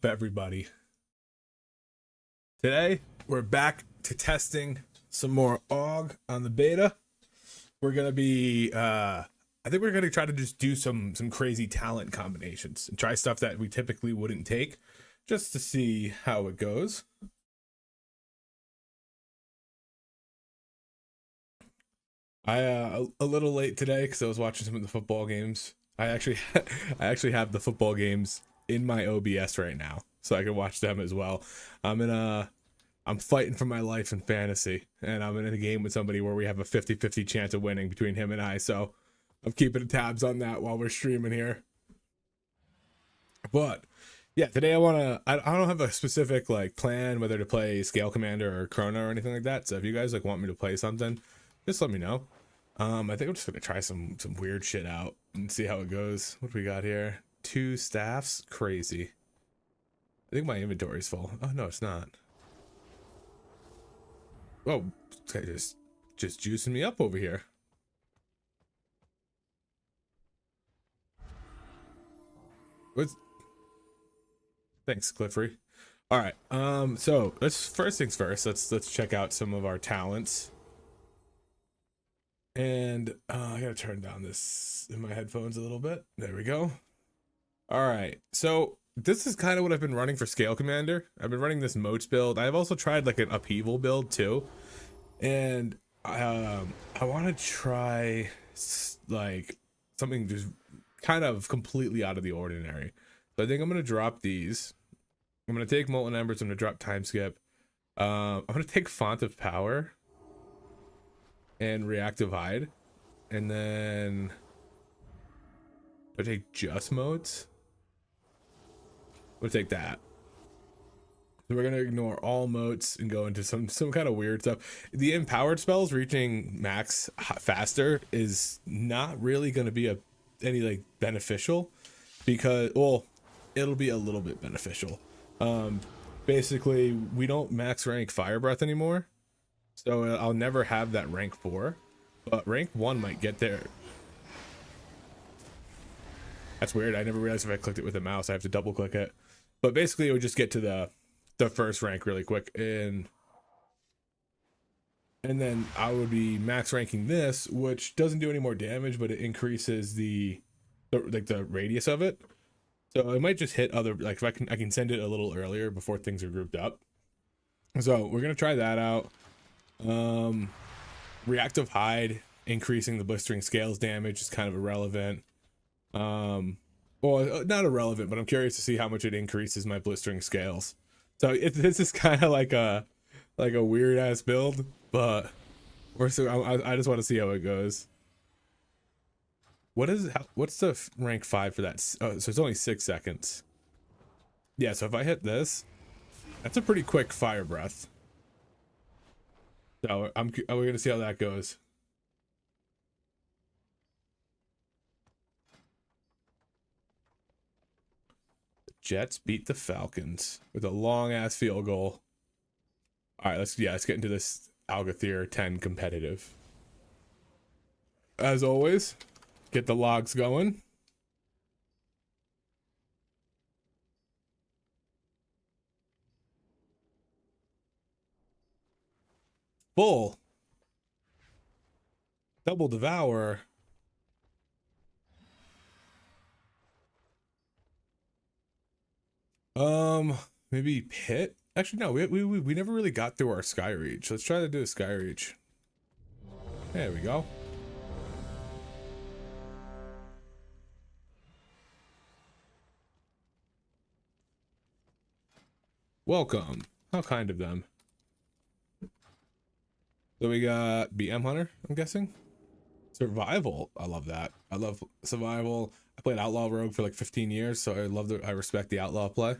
Everybody? Today we're back to testing some more AUG on the beta. We're gonna be I think we're gonna try to just do some crazy talent combinations and try stuff that we typically wouldn't take, just to see how it goes. A little late today because I was watching some of the football games. I actually I actually have the football games in my OBS right now, so I can watch them as well. I'm fighting for my life in fantasy, and I'm in a game with somebody where we have a 50-50 chance of winning between him and I, so I'm keeping tabs on that while we're streaming here. But yeah, today I don't have a specific like plan whether to play Scale Commander or Chrono or anything like that, so if you guys like want me to play something, just let me know. I think I'm just gonna try some weird shit out and see how it goes. What do we got here? 2 staffs? Crazy. I think my inventory's full. Oh no, it's not. Oh, okay, just juicing me up over here. What's Thanks, Cliffrey. All right. So let's first things first. Let's check out some of our talents. And I gotta turn down this in my headphones a little bit. There we go. All right. So this is kind of what I've been running for Scale Commander. I've been running this moats build. I've also tried like an upheaval build too, and I want to try like something just kind of completely out of the ordinary. So I think I'm gonna drop these. I'm gonna take Molten Embers. I'm gonna drop Time Skip. I'm gonna take Font of Power and Reactive Hide, and then I take just modes. We'll take that. So we're gonna ignore all moats and go into some kind of weird stuff. The empowered spells reaching max faster is not really gonna be any like beneficial, because well, it'll be a little bit beneficial. Basically we don't max rank Fire Breath anymore, so I'll never have that rank 4, but rank 1 might get there. That's weird. I never realized if I clicked it with a mouse I have to double click it. But basically it would just get to the first rank really quick, and then I would be max ranking this, which doesn't do any more damage, but it increases the radius of it. So it might just hit other, like if I can send it a little earlier before things are grouped up. So we're gonna try that out. Reactive Hide, increasing the blistering scales damage, is kind of irrelevant. Well, not irrelevant, but I'm curious to see how much it increases my blistering scales. So this is kind of like a weird ass build, but I just want to see how it goes. What's the rank 5 for that? Oh, so it's only 6 seconds. Yeah, so if I hit this, that's a pretty quick Fire Breath. So we're gonna see how that goes. Jets beat the Falcons with a long ass field goal. All right, let's get into this Algathir 10 competitive. As always, get the logs going. Full. Double Devour. Maybe Pit. Actually, no. We never really got through our Sky Reach. Let's try to do a Sky Reach. There we go. Welcome. How kind of them. So we got BM Hunter, I'm guessing. Survival. I love that. I love survival. I played Outlaw Rogue for like 15 years, so I respect the Outlaw play.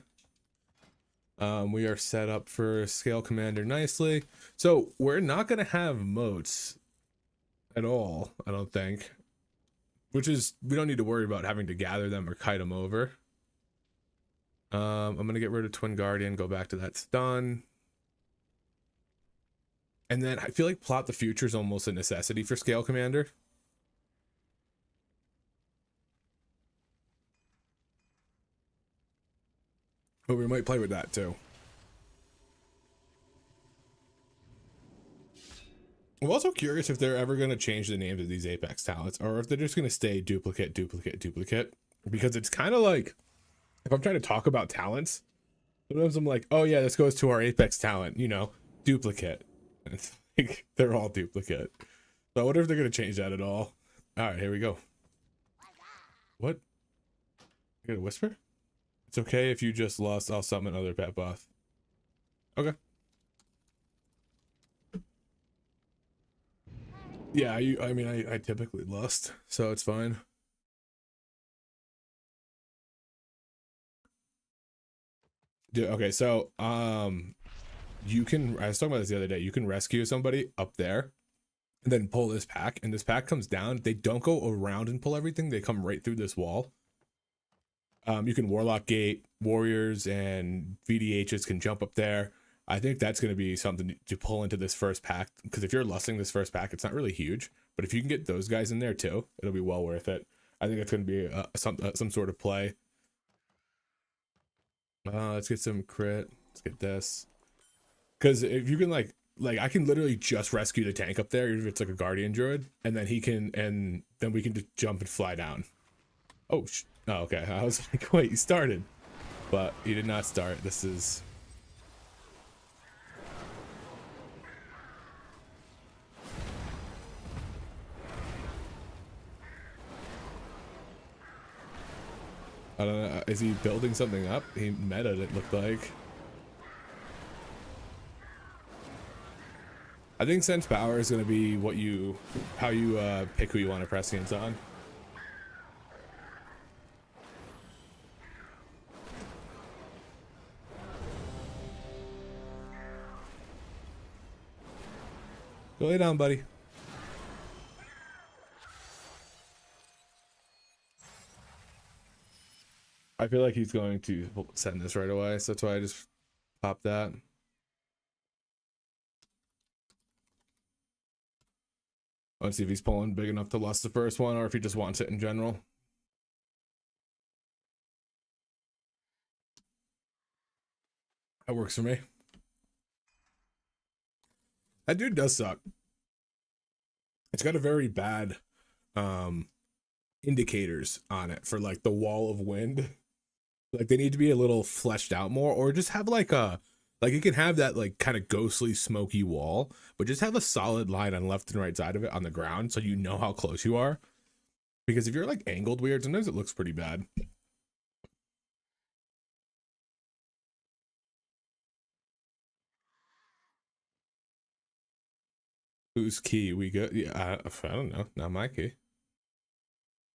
We are set up for Scale Commander nicely. So we're not gonna have moats at all, I don't think. Which is, we don't need to worry about having to gather them or kite them over. I'm gonna get rid of Twin Guardian, go back to that stun. And then I feel like Plot the Future is almost a necessity for Scale Commander. But we might play with that too. I'm also curious if they're ever going to change the names of these Apex talents, or if they're just going to stay duplicate, duplicate, duplicate. Because it's kind of like, if I'm trying to talk about talents, sometimes I'm like, oh yeah, this goes to our Apex talent, you know, duplicate. And it's like, they're all duplicate. So I wonder if they're going to change that at all. All right, here we go. What? You got a whisper? It's okay if you just lost. I'll summon another pet buff. Okay. Yeah, I mean, I typically lost, so it's fine. Dude, okay, so you can, I was talking about this the other day, you can rescue somebody up there and then pull this pack, and this pack comes down. They don't go around and pull everything, they come right through this wall. You can Warlock Gate, Warriors and VDHs can jump up there. I think that's going to be something to pull into this first pack, because if you're lusting this first pack, it's not really huge, but if you can get those guys in there too, it'll be well worth it. I think that's going to be some sort of play. Let's get some crit. Let's get this, because if you can like I can literally just rescue the tank up there, if it's like a guardian druid, and then he can, and then we can just jump and fly down. Oh, okay. I was like, wait, you started, but you did not start. This is. I don't know. Is he building something up? He metaed, it looked like. I think Sense Power is going to be what you, how you pick who you want to prescience on. Go lay down, buddy. I feel like he's going to send this right away, so that's why I just popped that. Let's see if he's pulling big enough to lust the first one, or if he just wants it in general. That works for me. That dude does suck. It's got a very bad indicators on it for like the wall of wind. Like they need to be a little fleshed out more, or just have like a, like you can have that like kind of ghostly smoky wall, but just have a solid line on left and right side of it on the ground, so you know how close you are. Because if you're like angled weird, sometimes it looks pretty bad. Whose key we got? Yeah, I don't know. Not my key.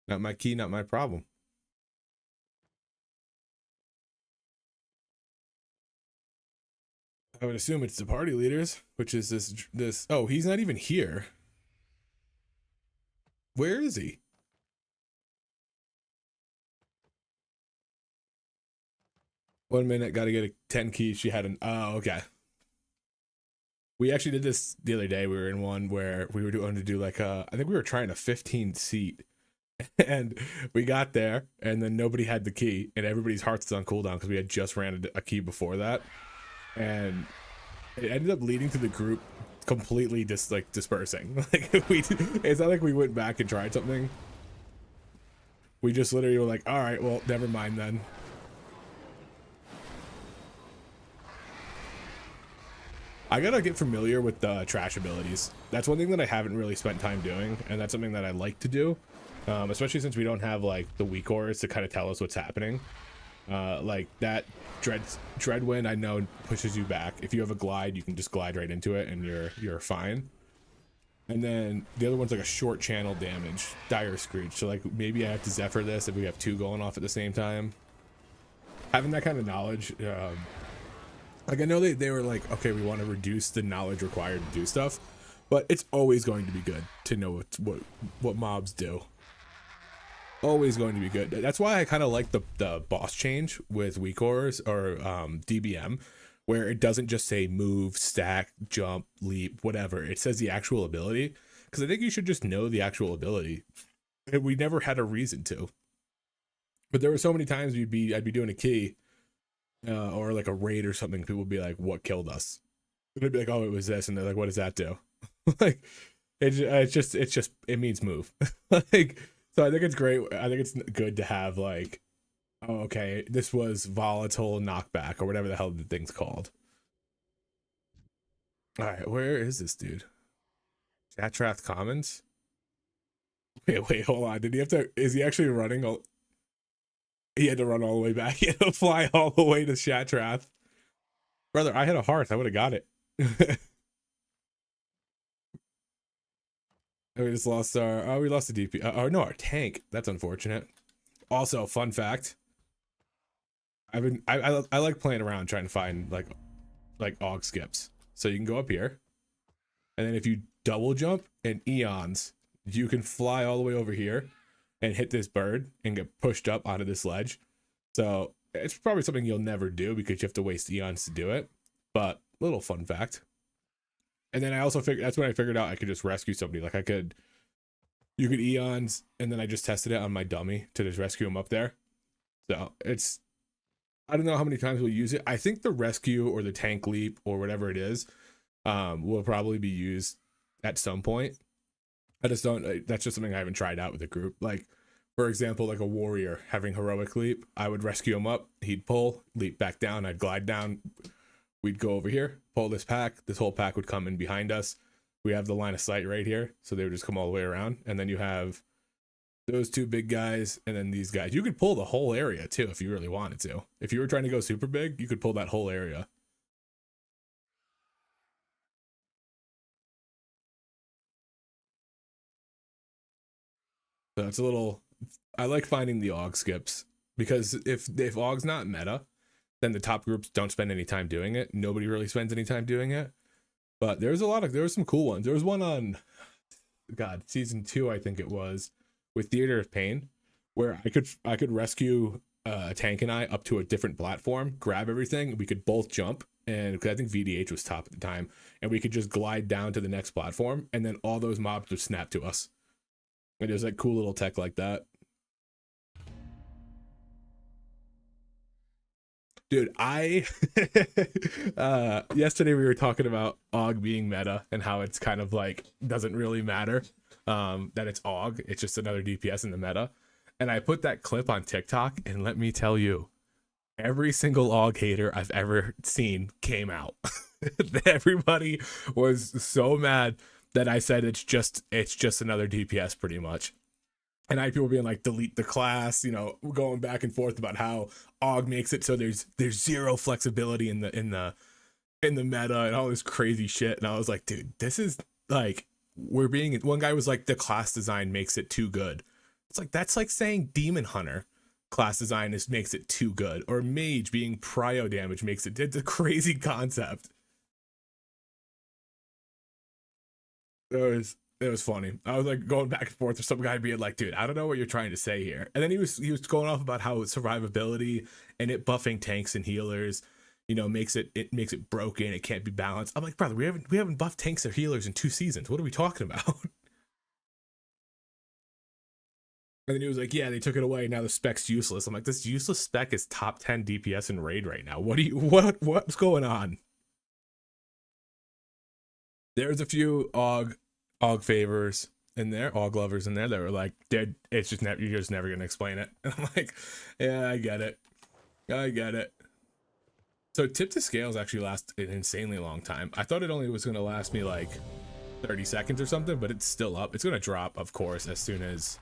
Not my key, not my problem. I would assume it's the party leaders, which is this. Oh, he's not even here. Where is he? 1 minute, got to get a 10 key. She had an. Oh, okay. We actually did this the other day. We were in one where we were going to do like a, I think we were trying a 15 seat, and we got there, and then nobody had the key, and everybody's hearts was on cooldown because we had just ran a key before that, and it ended up leading to the group completely dispersing. Like it's not like we went back and tried something. We just literally were like, all right, well, never mind then. I gotta get familiar with the trash abilities. That's one thing that I haven't really spent time doing, and that's something that I like to do, especially since we don't have like the weak auras to kind of tell us what's happening. Like that Dreadwind, I know pushes you back. If you have a glide, you can just glide right into it, and you're fine. And then the other one's like a short channel damage, Dire Screech. So like maybe I have to Zephyr this if we have two going off at the same time. Having that kind of knowledge. Like I know they were like, okay, we want to reduce the knowledge required to do stuff, but it's always going to be good to know what mobs do. Always going to be good. That's why I kind of like the boss change with weak auras or DBM, where it doesn't just say move, stack, jump, leap, whatever. It says the actual ability, because I think you should just know the actual ability. And we never had a reason to. But there were so many times I'd be doing a key, or like a raid or something, people would be like, "What killed us?" And they'd be like, "Oh, it was this," and they're like, "What does that do?" Like, it's just it means move. Like, so I think it's great. I think it's good to have like, oh, okay, this was volatile knockback or whatever the hell the thing's called. All right, where is this dude? Chatrath Commons. Wait, hold on. Did he have to? Is he actually running? He had to run all the way back. He had to fly all the way to Chatrath. Brother, I had a hearth. I would have got it. We just lost our. Oh, we lost the DP. Oh no, our tank. That's unfortunate. Also, fun fact. I like playing around trying to find like AUG skips. So you can go up here, and then if you double jump and eons, you can fly all the way over here and hit this bird and get pushed up onto this ledge. So it's probably something you'll never do because you have to waste eons to do it. But little fun fact. And then I also figured that's when I figured out I could just rescue somebody. Like you could eons, and then I just tested it on my dummy to just rescue him up there. So I don't know how many times we'll use it. I think the rescue or the tank leap or whatever it is, will probably be used at some point. I just don't. That's just something I haven't tried out with the group. Like, for example, like a warrior having heroic leap, I would rescue him up. He'd pull, leap back down. I'd glide down. We'd go over here, pull this pack. This whole pack would come in behind us. We have the line of sight right here, so they would just come all the way around. And then you have those two big guys, and then these guys. You could pull the whole area too if you really wanted to. If you were trying to go super big, you could pull that whole area. So it's a little. I like finding the AUG skips because if AUG's not meta, then the top groups don't spend any time doing it. Nobody really spends any time doing it. But there was some cool ones. There was one on season 2, I think it was, with Theater of Pain, where I could rescue Tank and I up to a different platform, grab everything, we could both jump, and I think VDH was top at the time, and we could just glide down to the next platform, and then all those mobs would snap to us. And it was like cool little tech like that. Dude, I yesterday we were talking about AUG being meta and how it's kind of like doesn't really matter that it's AUG. It's just another DPS in the meta. And I put that clip on TikTok, and let me tell you, every single AUG hater I've ever seen came out. Everybody was so mad that I said it's just another DPS pretty much. And I had people being like, delete the class, going back and forth about how AUG makes it so there's zero flexibility in the meta and all this crazy shit. And I was like, dude, this is like one guy was like, the class design makes it too good. It's like, that's like saying Demon Hunter class design makes it too good, or Mage being prio damage makes it. It's a crazy concept. It was funny. I was like going back and forth with some guy being like, dude, I don't know what you're trying to say here. And then he was going off about how survivability and it buffing tanks and healers, makes it broken. It can't be balanced. I'm like, brother, we haven't buffed tanks or healers in 2 seasons. What are we talking about? And then he was like, yeah, they took it away. Now the spec's useless. I'm like, this useless spec is top 10 DPS in raid right now. What's going on? There's a few AUG favors in there, AUG lovers in there that were like, dude, it's just you're just never gonna explain it. And I'm like, yeah, I get it. So tip to scales actually last an insanely long time. I thought it only was gonna last me like 30 seconds or something, but it's still up. It's gonna drop, of course, as soon as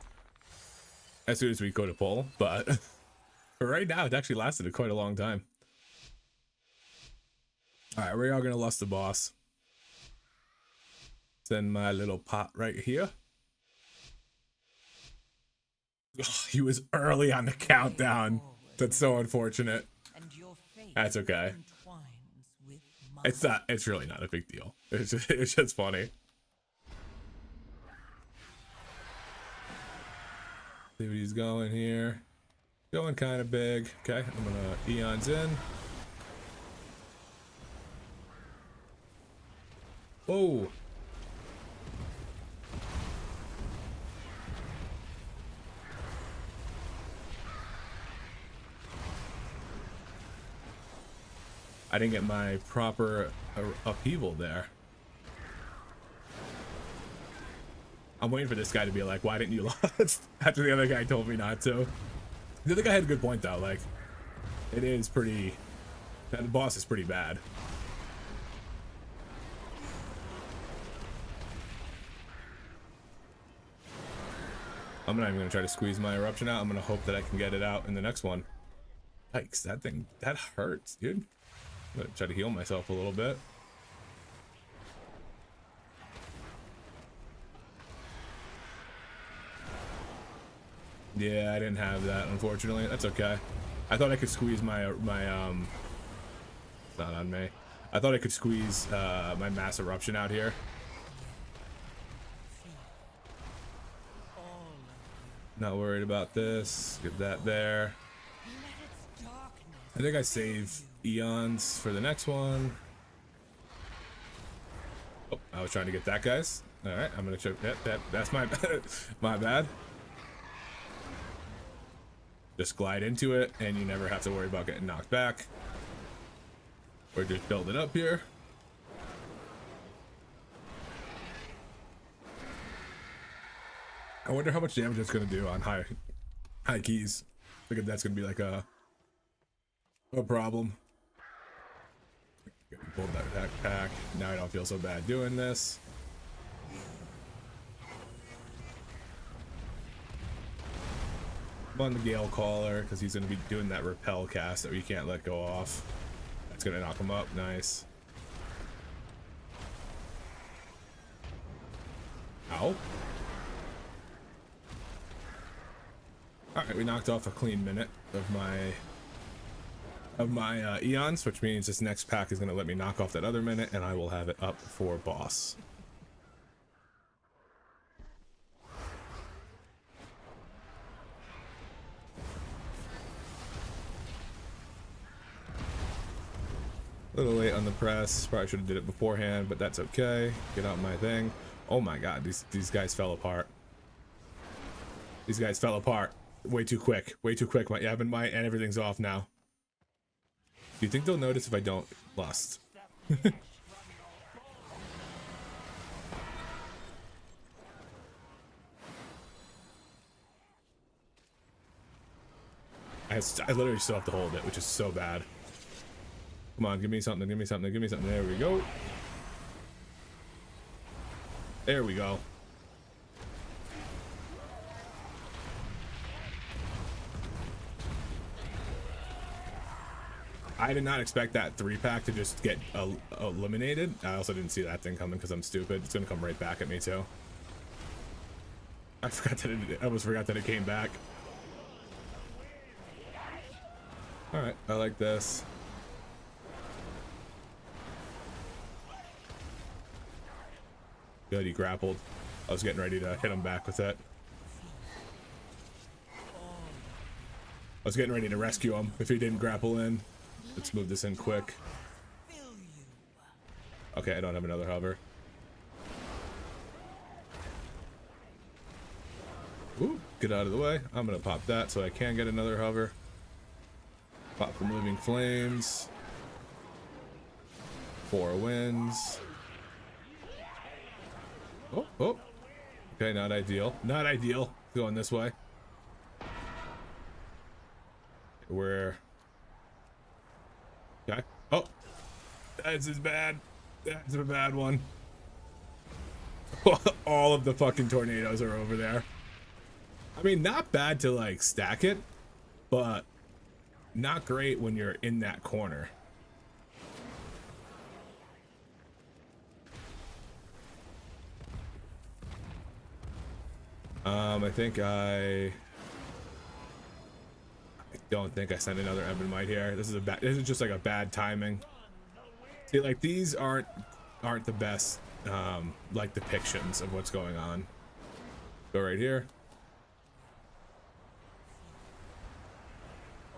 we go to pull, but for right now, it actually lasted quite a long time. All right, we're all gonna lust the boss. Send my little pot right here. Oh, he was early on the countdown. That's so unfortunate. That's okay. It's really not a big deal. It's just funny. See what he's going here. Going kind of big. Okay, I'm gonna eons in. Whoa. I didn't get my proper upheaval there. I'm waiting for this guy to be like, why didn't you lost? After the other guy told me not to. The other guy had a good point though, like, it is pretty, the boss is pretty bad. I'm not even gonna try to squeeze my eruption out. I'm gonna hope that I can get it out in the next one. Yikes, that thing, that hurts, dude. I'm gonna try to heal myself a little bit. Yeah, I didn't have that, unfortunately. That's okay. I thought I could squeeze my it's not on me. I thought I could squeeze my mass eruption out here. Not worried about this. Get that there. I think I save eons for the next one. Oh, I was trying to get that, guys. All right, I'm gonna check that. That's my my bad. Just glide into it, and you never have to worry about getting knocked back. Or just build it up here. I wonder how much damage it's gonna do on high keys. I think that's gonna be like a problem. Pull that attack pack. Now I don't feel so bad doing this. I'm on the Gale Caller because he's gonna be doing that repel cast that we can't let go off. That's gonna knock him up. Nice. Ow. Alright, we knocked off a clean minute of my eons, which means this next pack is going to let me knock off that other minute, and I will have it up for boss. A little late on the press. Probably should have did it beforehand, but that's okay. Get out my thing. Oh my god, these guys fell apart. These guys fell apart. Way too quick. Way too quick. My Yavin might, and everything's off now. Do you think they'll notice if I don't lust? I literally still have to hold it, which is so bad. Come on, give me something, give me something, give me something. There we go. There we go. I did not expect that 3-pack to just get eliminated. I also didn't see that thing coming because I'm stupid. It's gonna come right back at me too. I almost forgot that it came back. All right, I like this. Good, he grappled. I was getting ready to hit him back with it. I was getting ready to rescue him if he didn't grapple in. Let's move this in quick. Okay, I don't have another hover. Ooh, get out of the way. I'm gonna pop that so I can get another hover. Pop for moving flames. 4 wins. Oh, oh. Okay, not ideal. Not ideal. Going this way. Where? Okay. Oh, that's as bad. That's a bad one. All of the fucking tornadoes are over there. I mean, not bad to like stack it, but not great when you're in that corner. I don't think I sent another Ebon Might here. This is just like a bad timing. See, like these aren't the best like depictions of what's going on. Go right here.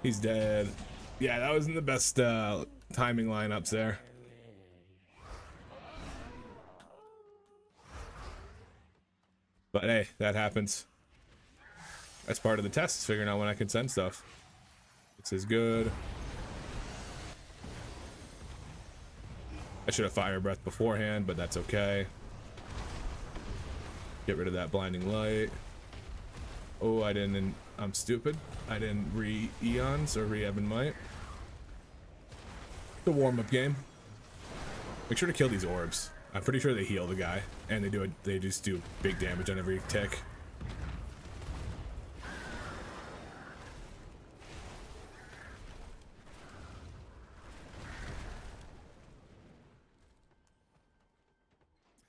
He's dead. Yeah, that wasn't the best timing lineups there. But hey, that happens. That's part of the test, is figuring out when I can send stuff. This is good. I should have fire breath beforehand, but that's okay. Get rid of that blinding light. Oh, I didn't. I'm stupid. I didn't re-eons or re-ebb and might. The warm-up game. Make sure to kill these orbs. I'm pretty sure they heal the guy, and they do it. They just do big damage on every tick.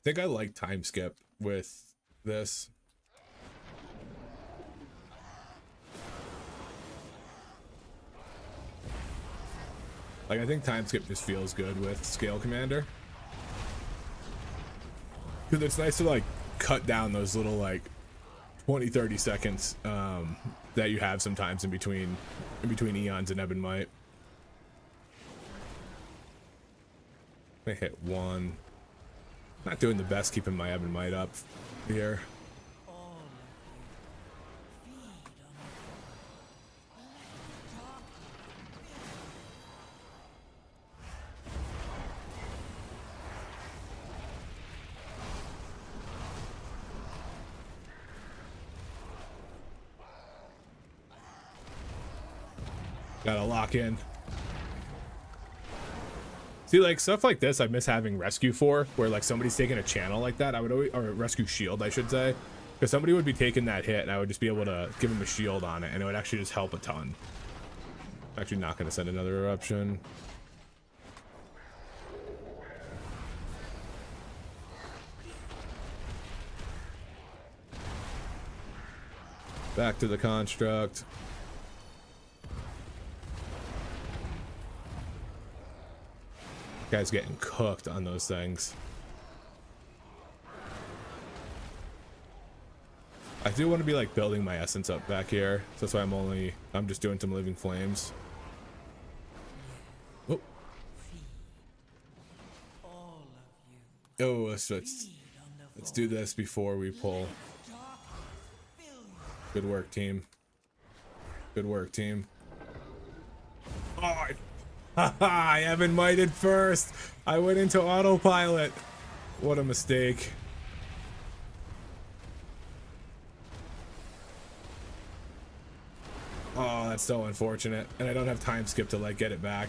I think I like time skip with this. Like, I think time skip just feels good with Scale Commander. Because it's nice to, like, cut down those little, like, 20-30 seconds that you have sometimes in between Eons and Ebb and Might. I hit one. Not doing the best keeping my Ebb and Might up here. Gotta lock in. See, like, stuff like this I miss having rescue for, where like somebody's taking a channel like that. I would always, or rescue shield I should say, because somebody would be taking that hit and I would just be able to give them a shield on it and it would actually just help a ton. Actually not gonna send another eruption. Back to the construct. Guy's getting cooked on those things. I do want to be like building my essence up back here, so that's why I'm just doing some living flames. Oh, let's do this before we pull. Good work, team. Good work, team. Oh, I haven't mighted first. I went into autopilot. What a mistake. Oh, that's so unfortunate. And I don't have time skip to like get it back.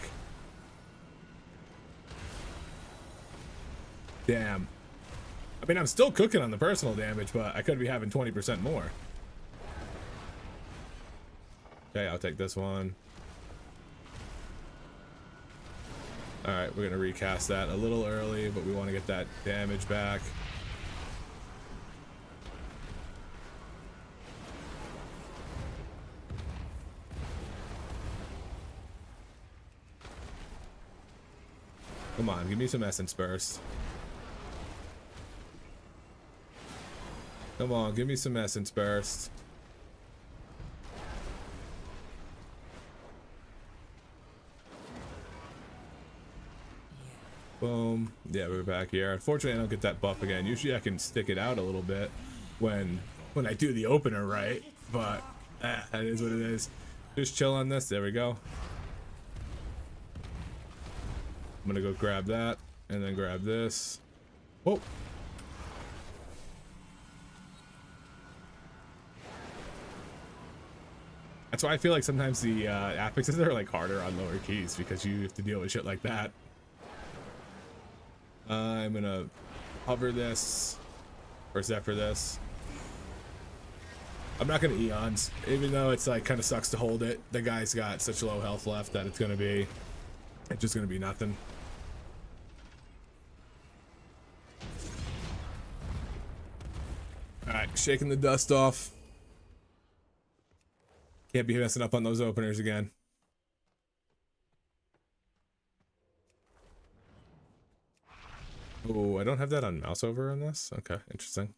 Damn. I mean, I'm still cooking on the personal damage, but I could be having 20% more. Okay, I'll take this one. Alright, we're gonna recast that a little early, but we want to get that damage back. Come on, give me some essence burst. Come on, give me some essence burst. Boom. Yeah, we're back here. Unfortunately, I don't get that buff again. Usually I can stick it out a little bit when I do the opener right, but that is what it is. Just chill on this. There we go. I'm gonna go grab that and then grab this. Whoa. That's why I feel like sometimes the affixes are like harder on lower keys, because you have to deal with shit like that. I'm gonna hover this or Zephyr this. I'm not gonna Eons, even though it's like kind of sucks to hold it. The guy's got such low health left that it's just gonna be nothing. All right, shaking the dust off. Can't be messing up on those openers again. Oh, I don't have that on mouse over on this? Okay, interesting.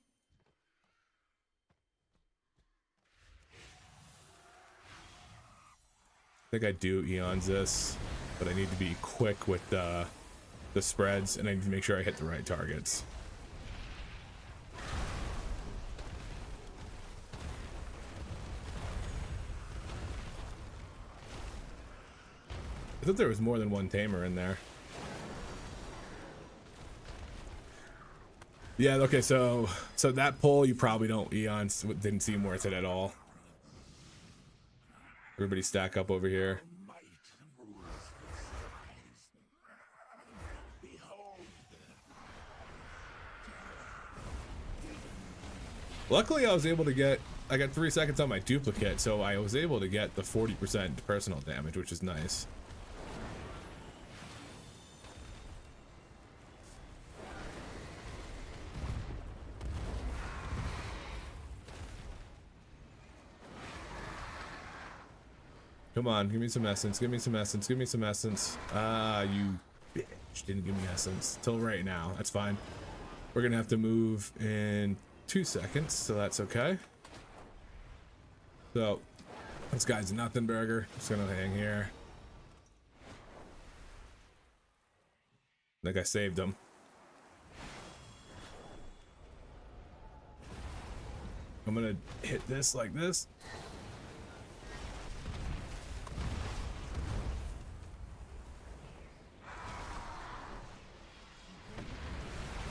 I think I do Eons this, but I need to be quick with the spreads, and I need to make sure I hit the right targets. I thought there was more than one tamer in there. Yeah, okay, so that pull you probably don't eons didn't seem worth it at all. Everybody stack up over here. Luckily I was able to get, I got 3 seconds on my duplicate, so I was able to get the 40% personal damage, which is nice. Come on, give me some essence, give me some essence, give me some essence. Ah, you bitch, didn't give me essence till right now. That's fine. We're gonna have to move in 2 seconds, so that's okay. So, this guy's a nothing burger. Just gonna hang here. I think I saved him. I'm gonna hit this like this.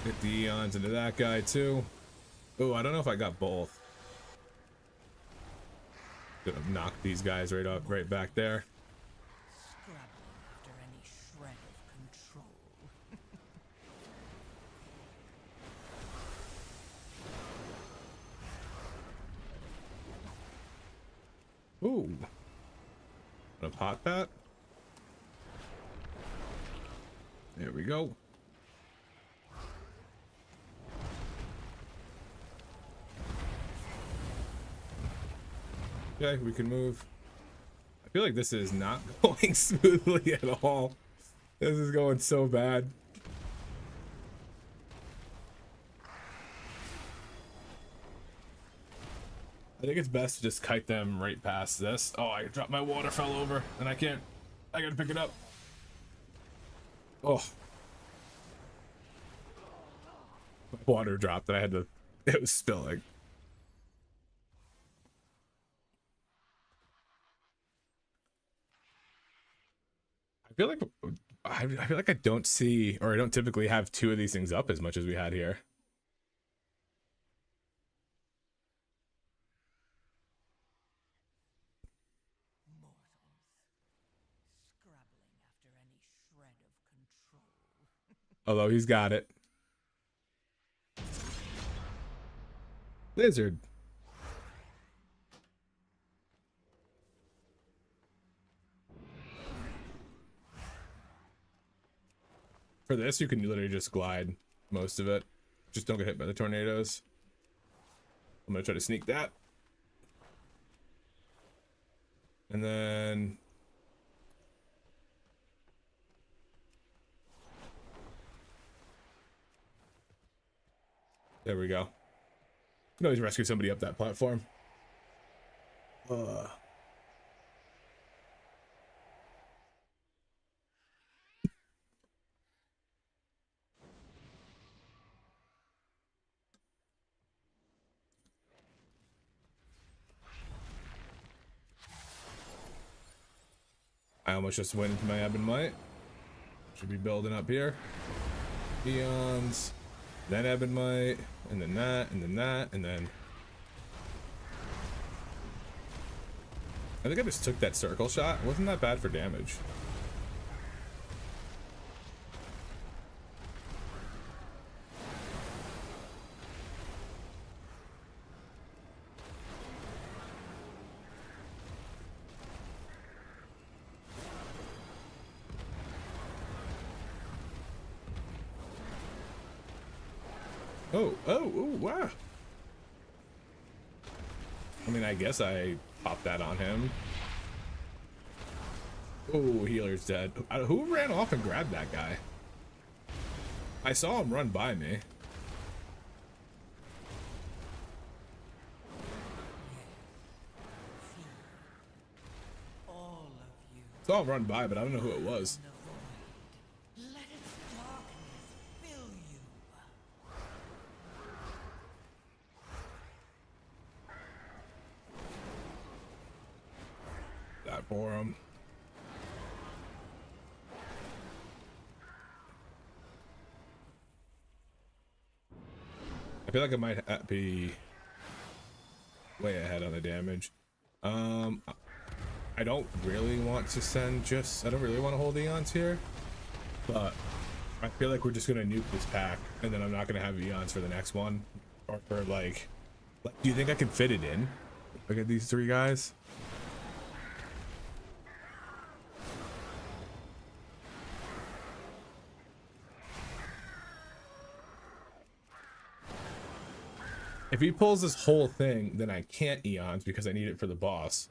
Get the eons into that guy too. Oh, I don't know if I got both. Gonna knock these guys right up, right back there. After any shred of control. Ooh. Gonna pot that. There we go. Okay, we can move. I feel like this is not going smoothly at all. This is going so bad. I think it's best to just kite them right past this. Oh, I dropped my water, fell over, and I can't. I gotta pick it up. Oh. My water dropped and I had to. It was spilling. I feel like I don't see, or I don't typically have 2 of these things up as much as we had here. Scrabbling after any shred of control. Although he's got it. Lizard. For this, you can literally just glide most of it. Just don't get hit by the tornadoes. I'm gonna try to sneak that. And then... there we go. You can always rescue somebody up that platform. I almost just went into my Ebon Might. Should be building up here. Eons. Then Ebon Might. And then that. And then that. And then... I think I just took that circle shot. It wasn't that bad for damage. Oh, wow. I mean, I guess I popped that on him. Oh, healer's dead. Who ran off and grabbed that guy? I saw him run by me. All of you. Saw him run by, but I don't know who it was. Let its darkness fill you. That for him. I feel like I might be way ahead on the damage. I don't really want to send I don't really want to hold Eons here, but I feel like we're just gonna nuke this pack, and then I'm not gonna have Eons for the next one, or for like do you think I can fit it in? Look at these three guys. If he pulls this whole thing, then I can't Eons because I need it for the boss.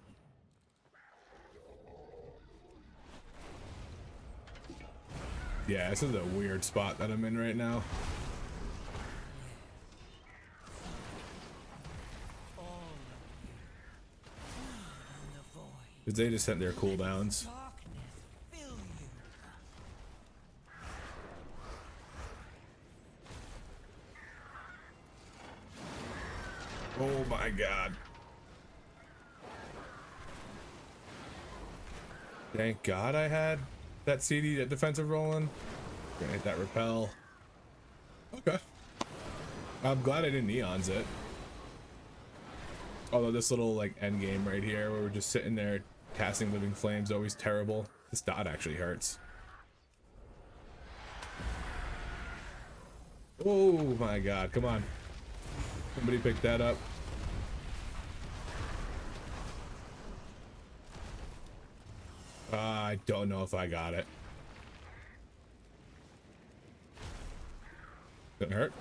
Yeah, this is a weird spot that I'm in right now. Because they just sent their cooldowns. Oh my god. Thank god I had that CD, that defensive rolling. Gonna hit that repel. Okay. I'm glad I didn't Eons it. Although this little like end game right here where we're just sitting there casting living flames always terrible. This dot actually hurts. Oh my god, come on. Somebody pick that up. I don't know if I got it. Didn't hurt.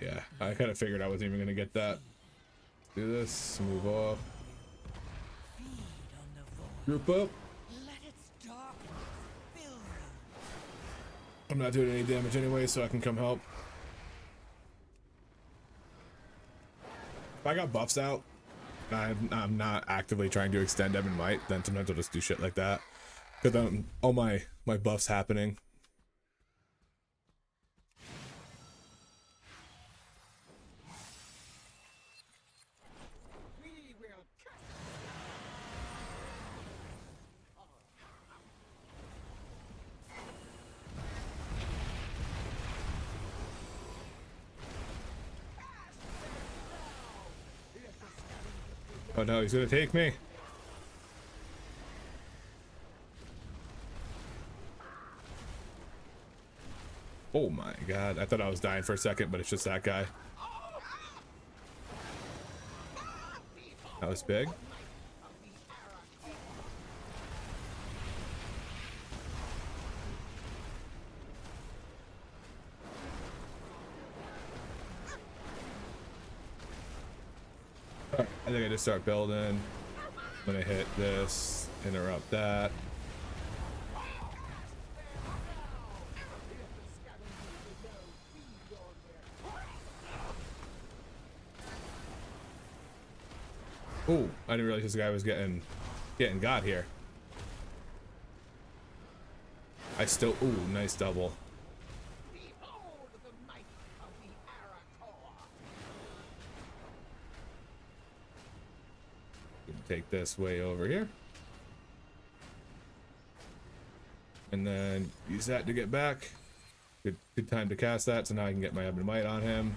Yeah, I kind of figured I wasn't even gonna get that. Do this, move off. Group up. I'm not doing any damage anyway, so I can come help. If I got buffs out, I'm not actively trying to extend Ebb and Might, then sometimes I'll just do shit like that. Because all my buffs happening. Oh no, he's gonna take me. Oh my god, I thought I was dying for a second, but it's just that guy. That was big. Alright, I think I just start building. I'm gonna hit this, interrupt that. Oh, I didn't realize this guy was getting got here. I still, ooh, nice double. Take this way over here. And then use that to get back. Good time to cast that, so now I can get my Ebb and Might on him.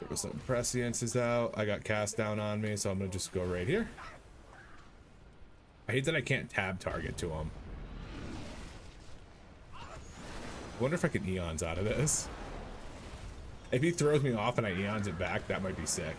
Get some presciences out. I got cast down on me, so I'm gonna just go right here. I hate that I can't tab target to him. I wonder if I can Eons out of this. If he throws me off and I Eons it back, that might be sick.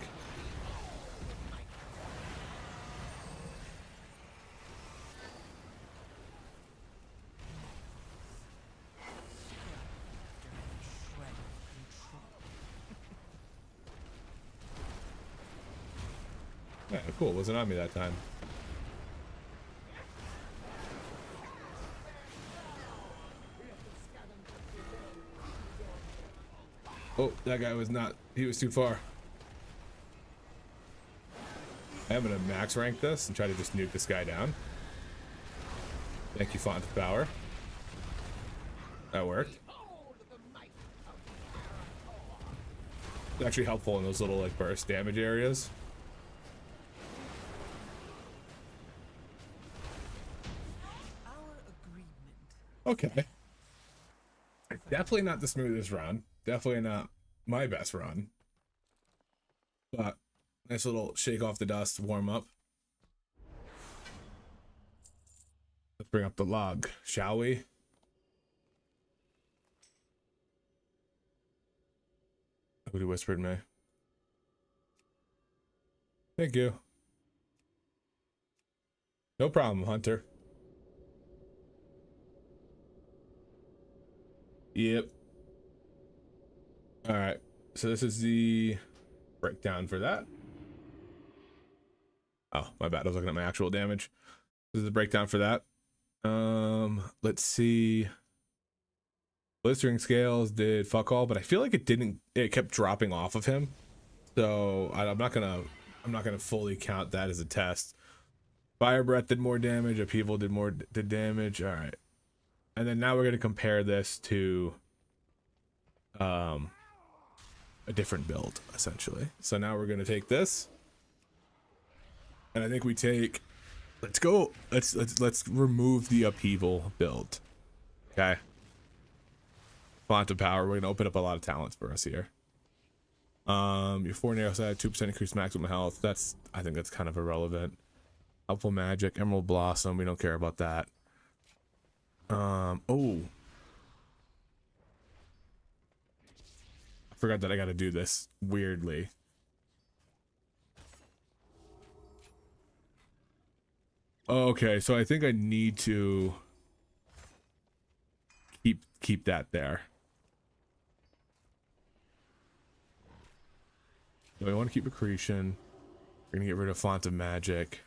Yeah, cool. Wasn't on me that time. Oh, that guy was not, he was too far. I'm gonna max rank this and try to just nuke this guy down. Thank you, Font of Power. That worked. It's actually helpful in those little like burst damage areas. Okay. Definitely not the smoothest run. Definitely not my best run. But nice little shake off the dust, warm up. Let's bring up the log, shall we? Nobody whispered me. Thank you. No problem, Hunter. Yep. All right. So this is the breakdown for that. Oh, my bad. I was looking at my actual damage. This is the breakdown for that. Let's see. Blistering scales did fuck all, but I feel like it kept dropping off of him. So I'm not gonna fully count that as a test. Fire breath did more damage, upheaval did damage. All right. And then now we're gonna compare this to a different build, essentially. So now we're gonna take this. And I think we take, let's remove the upheaval build. Okay. Font of power. We're gonna open up a lot of talents for us here. Your 4 narrow side, 2% increased maximum health. I think that's kind of irrelevant. Helpful magic, emerald blossom. We don't care about that. Oh, I forgot that I got to do this weirdly. Okay, so I think I need to keep that there. Do I want to keep accretion? We're gonna get rid of font of magic.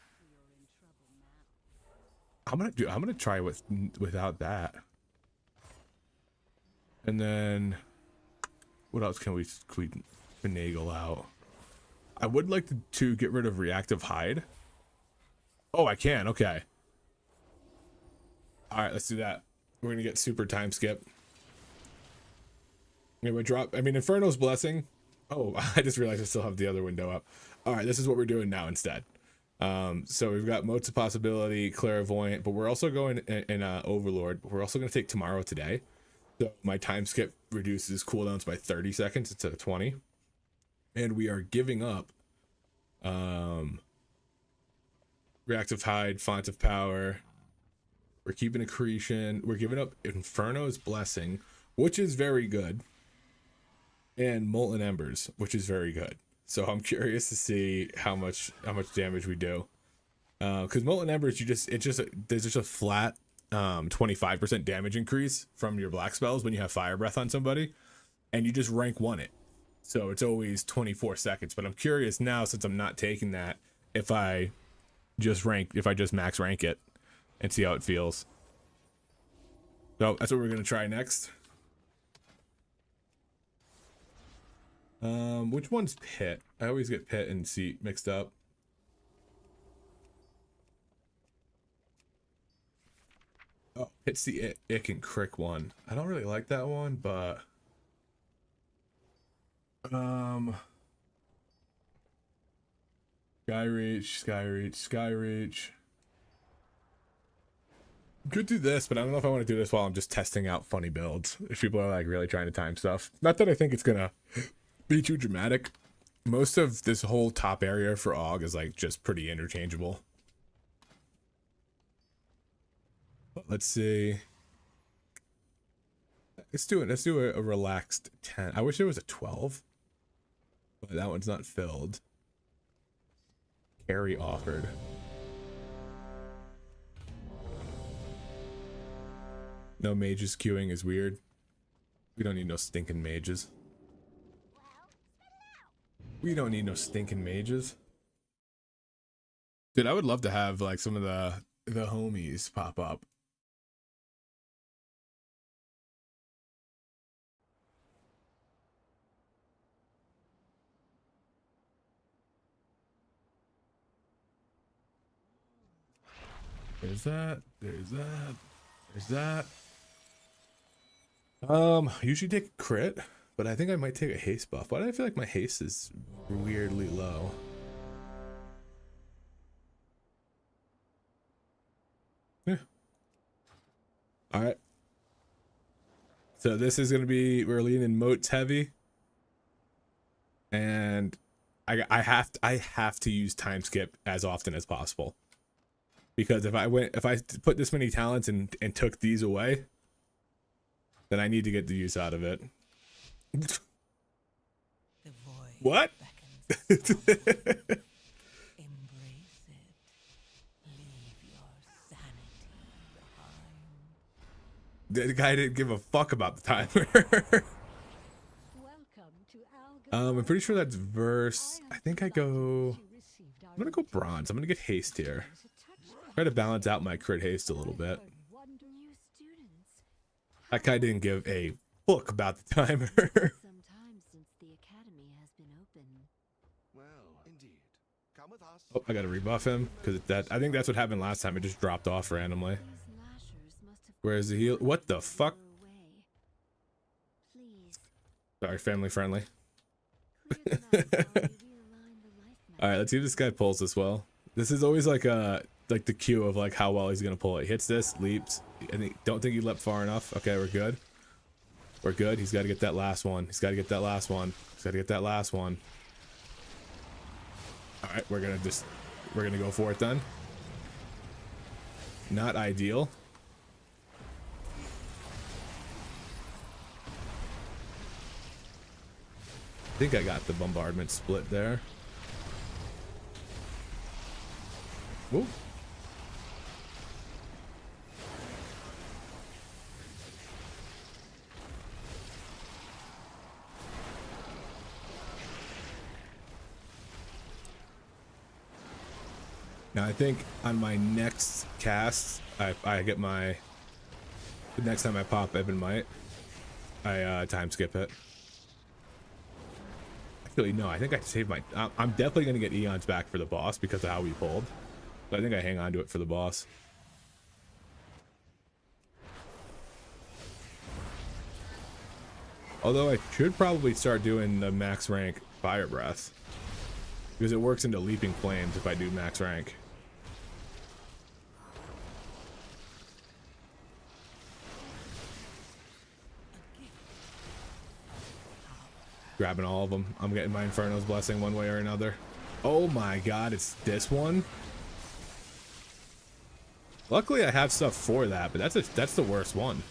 I'm gonna try without that. And then what else can we finagle out? I would like to get rid of reactive hide. Oh, I can. Okay. All right, let's do that. We're gonna get super time skip. Anyway, Inferno's blessing. Oh, I just realized I still have the other window up. All right, this is what we're doing now instead. So we've got motes of possibility, clairvoyant, but we're also going in overlord. But we're also going to take tomorrow today. So my time skip reduces cooldowns by 30 seconds instead of 20, and we are giving up reactive hide, font of power. We're keeping accretion. We're giving up Inferno's blessing, which is very good, and molten embers, which is very good. So I'm curious to see how much damage we do. Because molten embers, there's just a flat 25% damage increase from your black spells when you have fire breath on somebody, and you just rank 1 it. So it's always 24 seconds. But I'm curious now, since I'm not taking that, if I just max rank it and see how it feels. So that's what we're gonna try next. Which one's pit? I always get pit and seat mixed up. Oh, pit's the ick and crick one. I don't really like that one, but Skyreach. Could do this, but I don't know if I want to do this while I'm just testing out funny builds. If people are like really trying to time stuff. Not that I think it's gonna be too dramatic. Most of this whole top area for AUG is like just pretty interchangeable. Let's see. Let's do a relaxed 10. I wish there was a 12, but that one's not filled. Carry offered. No mages queuing is weird. We don't need no stinking mages. We don't need no stinking mages. Dude, I would love to have like some of the homies pop up. There's that. There's that. There's that. Usually take a crit, but I think I might take a haste buff. Why do I feel like my haste is weirdly low? Yeah. All right. So this is gonna be, we're leaning moats heavy, and I have to use time skip as often as possible, because if I put this many talents and took these away, then I need to get the use out of it. The void What? beckons us onward. Embrace it. Leave your sanity behind. The guy didn't give a fuck about the timer. Welcome to I'm pretty sure that's verse. I think I'm gonna go bronze. I'm gonna get haste here. Try to balance out my crit haste a little bit. New students. That guy didn't give a fuck about the timer. Some time since the academy has been open. Well, indeed. Come with us. Oh, I gotta rebuff him because I think that's what happened last time. It just dropped off randomly. These lashers must have Where's the heal? What the fuck? her away. Please, Sorry, family friendly. clear them out while we realign the life map. All right, let's see if this guy pulls this well. This is always like the cue of like how well he's gonna pull it. He hits this, leaps, and don't think he leapt far enough. Okay, we're good. We're good. He's got to get that last one. He's got to get that last one. He's got to get that last one. All right, we're gonna go for it then. Not ideal. I think I got the bombardment split there. Whoa. Now I think on my next cast, I get the next time I pop Ebon Might, I time skip it. Actually, no, I think I saved my. I'm definitely gonna get Eons back for the boss because of how we pulled. But I think I hang on to it for the boss. Although I should probably start doing the max rank Fire Breath, because it works into Leaping Flames if I do max rank. Grabbing all of them. I'm getting my Inferno's Blessing one way or another. Oh my god, it's this one? Luckily I have stuff for that, but that's the worst one.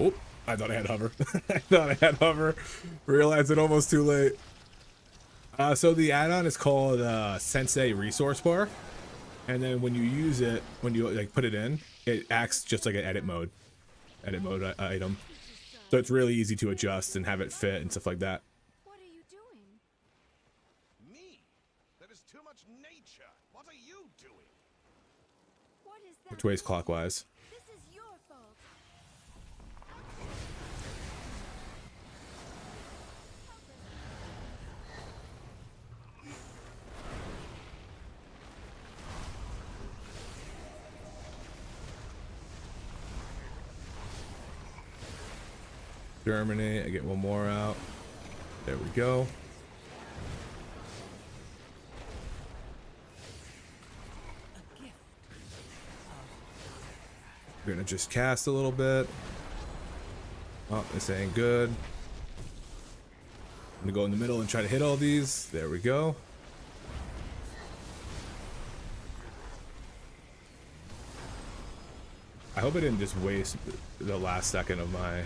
Oh, I thought I had hover. I thought I had hover. Realized it almost too late. So the add-on is called Sensei Resource Bar. And then when you use it, when you like put it in, it acts just like an edit mode item. So it's really easy to adjust and have it fit and stuff like that. What are you doing? Me? That is too much nature. What are you doing? What is that? Which way is clockwise? This is your fault. Germinate. I get one more out. There we go. A gift. We're gonna just cast a little bit. Oh, this ain't good. I'm gonna go in the middle and try to hit all these. There we go. I hope I didn't just waste the last second of my...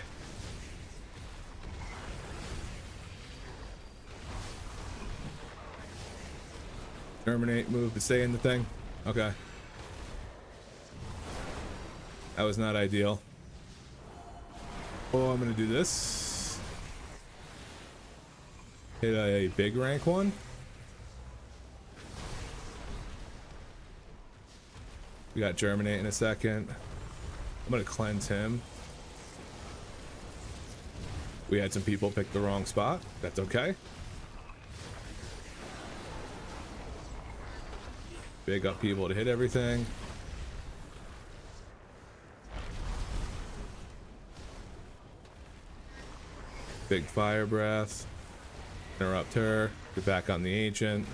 Terminate move to stay in the thing. Okay. That was not ideal. Oh, I'm gonna do this. Hit a big rank one. We got Germinate in a second. I'm gonna cleanse him. We had some people pick the wrong spot. That's okay. Big upheaval to hit everything. Big fire breath. Interrupt her. Get back on the ancient.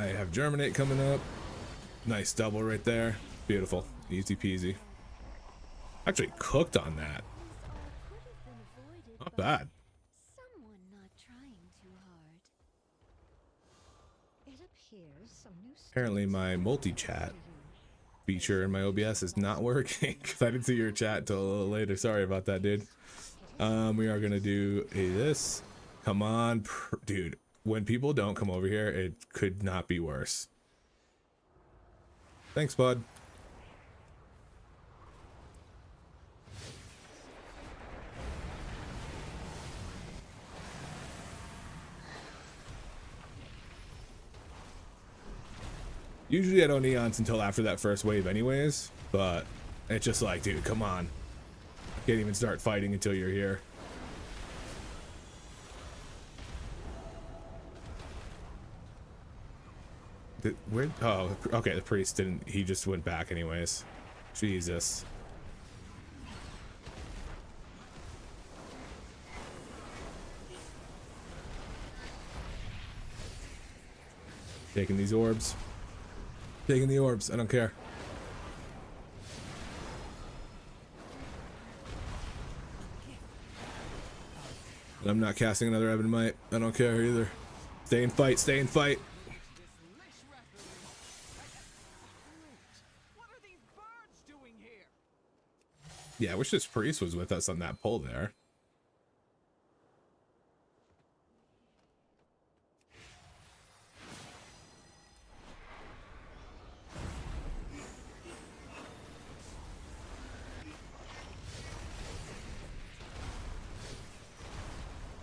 I have Germinate coming up. Nice double right there. Beautiful. Easy peasy. Actually cooked on that. This all could have been avoided Not by bad. someone not trying too hard. It appears some new Apparently students my have multi-chat you. feature in my OBS is not working because I didn't see your chat till a little later. Sorry about that, dude. We are gonna do this. Come on, dude. When people don't come over here, it could not be worse. Thanks, bud. Usually I don't neons until after that first wave anyways, but it's just like, dude, come on. Can't even start fighting until you're here. Where? Oh, okay, the priest didn't, he just went back anyways. Jesus. Taking these orbs. Taking the orbs, I don't care. And I'm not casting another Ebon Might. I don't care either. Stay and fight, stay and fight. What are these birds doing here? Yeah, I wish this priest was with us on that pull there.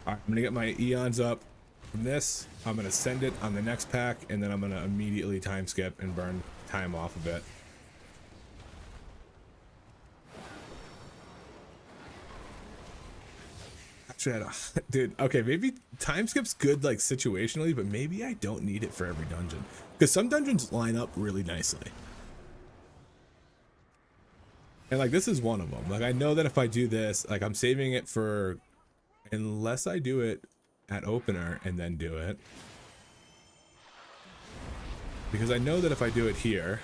Alright, I'm gonna get my eons up from this. I'm gonna send it on the next pack, and then I'm gonna immediately time skip and burn time off a bit. Actually, I don't, dude, okay, maybe time skip's good like situationally, but maybe I don't need it for every dungeon. Because some dungeons line up really nicely. And like this is one of them. Like I know that if I do this, like I'm saving it for, unless I do it at opener and then do it. Because I know that if I do it here,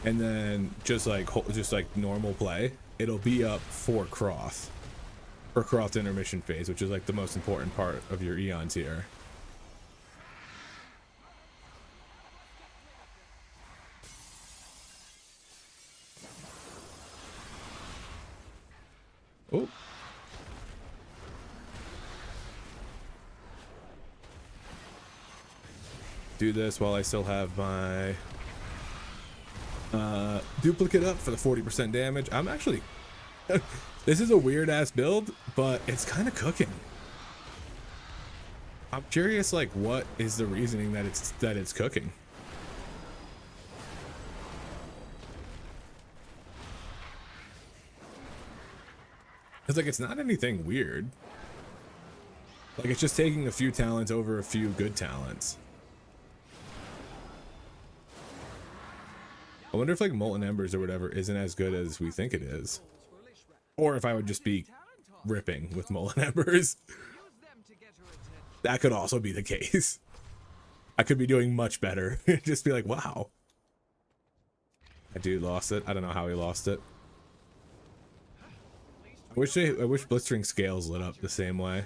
and then just like normal play, it'll be up for Croft. For Croft intermission phase, which is like the most important part of your eons here. Oh. Do this while I still have my duplicate up for the 40% damage. I'm actually this is a weird ass build, but it's kind of cooking. I'm curious, like, what is the reasoning that it's cooking? Because like it's not anything weird. Like it's just taking a few talents over a few good talents. I wonder if like Molten Embers or whatever isn't as good as we think it is. Or if I would just be ripping with Molten Embers. That could also be the case. I could be doing much better. Just be like, wow. That dude lost it. I don't know how he lost it. I wish Blistering Scales lit up the same way.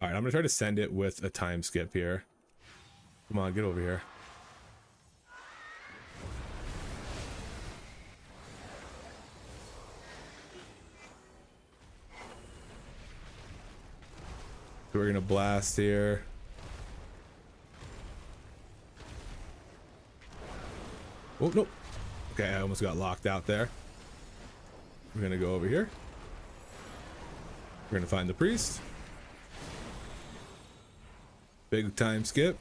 Alright, I'm gonna try to send it with a time skip here. Come on, get over here. So we're gonna blast here. Oh, nope. Okay, I almost got locked out there. We're gonna go over here. We're gonna find the priest. Big time skip.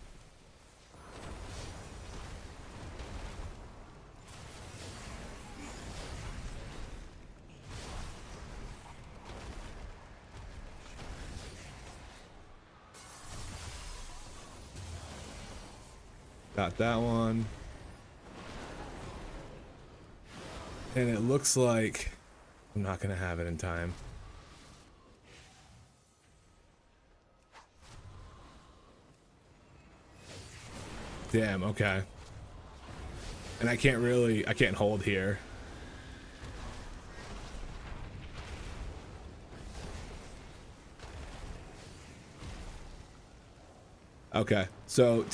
Got that one. And it looks like I'm not gonna have it in time. Damn, okay. And I can't hold here. Okay, so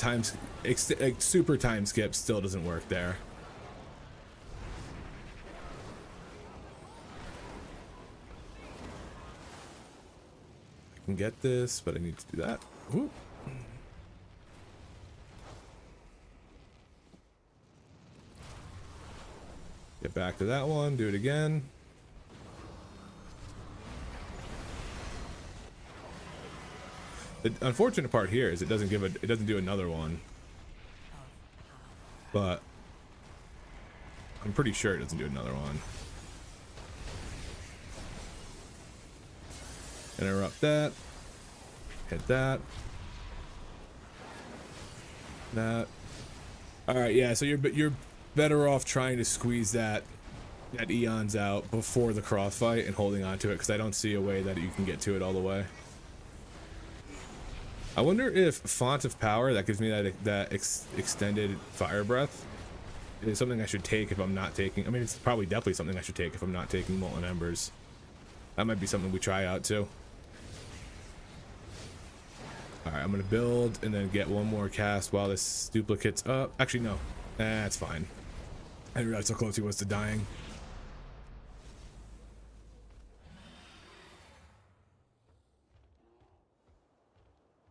super time skip still doesn't work there. I can get this, but I need to do that. Ooh. Get back to that one, do it again. The unfortunate part here is it doesn't do another one. But I'm pretty sure it doesn't do another one. Interrupt that. Hit that. That. All right, yeah, so you're better off trying to squeeze that eons out before the cross fight and holding on to it, because I don't see a way that you can get to it all the way. I wonder if Font of Power, that gives me that extended fire breath, is something I should take if I'm not taking. I mean, it's probably definitely something I should take if I'm not taking Molten Embers. That might be something we try out too. Alright, I'm gonna build and then get one more cast while this duplicate's up. Actually, no. That's fine. I didn't realize how close he was to dying.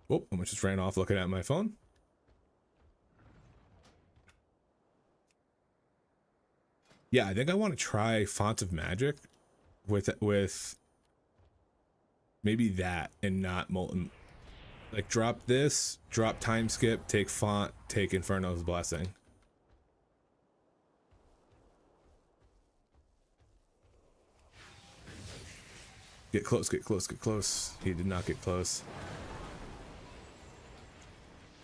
Oh, I just ran off looking at my phone. Yeah, I think I want to try Font of Magic with maybe that and not Molten. Like drop this, drop time skip, take Font, take Inferno's Blessing. Get close, get close, get close. He did not get close.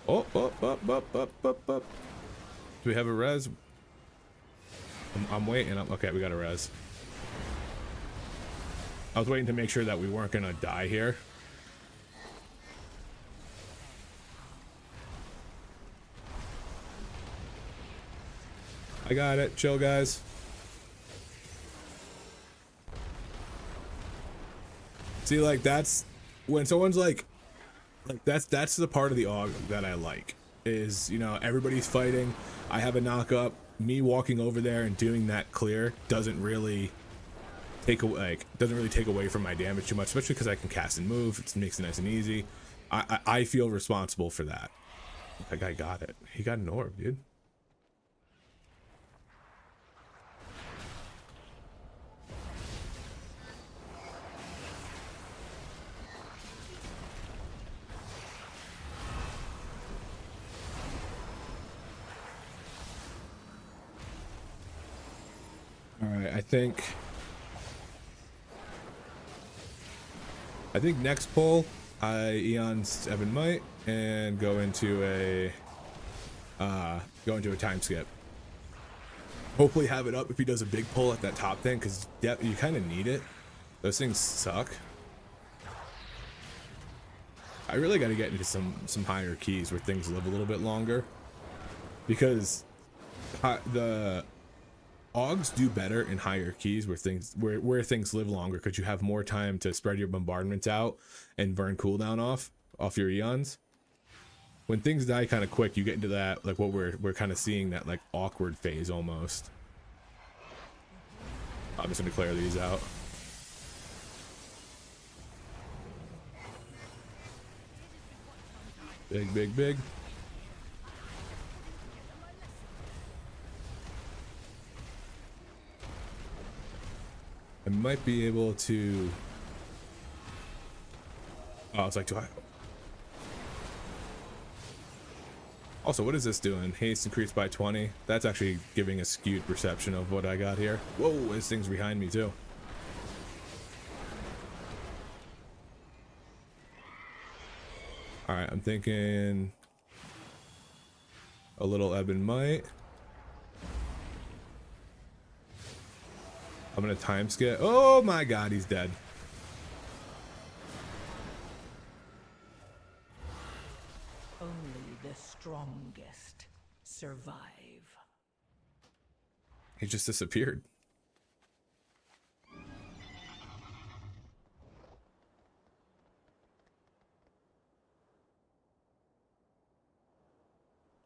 Oh, up. Do we have a res? I'm waiting. Okay, we got a res. I was waiting to make sure that we weren't gonna die here. I got it. Chill, guys. See, like, that's when someone's like that's the part of the AUG that I like, is, you know, everybody's fighting, I have a knock up, me walking over there and doing that clear doesn't really take away from my damage too much, especially because I can cast and move. It makes it nice and easy. I feel responsible for that. That guy got it. He got an orb, dude. Alright, I think next pull, I Eon's Evan Might and go into a time skip. Hopefully have it up if he does a big pull at that top thing, because you kind of need it. Those things suck. I really got to get into some higher keys where things live a little bit longer, because the AUGs do better in higher keys where things live longer, because you have more time to spread your bombardments out and burn cooldown off your Eons. When things die kind of quick, you get into that, like what we're kind of seeing, that like awkward phase almost. I'm just gonna clear these out. Big. I might be able to. Oh, it's like, do I? Also, what is this doing? Haste increased by 20. That's actually giving a skewed perception of what I got here. Whoa, this thing's behind me too. All right, I'm thinking a little Ebb and Might. I'm gonna time skip. Oh my god, he's dead. Only the strongest survive. He just disappeared.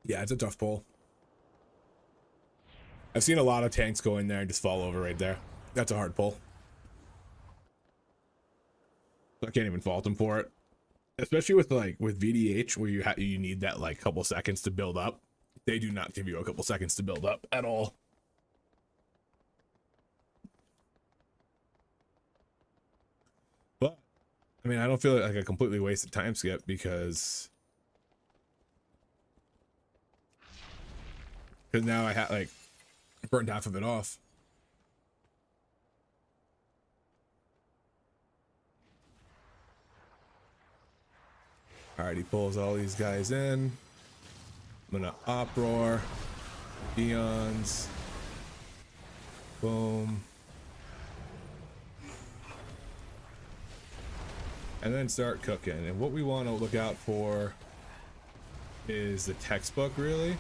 Yeah, it's a tough pull. I've seen a lot of tanks go in there and just fall over right there. That's a hard pull. I can't even fault him for it. Especially with with VDH where you need that like couple seconds to build up. They do not give you a couple seconds to build up at all. But I mean, I don't feel like a completely wasted time skip because now I had like burned half of it off. Alright, he pulls all these guys in. I'm gonna uproar. Eons. Boom. And then start cooking. And what we want to look out for is the textbook, really.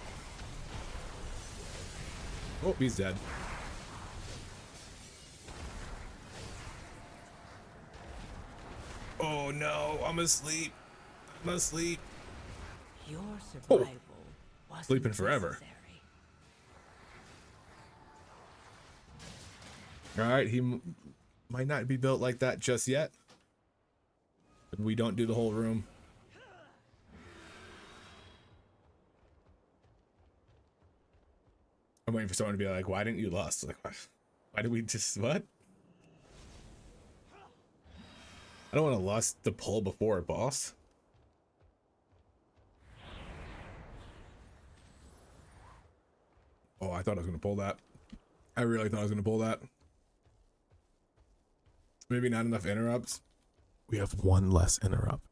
Oh, he's dead. Oh no, I'm asleep. I'm asleep. Your survival wasn't Sleeping forever. necessary. Alright, he might not be built like that just yet. But we don't do the whole room. I'm waiting for someone to be like, why didn't you lust? Like, why did we just, what? I don't want to lust the pull before a boss. Oh, I thought I was going to pull that. I really thought I was going to pull that. Maybe not enough interrupts. We have one less interrupt.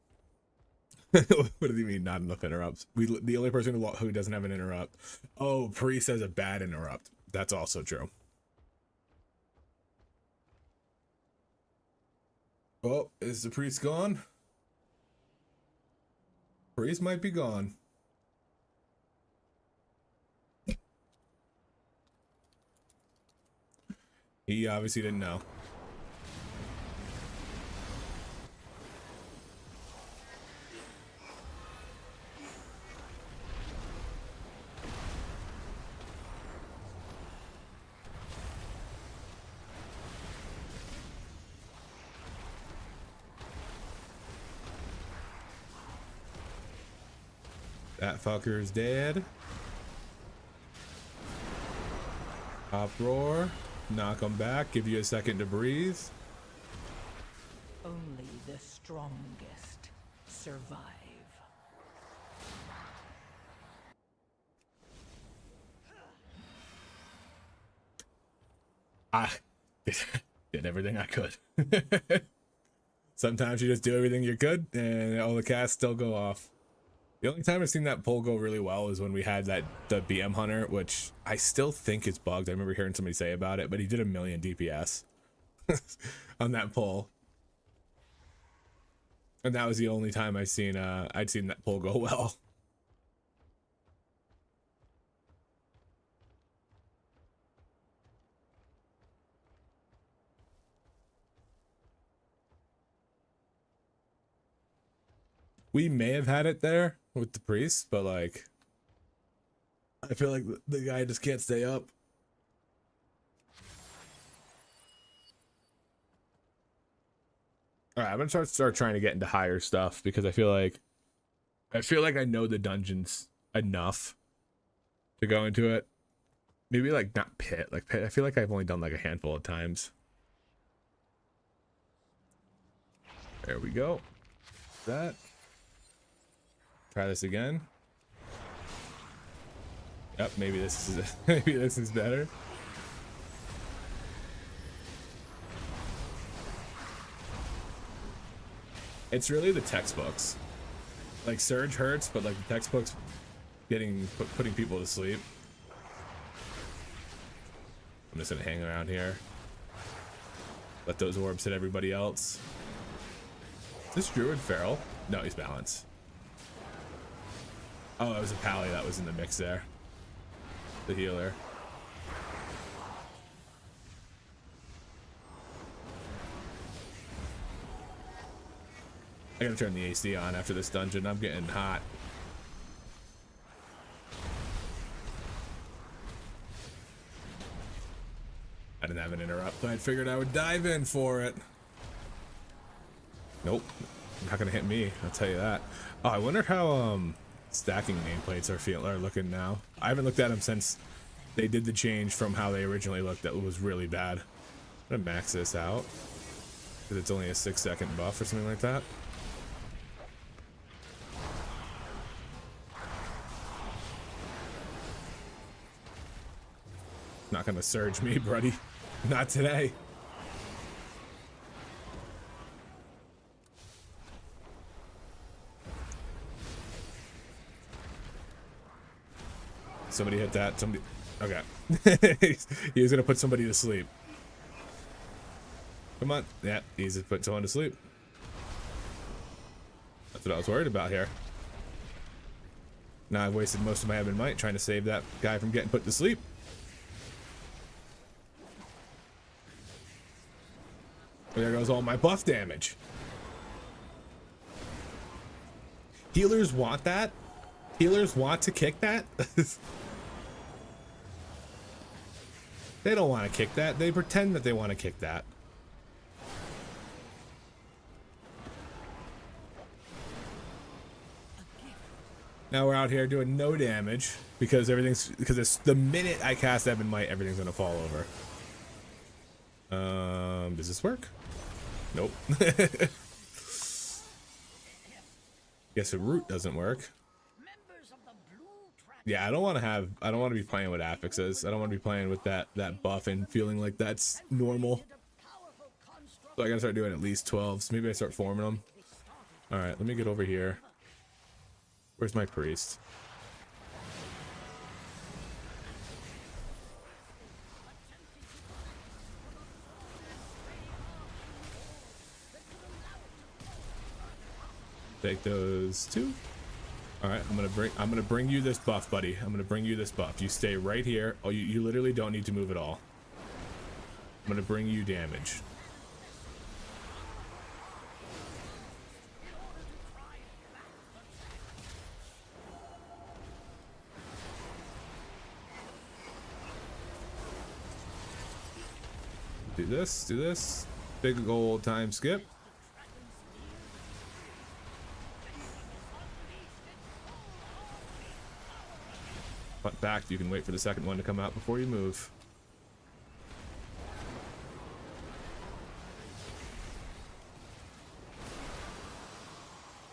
What does he mean, not enough interrupts? The only person who doesn't have an interrupt. Oh, Priest has a bad interrupt. That's also true. Oh, is the Priest gone? Priest might be gone. He obviously didn't know. That fucker's dead. Uproar. Knock him back. Give you a second to breathe. Only the strongest survive. I did everything I could. Sometimes you just do everything you could and all the casts still go off. The only time I've seen that pull go really well is when we had the BM Hunter, which I still think is bugged. I remember hearing somebody say about it, but he did 1,000,000 DPS on that pull. And that was the only time I'd seen that pull go well. We may have had it there with the priest, but like, I feel like the guy just can't stay up. All right, I'm gonna start trying to get into higher stuff because I feel like I know the dungeons enough to go into it. Maybe like not pit, like pit. I feel like I've only done like a handful of times. There we go. That. Try this again. Yep, maybe this is maybe this is better. It's really the textbooks. Like Surge hurts, but like the textbooks putting people to sleep. I'm just gonna hang around here. Let those orbs hit everybody else. Is this Druid Feral? No, he's balanced. Oh, it was a Pally that was in the mix there. the healer. I gotta turn the AC on after this dungeon. I'm getting hot. I didn't have an interrupt, but I figured I would dive in for it. Nope. Not gonna hit me, I'll tell you that. Oh, I wonder how stacking nameplates are looking now. I haven't looked at them since they did the change from how they originally looked. That was really bad. I'm gonna max this out because it's only a 6-second buff or something like that. Not gonna surge me, buddy. Not today. Somebody hit that. Somebody. Okay. He was gonna put somebody to sleep. Come on. Yeah, he's just put someone to sleep. That's what I was worried about here. Now I've wasted most of my Ebon Might trying to save that guy from getting put to sleep. There goes all my buff damage. Healers want that? Healers want to kick that? They don't want to kick that. They pretend that they want to kick that. Now we're out here doing no damage because it's the minute I cast Ebon Might, everything's gonna fall over. Does this work? Nope. Guess the root doesn't work. Yeah, I don't want to be playing with affixes. I don't want to be playing with that buff and feeling like that's normal. So I gotta start doing at least 12s. Maybe I start forming them. All right, let me get over here. Where's my priest? Take those two. All right, I'm gonna bring you this buff, buddy. I'm gonna bring you this buff. You stay right here. Oh, you literally don't need to move at all. I'm gonna bring you damage. Do this. Big old time skip. Punt back, you can wait for the second one to come out before you move.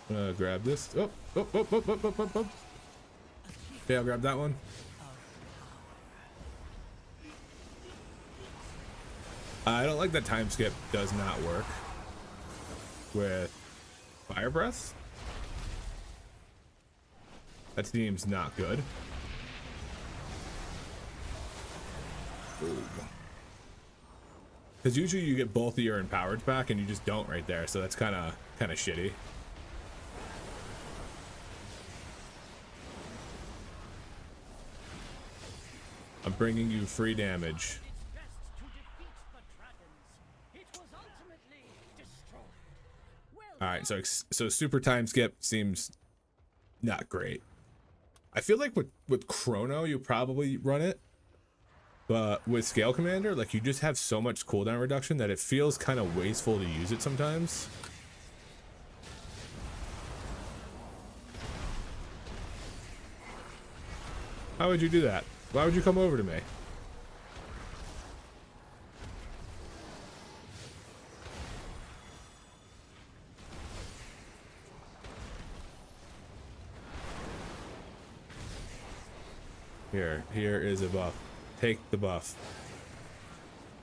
Grab this. Oh. Okay, I'll grab that one. I don't like that time skip does not work with fire breath. That seems not good. Because usually you get both of your empowered back and you just don't right there, so that's kind of shitty. I'm bringing you free damage. Alright, so super time skip seems not great. I feel like with Chrono you probably run it, but with Scale Commander, like, you just have so much cooldown reduction that it feels kind of wasteful to use it sometimes. How would you do that? Why would you come over to me? Here is a buff. Take the buff.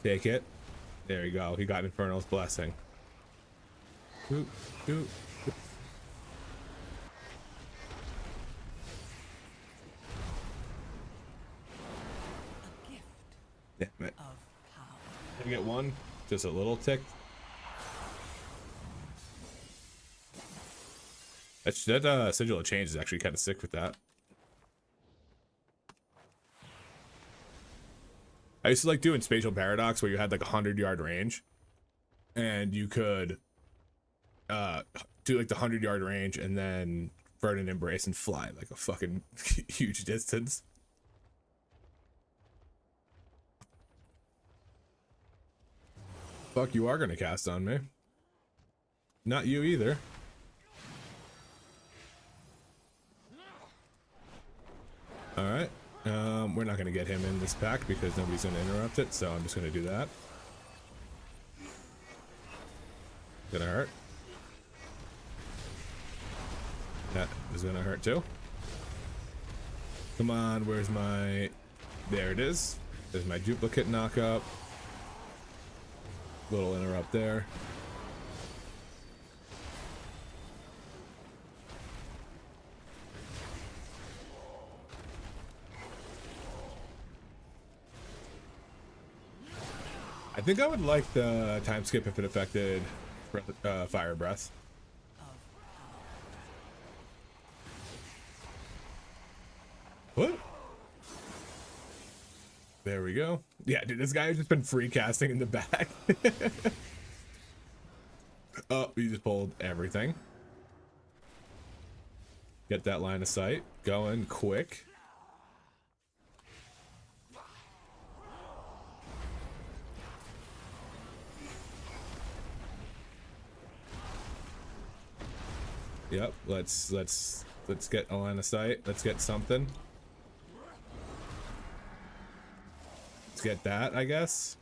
Take it. There you go. He got Infernal's Blessing. Ooh. Damn it. Did I get one? Just a little tick. That Sigil of Change is actually kind of sick with that. I used to like doing spatial paradox where you had like 100-yard range, and you could do like the 100-yard range and then Verdant Embrace and fly like a fucking huge distance. Fuck, you are gonna cast on me. Not you either. Alright. We're not gonna get him in this pack because nobody's gonna interrupt it, so I'm just gonna do that. Gonna hurt. That is gonna hurt too. Come on, where's my... There it is. There's my duplicate knockup. Little interrupt there. I think I would like the time skip if it affected Fire Breath. What? There we go. Yeah, dude, this guy has just been free casting in the back. Oh, he just pulled everything. Get that line of sight going quick. Yep, let's get a line of sight. Let's get something. Let's get that, I guess.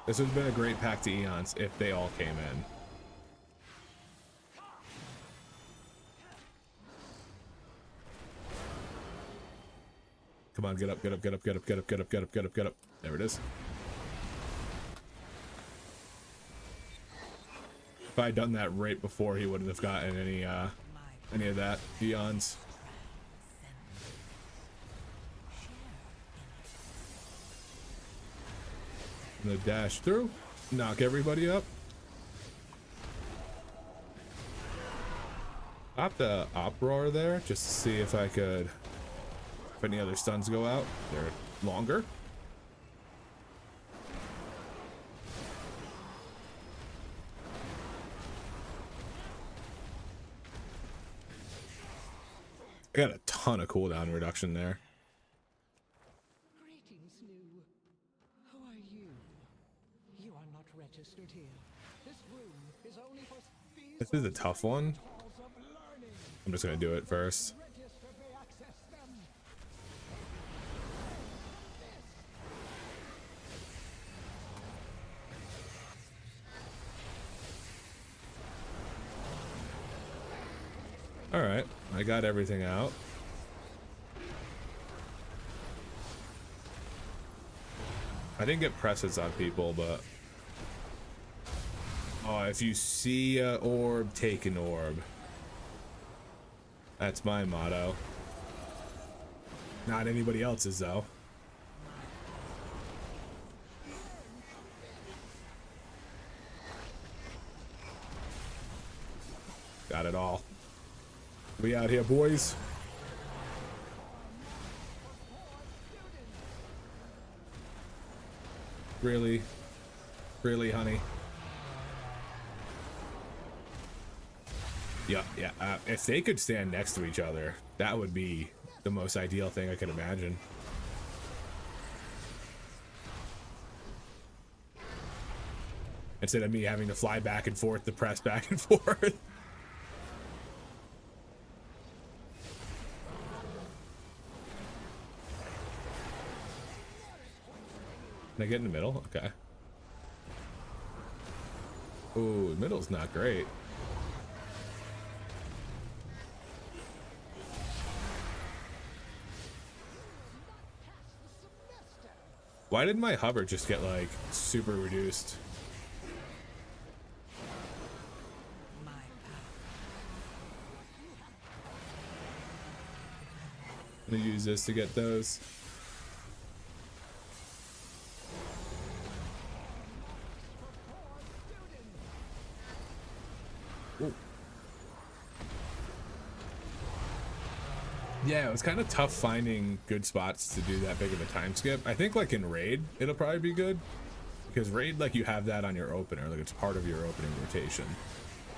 This would have been a great pack to Eons if they all came in. Come on, get up, get up, get up, get up, get up, get up, get up, get up, get up. There it is. If I had done that right before, he wouldn't have gotten any of that Eons. I'm gonna dash through, knock everybody up. Pop the uproar there just to see if I could, if any other stuns go out. They're longer. I got a ton of cooldown reduction there. Greetings, New. Who are you? You are not registered here. This room is only for these. This is a tough one. halls of learning. I'm just gonna do it first. Register may access them. All right, I got everything out. I didn't get presses on people, but oh, if you see an orb, take an orb. That's my motto. Not anybody else's though. Got it all. We out here, boys. Really? Really, honey? Yeah, yeah. If they could stand next to each other, that would be the most ideal thing I could imagine. Instead of me having to fly back and forth to press back and forth. Can I get in the middle? Okay. Ooh, middle's not great. Why did my hover just get like super reduced? My power. I'm gonna use this to get those. Ooh. Yeah, it was kind of tough finding good spots to do that big of a time skip. I think like in raid, it'll probably be good because raid, like you have that on your opener, like it's part of your opening rotation.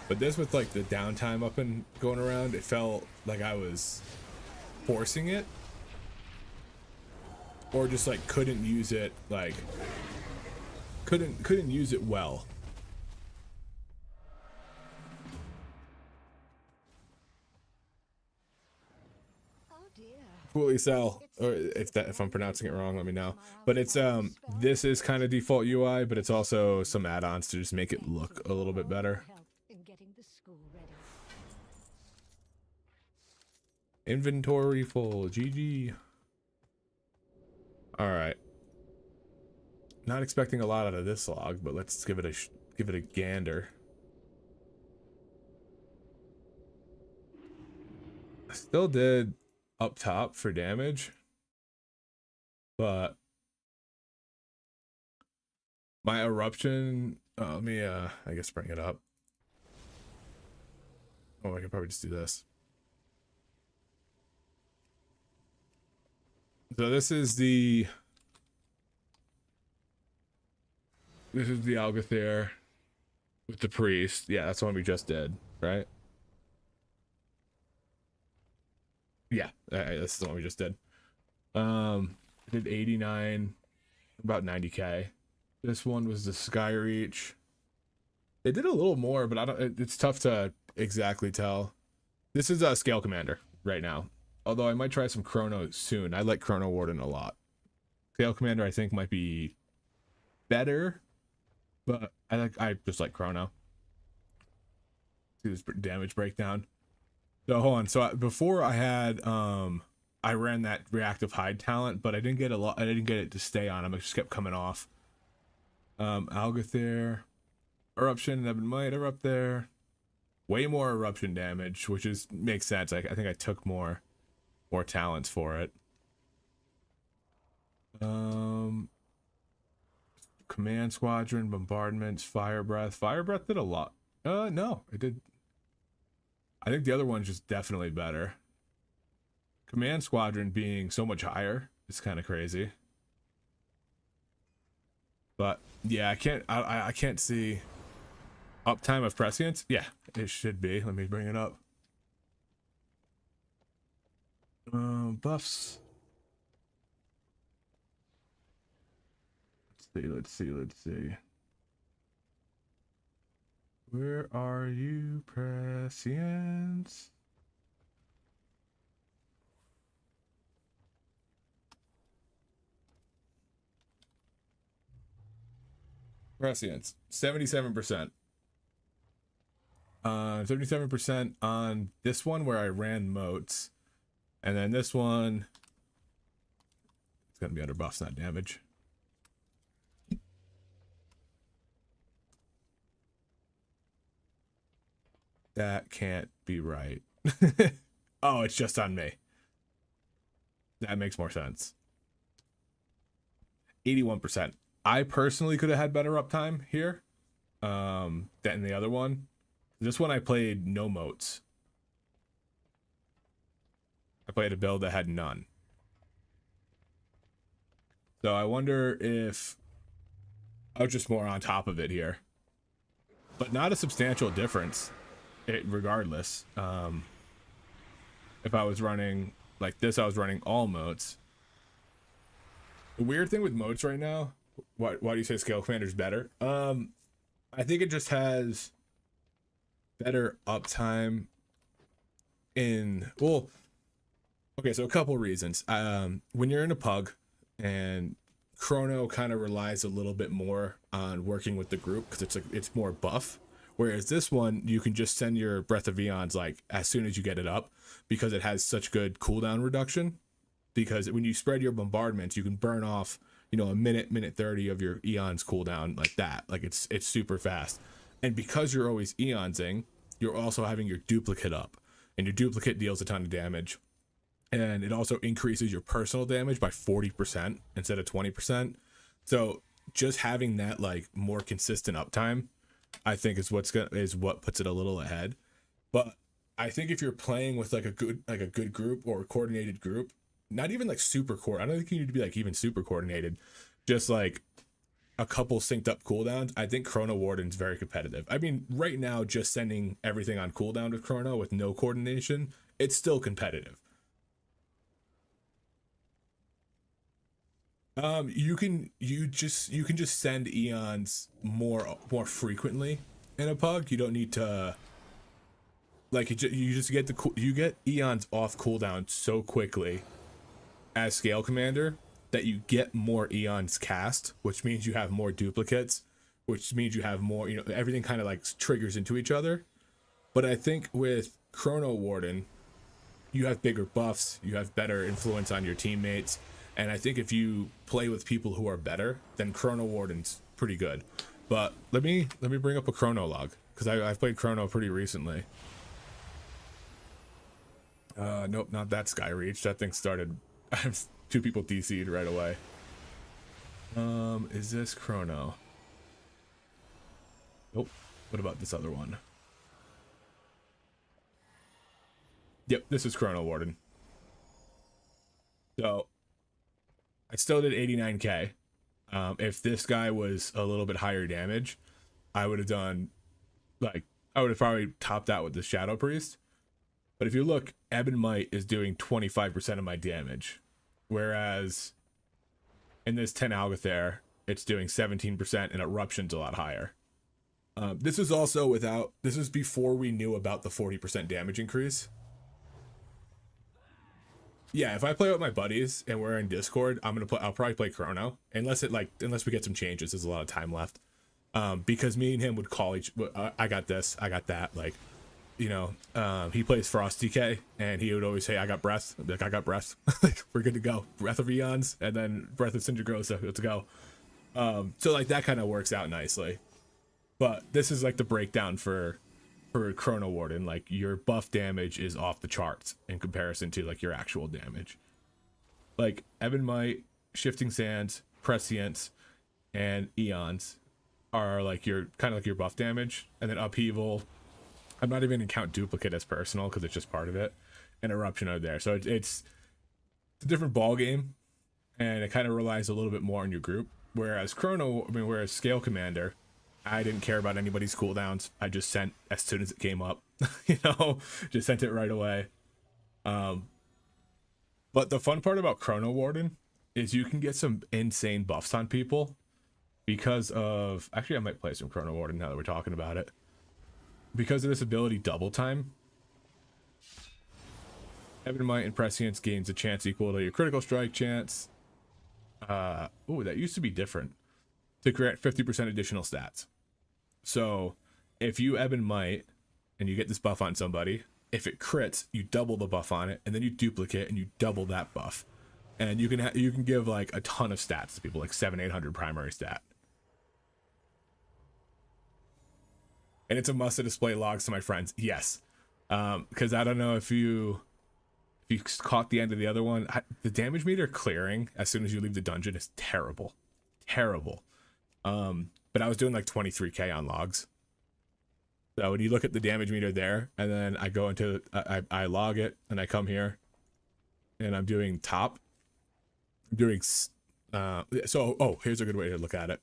But this with like the downtime up and going around, it felt like I was forcing it or just like couldn't use it, like couldn't use it well. Oh dear. Fully sell, or if I'm pronouncing it wrong, let me know. But it's this is kind of default UI, but it's also some add-ons to just make it look a little bit better. Help in getting the school ready. Inventory full, GG. All right. Not expecting a lot out of this log, but let's give it a gander. I still did up top for damage, but my eruption, let me I guess bring it up. Oh, I can probably just do this. So this is the Algothair with the priest. Yeah, that's the one we just did, right? Yeah, this is the one we just did. I did 89, about 90k. This one was the Skyreach. They did a little more, but I don't. It's tough to exactly tell. This is a Scale Commander right now. Although I might try some Chrono soon. I like Chrono Warden a lot. Scale Commander I think might be better, but I just like Chrono. See this damage breakdown. So hold on. So before I had I ran that reactive hide talent, but I didn't get a lot. I didn't get it to stay on him. It just kept coming off. Algothair, Eruption, Ebon Might are up there. Way more eruption damage, which is makes sense. I think I took more talents for it. Command Squadron, Bombardments, Fire Breath. Fire Breath did a lot. No, it did. I think the other one's just definitely better. Command Squadron being so much higher is kind of crazy. But yeah, I can't see uptime of prescience. Yeah, it should be. Let me bring it up. Buffs. Let's see. Where are you, prescience? Prescience, 77%. 77% on this one where I ran moats. And then this one, it's gonna be under buffs, not damage. That can't be right. Oh, it's just on me. That makes more sense. 81%. I personally could have had better uptime here than the other one. This one I played no moats. I played a build that had none. So I wonder if I was just more on top of it here. But not a substantial difference, regardless. If I was running like this, I was running all moats. The weird thing with moats right now, why do you say Scale Commander's better? I think it just has better uptime in, well, okay, so a couple reasons. When you're in a pug, and Chrono kind of relies a little bit more on working with the group because it's more buff, whereas this one you can just send your Breath of Eons like as soon as you get it up because it has such good cooldown reduction. Because when you spread your bombardments, you can burn off, you know, a minute 30 of your Eons cooldown like that. Like it's super fast. And because you're always Eonsing, you're also having your duplicate up, and your duplicate deals a ton of damage. And it also increases your personal damage by 40% instead of 20%. So just having that like more consistent uptime, I think is what puts it a little ahead. But I think if you're playing with like a good group or a coordinated group, not even like super core. I don't think you need to be like even super coordinated. Just like a couple synced up cooldowns. I think Chrono Warden's very competitive. I mean, right now, just sending everything on cooldown with Chrono with no coordination, it's still competitive. You can just send Eons more frequently in a pug. You don't need to like you just get you get Eons off cooldown so quickly as Scale Commander that you get more Eons cast, which means you have more duplicates, which means you have more, everything kind of like triggers into each other. But I think with Chrono Warden, you have bigger buffs, you have better influence on your teammates, and I think if you play with people who are better, then Chrono Warden's pretty good. But let me bring up a Chrono log, because I've played Chrono pretty recently. Nope, not that Sky Reach. That thing started. I have 2 people DC'd right away. Is this Chrono? Nope. What about this other one? Yep, this is Chrono Warden. So I still did 89k. If this guy was a little bit higher damage, I would have done I would have probably topped out with the Shadow Priest. But if you look, Ebon Might is doing 25% of my damage, whereas in this 10 Algothair, it's doing 17% and Eruption's a lot higher. This is also this is before we knew about the 40% damage increase. Yeah, if I play with my buddies and we're in Discord, I'll probably play Chrono, unless we get some changes. There's a lot of time left. Because me and him would call I got this, I got that, he plays Frost DK and he would always say, I got breath. I'd be like, I got breath. Like, we're good to go. Breath of Eons and then Breath of Sindragosa. Let's go. So like that kind of works out nicely. But this is like the breakdown for Chrono Warden. Like, your buff damage is off the charts in comparison to like your actual damage. Like Ebon Might, Shifting Sands, Prescience, and Eons are like your kind of like your buff damage, and then Upheaval. I'm not even gonna count Duplicate as personal because it's just part of it, and Eruption are there. So it's a different ball game, and it kind of relies a little bit more on your group. Whereas whereas Scale Commander, I didn't care about anybody's cooldowns. I just sent as soon as it came up, just sent it right away. But the fun part about Chrono Warden is you can get some insane buffs on people because of, actually I might play some Chrono Warden now that we're talking about it. Because of this ability Double Time, Ebon Might and Prescience gains a chance equal to your critical strike chance. That used to be different. To grant 50% additional stats. So if you Ebon Might and you get this buff on somebody, if it crits, you double the buff on it, and then you duplicate and you double that buff. And you can give like a ton of stats to people, like 700-800 primary stat. And it's a must to display logs to my friends. Yes. Because I don't know if you caught the end of the other one. The damage meter clearing as soon as you leave the dungeon is terrible. Terrible. But I was doing like 23k on logs. So when you look at the damage meter there, and then I go into, I log it, and I come here, and I'm doing top. I'm doing, here's a good way to look at it.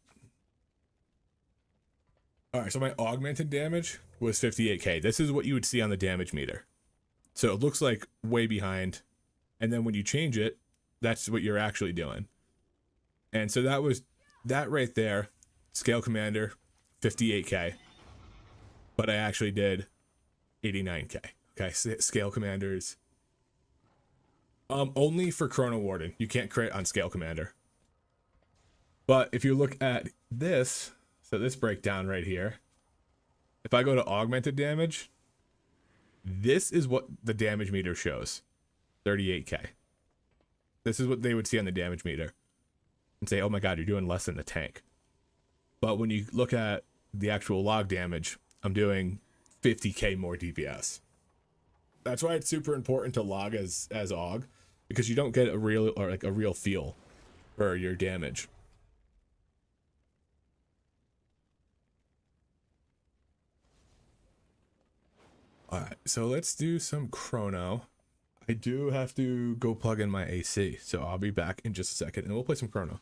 All right, so my augmented damage was 58k. This is what you would see on the damage meter. So it looks like way behind, and then when you change it, that's what you're actually doing. And so that right there, Scale Commander, 58k. But I actually did 89k. Okay, Scale Commanders. Only for Chrono Warden. You can't crit on Scale Commander. But if you look at this, so this breakdown right here, if I go to augmented damage, this is what the damage meter shows. 38k. This is what they would see on the damage meter. And say, oh my god, you're doing less than the tank. But when you look at the actual log damage, I'm doing 50k more DPS. That's why it's super important to log as aug, because you don't get a real feel for your damage. All right, so let's do some chrono. I do have to go plug in my AC, so I'll be back in just a second and we'll play some chrono.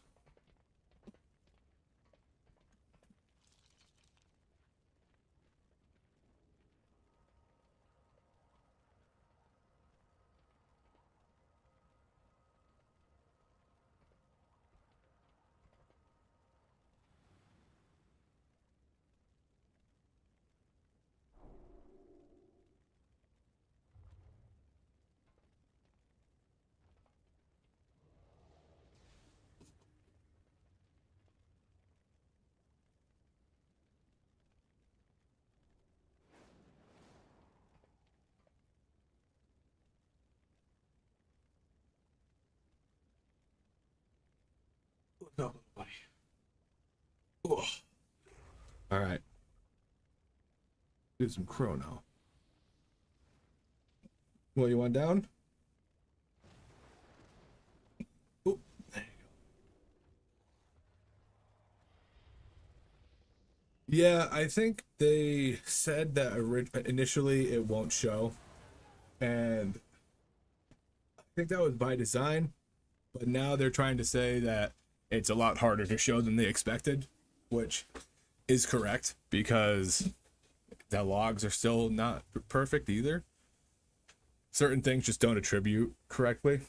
No, buddy. All right. Do some chrono. Well, you want down? Oh, there you go. Yeah, I think they said that initially it won't show, and I think that was by design, but now they're trying to say that it's a lot harder to show than they expected, which is correct because the logs are still not perfect either. Certain things just don't attribute correctly.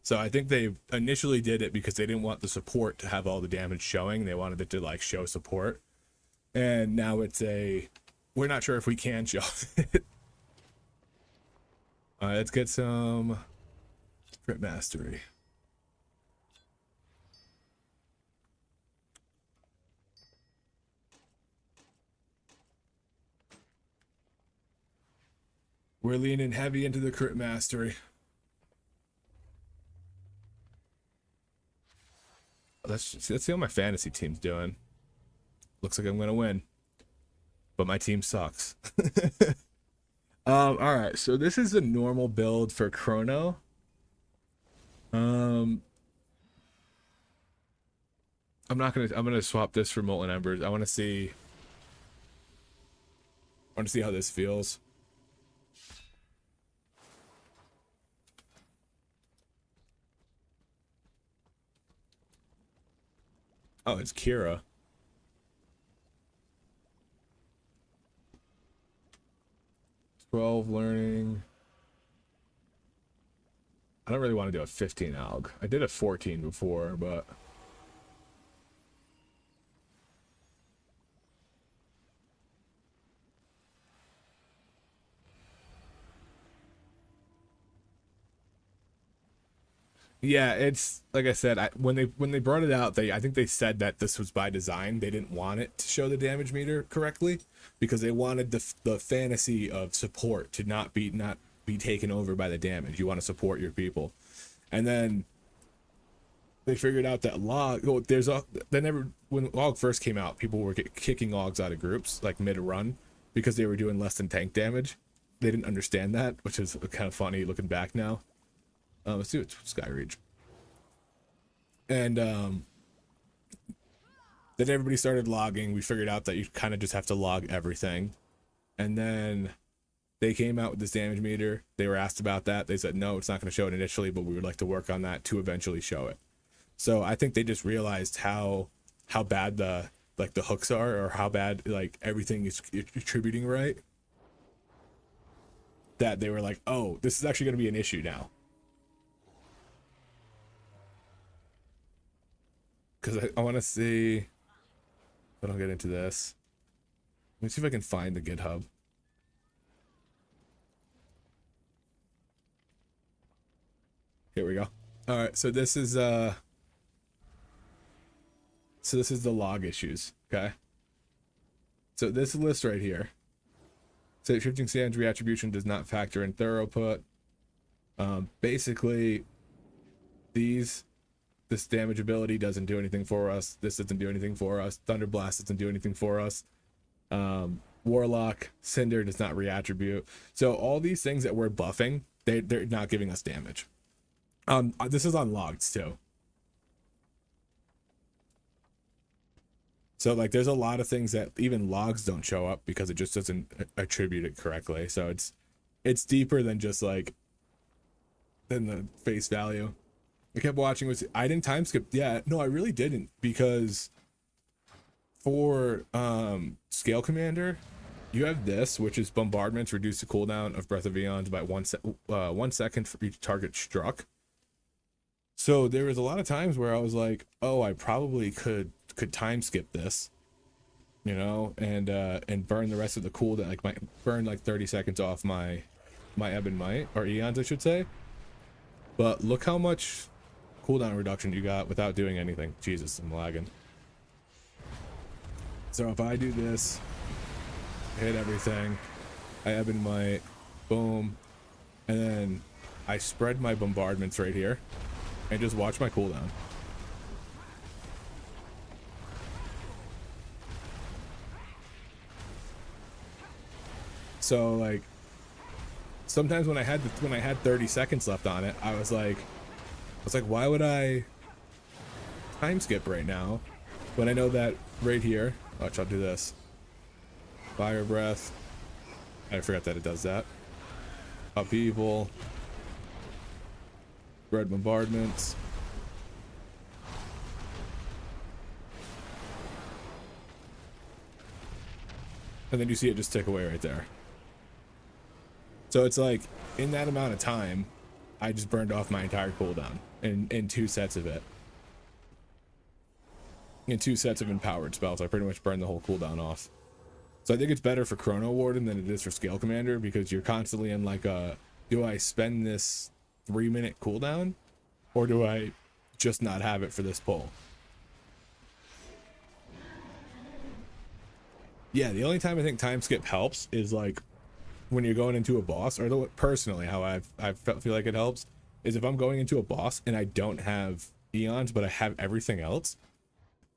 So I think they initially did it because they didn't want the support to have all the damage showing. They wanted it to like show support. And now it's we're not sure if we can show it. All right, let's get some crit mastery. We're leaning heavy into the crit mastery. Let's see how my fantasy team's doing. Looks like I'm gonna win, but my team sucks. All right, so this is a normal build for chrono. I'm gonna swap this for molten embers. I want to see how this feels. Oh, it's Kira. Learning. I don't really want to do a 15 alg. I did a 14 before, but yeah, it's like I said. When they brought it out, I think they said that this was by design. They didn't want it to show the damage meter correctly because they wanted the fantasy of support to not be taken over by the damage. You want to support your people, and then they figured out that log. Well, when log first came out, people were kicking logs out of groups like mid run because they were doing less than tank damage. They didn't understand that, which is kind of funny looking back now. Let's do it, Skyreach. And then everybody started logging. We figured out that you kind of just have to log everything. And then they came out with this damage meter. They were asked about that. They said, no, it's not going to show it initially, but we would like to work on that to eventually show it. So I think they just realized how bad the hooks are, or how bad like everything is attributing right, that they were like, oh, this is actually going to be an issue now. Because I want to see, but I'll get into this. Let me see if I can find the GitHub. Here we go. All right, so this is the log issues. Okay. So this list right here. So shifting sands reattribution does not factor in throughput. Basically, this damage ability doesn't do anything for us. This doesn't do anything for us. Thunder Blast doesn't do anything for us. Warlock, Cinder does not reattribute. So all these things that we're buffing, they're not giving us damage. This is on logs too. So like there's a lot of things that even logs don't show up because it just doesn't attribute it correctly. So it's deeper than just like than the face value. I kept watching with I didn't time skip. Yeah, no, I really didn't, because for Scale Commander, you have this, which is bombardments reduce the cooldown of Breath of Eons by 1 second for each target struck. So there was a lot of times where I was like, oh, I probably could time skip this, you know, and burn the rest of the cooldown, like my burn like 30 seconds off my Ebb and Might, or Eons I should say. But look how much cooldown reduction you got without doing anything. Jesus, I'm lagging. So if I do this, hit everything, I Ebb and Might, boom, and then I spread my bombardments right here and just watch my cooldown. So like sometimes when I had 30 seconds left on it, I was like why would I time skip right now when I know that right here, watch, I'll do this, fire breath, I forgot that it does that, upheaval, red bombardments, and then you see it just tick away right there. So it's like in that amount of time I just burned off my entire cooldown in 2 sets of it. In 2 sets of empowered spells, I pretty much burned the whole cooldown off. So I think it's better for Chrono Warden than it is for Scale Commander, because you're constantly in like a, do I spend this 3-minute cooldown or do I just not have it for this pull? Yeah, the only time I think time skip helps is like when you're going into a boss, or personally how I feel like it helps is if I'm going into a boss and I don't have Eons but I have everything else,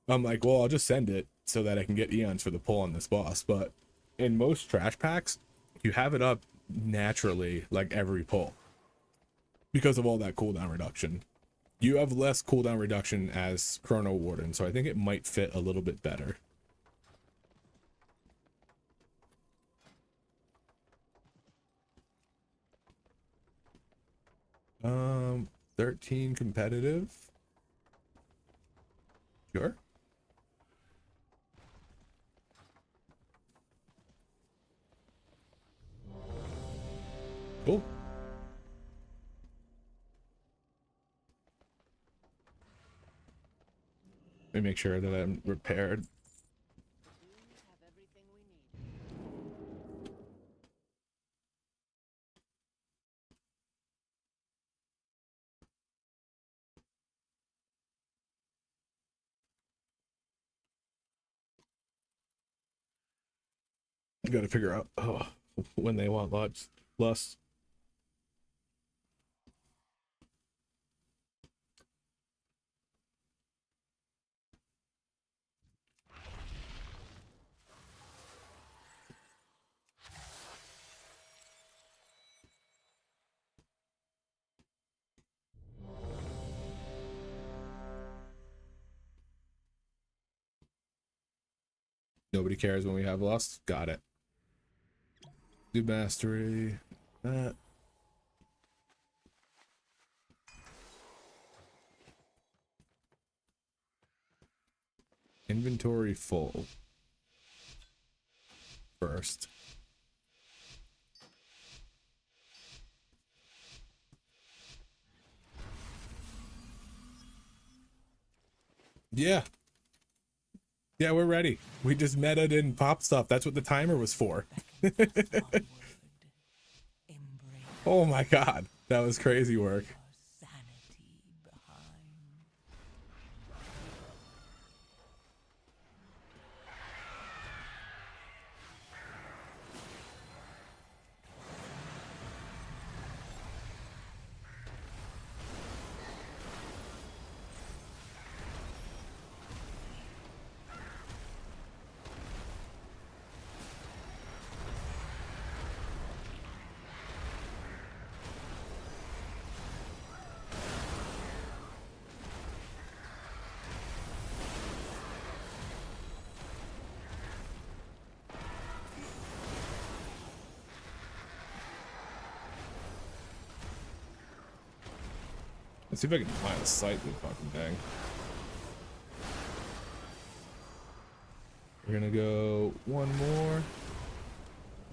I'm like, well, I'll just send it so that I can get Eons for the pull on this boss. But in most trash packs, you have it up naturally like every pull because of all that cooldown reduction. You have less cooldown reduction as Chrono Warden, so I think it might fit a little bit better. 13 competitive. Sure. Cool. Let me make sure that I'm repaired. I gotta figure out when they want lust. Nobody cares when we have lust. Got it. Do mastery. That. Inventory full. First. Yeah. Yeah, we're ready. We just meta in pop stuff. That's what the timer was for. Embrace Oh my god. That was crazy work. your sanity behind. Let's see if I can find a sight in the fucking thing. We're gonna go one more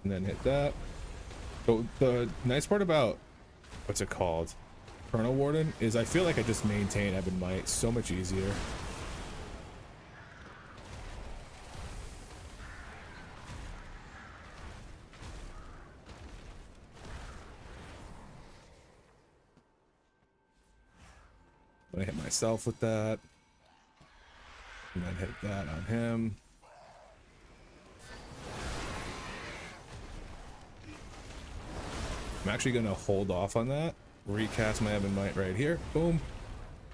and then hit that. So the nice part about what's it called? Colonel Warden is I feel like I just maintain Ebb and Might so much easier. But I hit myself with that. And then hit that on him. I'm actually going to hold off on that. Recast my Ebb and Might right here. Boom.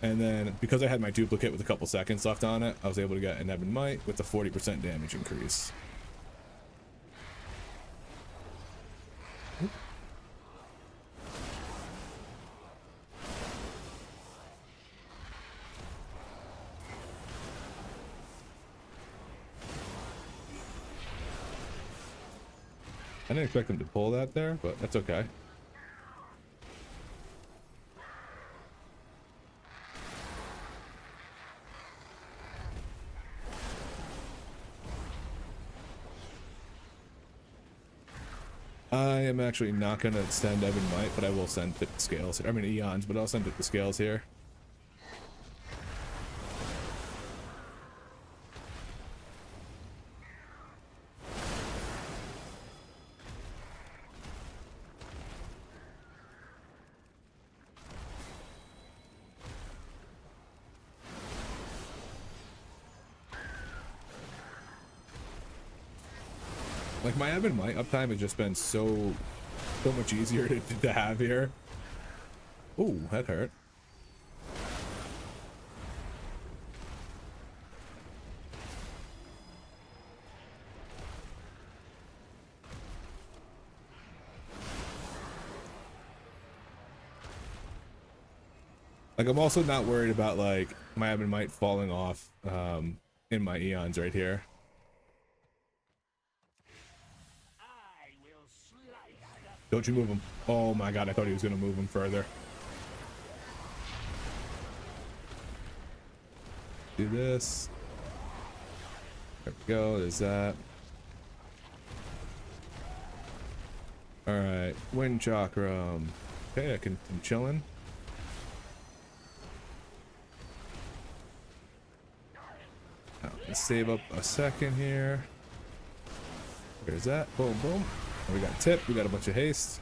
And then because I had my duplicate with a couple seconds left on it, I was able to get an Ebb and Might with a 40% damage increase. I didn't expect them to pull that there, but that's okay. I am actually not going to send Ebb and Might, but I will send it to Scales. I mean Eons, but I'll send it to Scales here. Like my Ebb and Might uptime has just been so much easier to have here. Ooh, that hurt. Like I'm also not worried about like my Ebb and Might falling off in my Eons right here. Don't you move him. Oh my god, I thought he was going to move him further. Do this. There we go, there's that. Alright, Wind Chakram. Okay, I'm chilling. Now, let's save up a second here. There's that. Boom, boom. We got tip, we got a bunch of haste.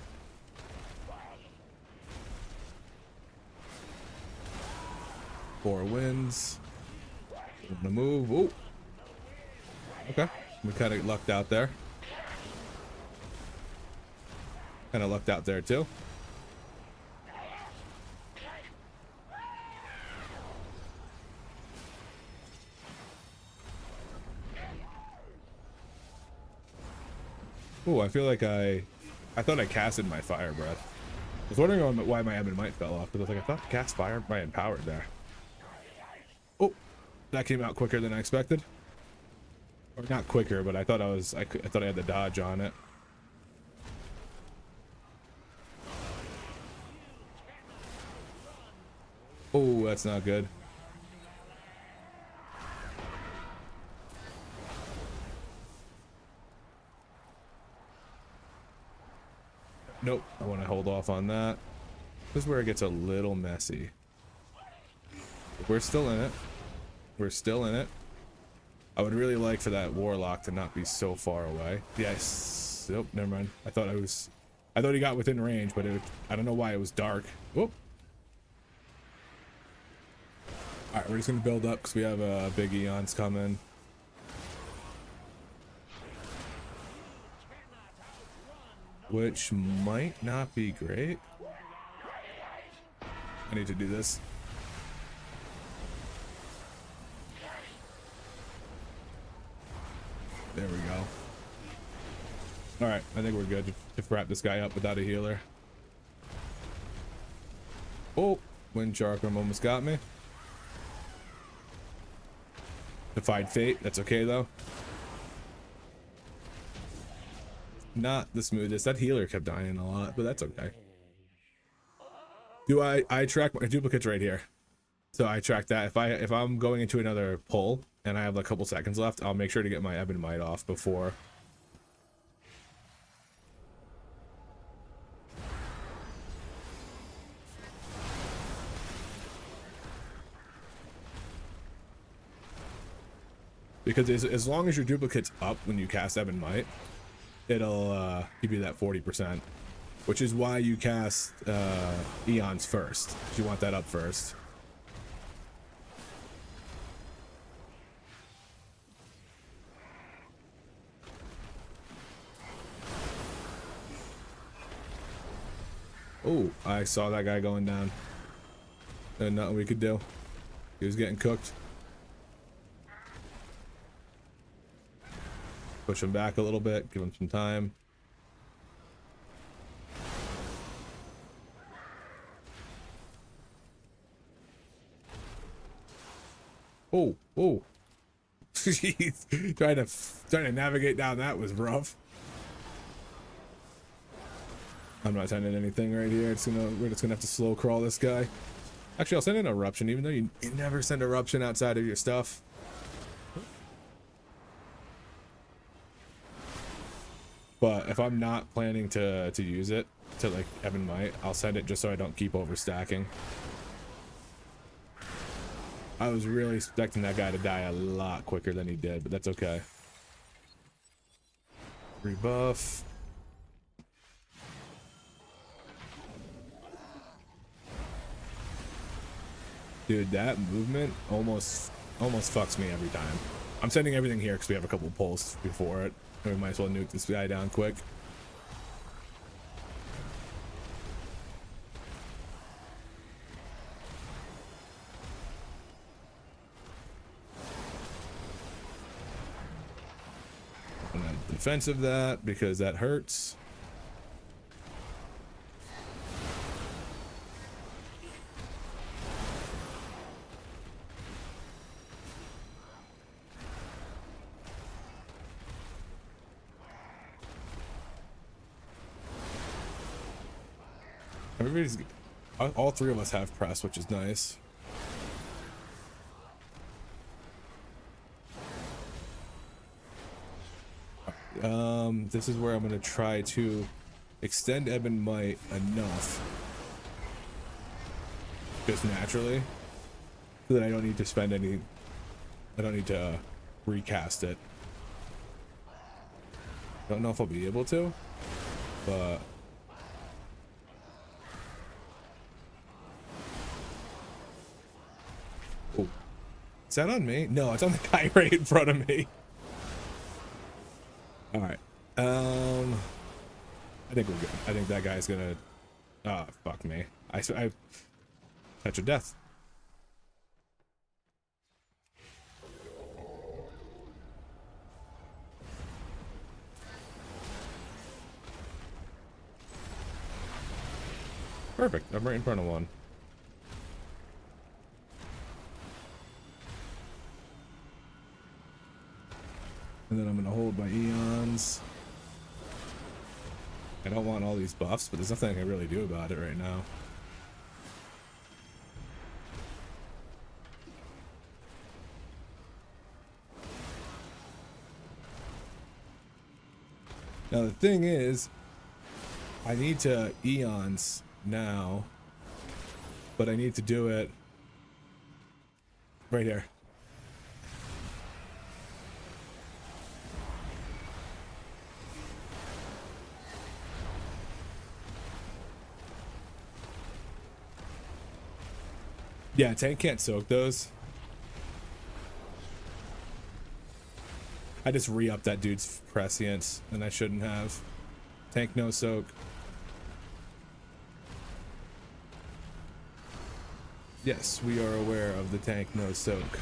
Four wins. I'm gonna move. Ooh. Okay. We kind of lucked out there. Kind of lucked out there too. Ooh, I feel like I thought I casted my Fire Breath. I was wondering why my Ebb and Might fell off, because I was like, I thought I cast Fire by Empowered there. Oh, that came out quicker than I expected. Or not quicker, but I thought I thought I had the dodge on it. Oh, that's not good. Nope, I want to hold off on that. This is where it gets a little messy. We're still in it. We're still in it. I would really like for that Warlock to not be so far away. Yes. Nope, never mind. I thought he got within range, but I don't know why it was dark. Whoop. Alright, we're just gonna build up because we have big Eons coming. Which might not be great. I need to do this. There we go. Alright, I think we're good to wrap this guy up without a healer. Oh, Wind Chakram almost got me. Defied fate, that's okay though. Not the smoothest. That healer kept dying a lot, but that's okay. Do I track my duplicates right here? So I track that. If I'm going into another pull and I have a couple seconds left, I'll make sure to get my Ebon Might off before. Because as long as your duplicate's up when you cast Ebon Might, it'll give you that 40%, which is why you cast Eons first. You want that up first. Oh, I saw that guy going down. And nothing we could do. He was getting cooked. Push him back a little bit, give him some time. Oh, oh. Jeez. Trying to navigate down that was rough. I'm not sending anything right here. We're just gonna have to slow crawl this guy. Actually, I'll send an eruption, even though you never send eruption outside of your stuff. But if I'm not planning to use it to like Ebon Might, I'll send it just so I don't keep overstacking. I was really expecting that guy to die a lot quicker than he did, but that's okay. Rebuff. Dude, that movement almost fucks me every time. I'm sending everything here because we have a couple pulls before it. And we might as well nuke this guy down quick. And then defensive that because that hurts. Everybody's, all three of us have press, which is nice. This is where I'm gonna try to extend Ebon Might enough, just naturally, so that I don't need to spend any. I don't need to recast it. Don't know if I'll be able to, but. Oh. Is that on me? No, it's on the guy right in front of me. All right. I think we're good. I think that guy's gonna. Ah, fuck me. I touch of death. Perfect. I'm right in front of one. And then I'm gonna hold my Eons. I don't want all these buffs, but there's nothing I can really do about it right now. Now the thing is, I need to Eons now, but I need to do it right here. Yeah, tank can't soak those. I just re-upped that dude's prescience, and I shouldn't have. Tank no soak. Yes, we are aware of the tank no soak.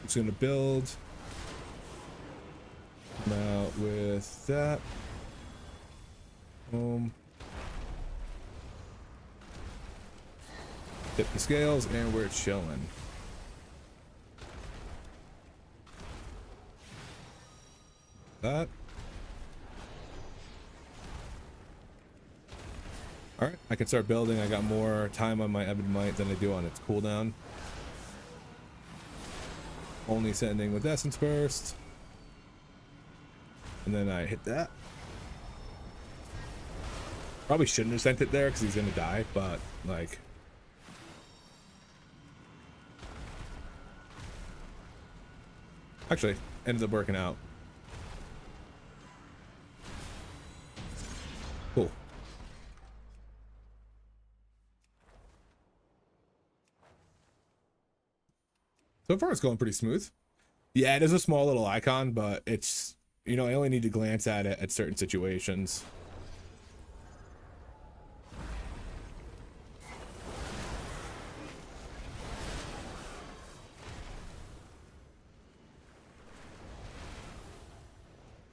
It's gonna build. Now with that. Boom. Hit the scales, and we're chilling. That. Alright, I can start building. I got more time on my Ebon Might than I do on its cooldown. Only sending with Essence Burst. And then I hit that. Probably shouldn't have sent it there because he's gonna die, but like... Actually, ended up working out. Cool. So far it's going pretty smooth. Yeah, it is a small little icon, but it's, you know, I only need to glance at it at certain situations.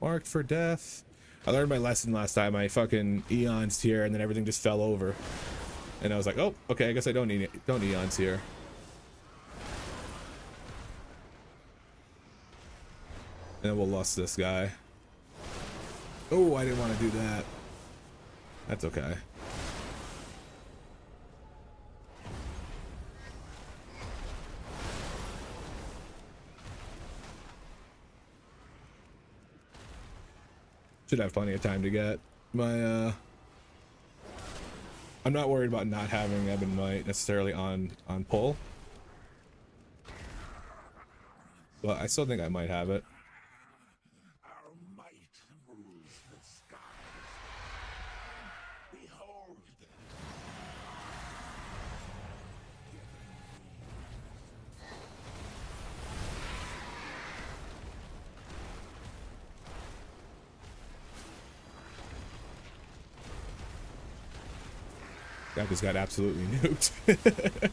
Marked for death. I learned my lesson last time. I fucking eons here, and then everything just fell over. And I was like, oh, okay, I guess I don't need it. Don't eons here. And then we'll lust this guy. Oh, I didn't want to do that. That's okay. Should have plenty of time to get my I'm not worried about not having Ebon Might necessarily on pull, but I still think I might have it. Our might rules the skies. Behold them. That just got absolutely nuked.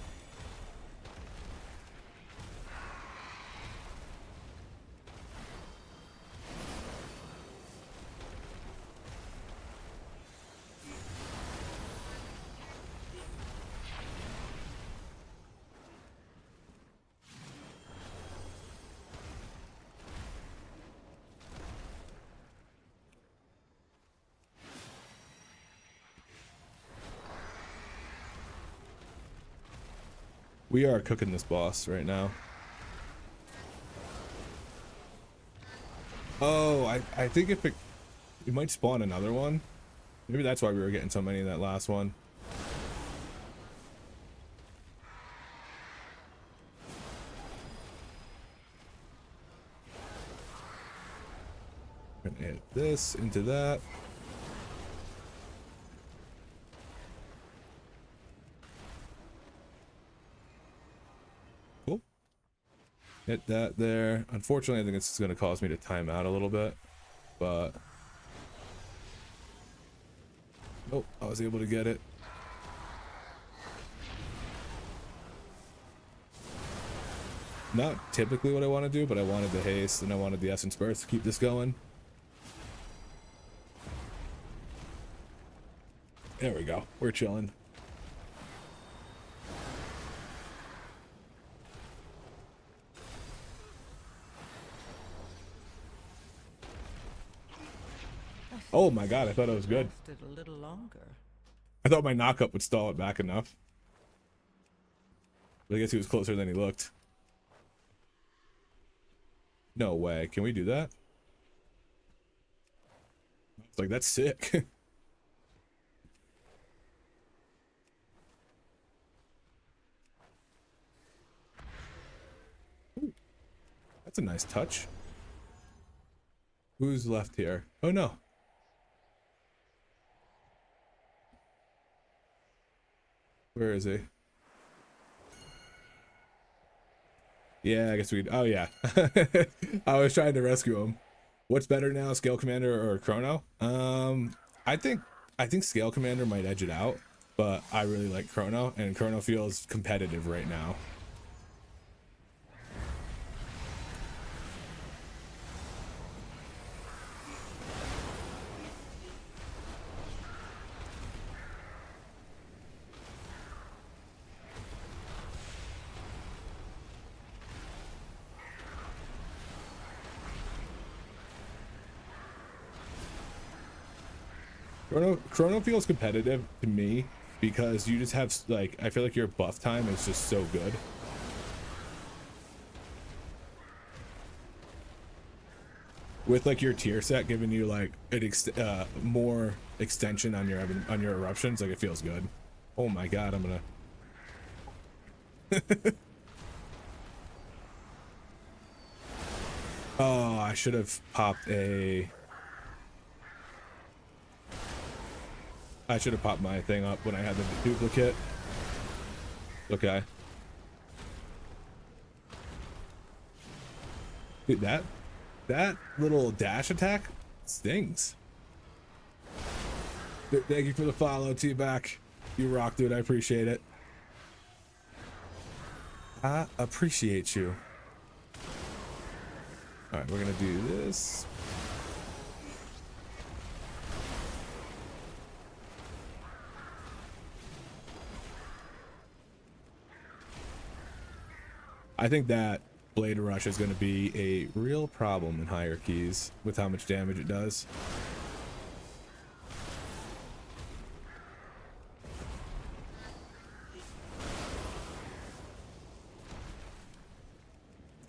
We are cooking this boss right now. Oh, I think if it might spawn another one. Maybe that's why we were getting so many in that last one. Gonna hit this into that. Cool. Hit that there. Unfortunately, I think it's going to cause me to time out a little bit, but oh, I was able to get it. Not typically what I want to do, but I wanted the haste and I wanted the essence burst to keep this going. There we go. We're chilling. Oh my god, I thought it was good. Lasted a little longer. I thought my knockup would stall it back enough. But I guess he was closer than he looked. No way. Can we do that? It's like, that's sick. Ooh, that's a nice touch. Who's left here? Oh no. Where is he? Yeah, I guess we'd... Oh, yeah. I was trying to rescue him. What's better now, Scale Commander or Chrono? I think Scale Commander might edge it out, but I really like Chrono, and Chrono feels competitive right now. Chrono feels competitive to me because you just have like, I feel like your buff time is just so good. With like your tier set giving you like an more extension on your eruptions, like it feels good. Oh my god, I'm gonna. Oh, I should have popped a. I should have popped my thing up when I had the duplicate. Okay. Dude, that little dash attack stings. Thank you for the follow, T-Back. You rock, dude. I appreciate it. I appreciate you. All right, we're gonna do this. I think that Blade Rush is going to be a real problem in higher keys with how much damage it does.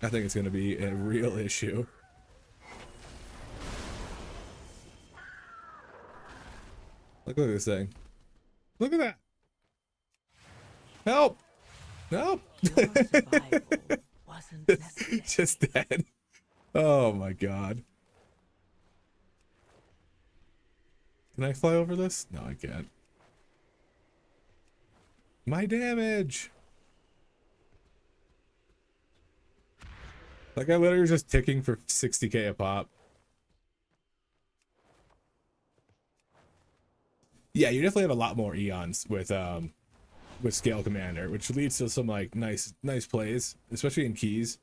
I think it's going to be a real issue. Look at this thing. Look at that. Help! Help! Your survival wasn't necessary. Just dead. Oh my god. Can I fly over this? No, I can't. My damage! Like, I literally was just ticking for 60k a pop. Yeah, you definitely have a lot more eons with Scale Commander, which leads to some like nice plays, especially in keys.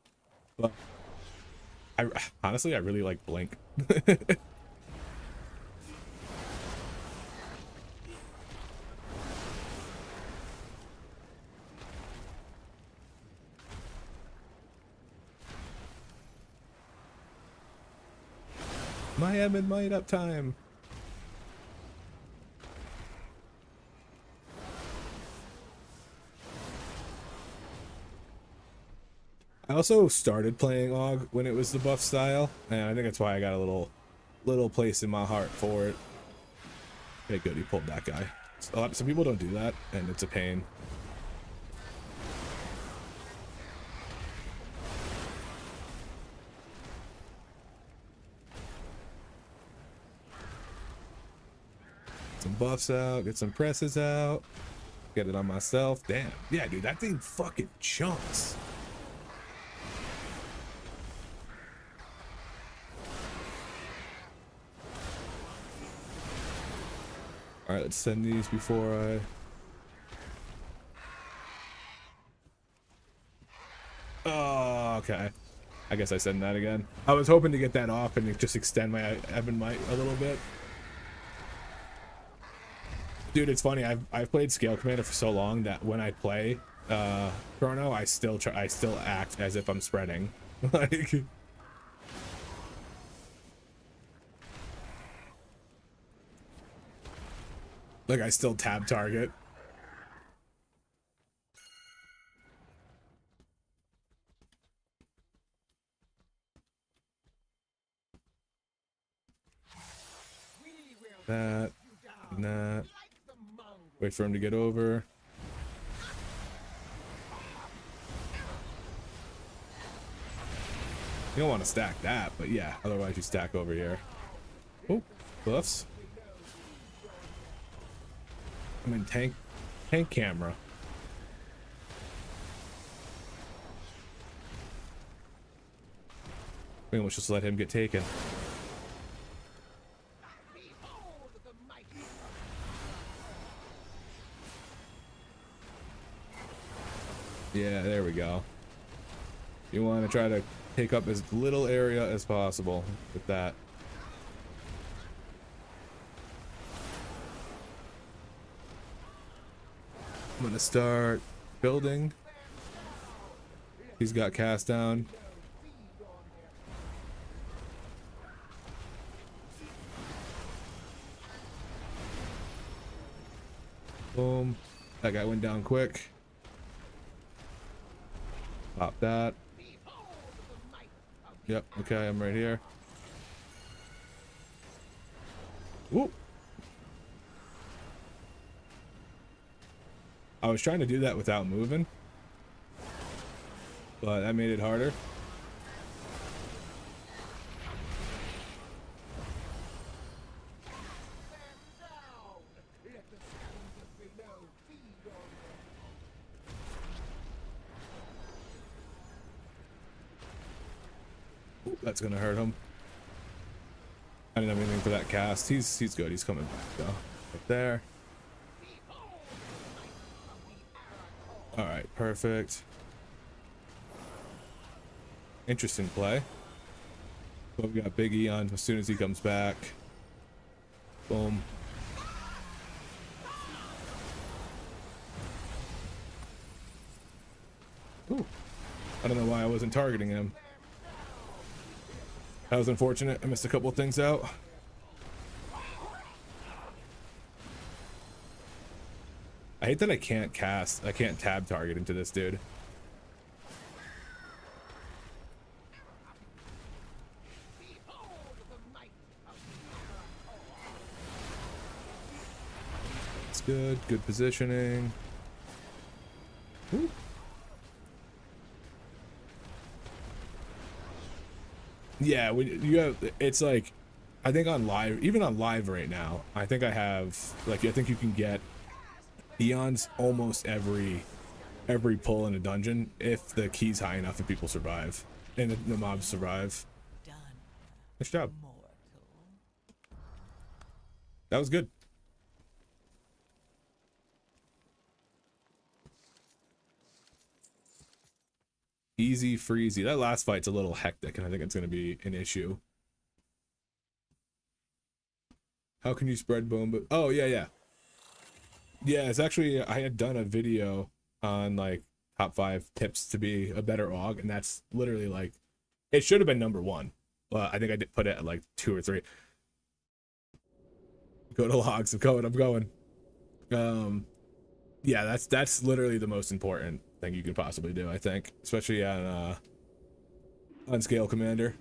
But honestly, I really like Blink. My M and Might uptime. I also started playing Og when it was the buff style, and I think that's why I got a little place in my heart for it. Okay, good, he pulled that guy. Some people don't do that, and it's a pain. Some buffs out, get some presses out, get it on myself. Damn, yeah, dude, that thing fucking chunks. All right, let's send these before I... Oh, okay. I guess I send that again. I was hoping to get that off and just extend my Evan Might a little bit. Dude, it's funny. I've played Scale Commander for so long that when I play Chrono, I still act as if I'm spreading. Like... Like, I still tab target. That. And that. Wait for him to get over. You don't want to stack that, but yeah, otherwise you stack over here. Oh, buffs. I'm in tank camera. We almost just let him get taken. Yeah, there we go. You want to try to take up as little area as possible with that. I'm gonna start building. He's got cast down. Boom. That guy went down quick. Pop that. Yep, okay, I'm right here. Whoop. I was trying to do that without moving, but that made it harder. Ooh, that's gonna hurt him. I didn't have anything for that cast. He's good. He's coming back though. Right there. All right, perfect. Interesting play. So we got Big E on as soon as he comes back. Boom. Ooh. I don't know why I wasn't targeting him. That was unfortunate. I missed a couple of things out. I hate that I can't tab target into this dude. It's good. Good positioning. Ooh. Yeah, when you have, it's like, I think on live, even on live right now, I think I have, like, I think you can get Eons almost every pull in a dungeon if the key's high enough and people survive and the mobs survive. Done. Nice job. Mortal. That was good. Easy freezy. That last fight's a little hectic, and I think it's going to be an issue. How can you spread bone? But oh yeah. It's actually, I had done a video on like top 5 tips to be a better AUG, and that's literally like, it should have been number 1, but I think I did put it at like 2 or 3. Go to logs. I'm going. Yeah, that's literally the most important thing you could possibly do, I think, especially on Scale Commander.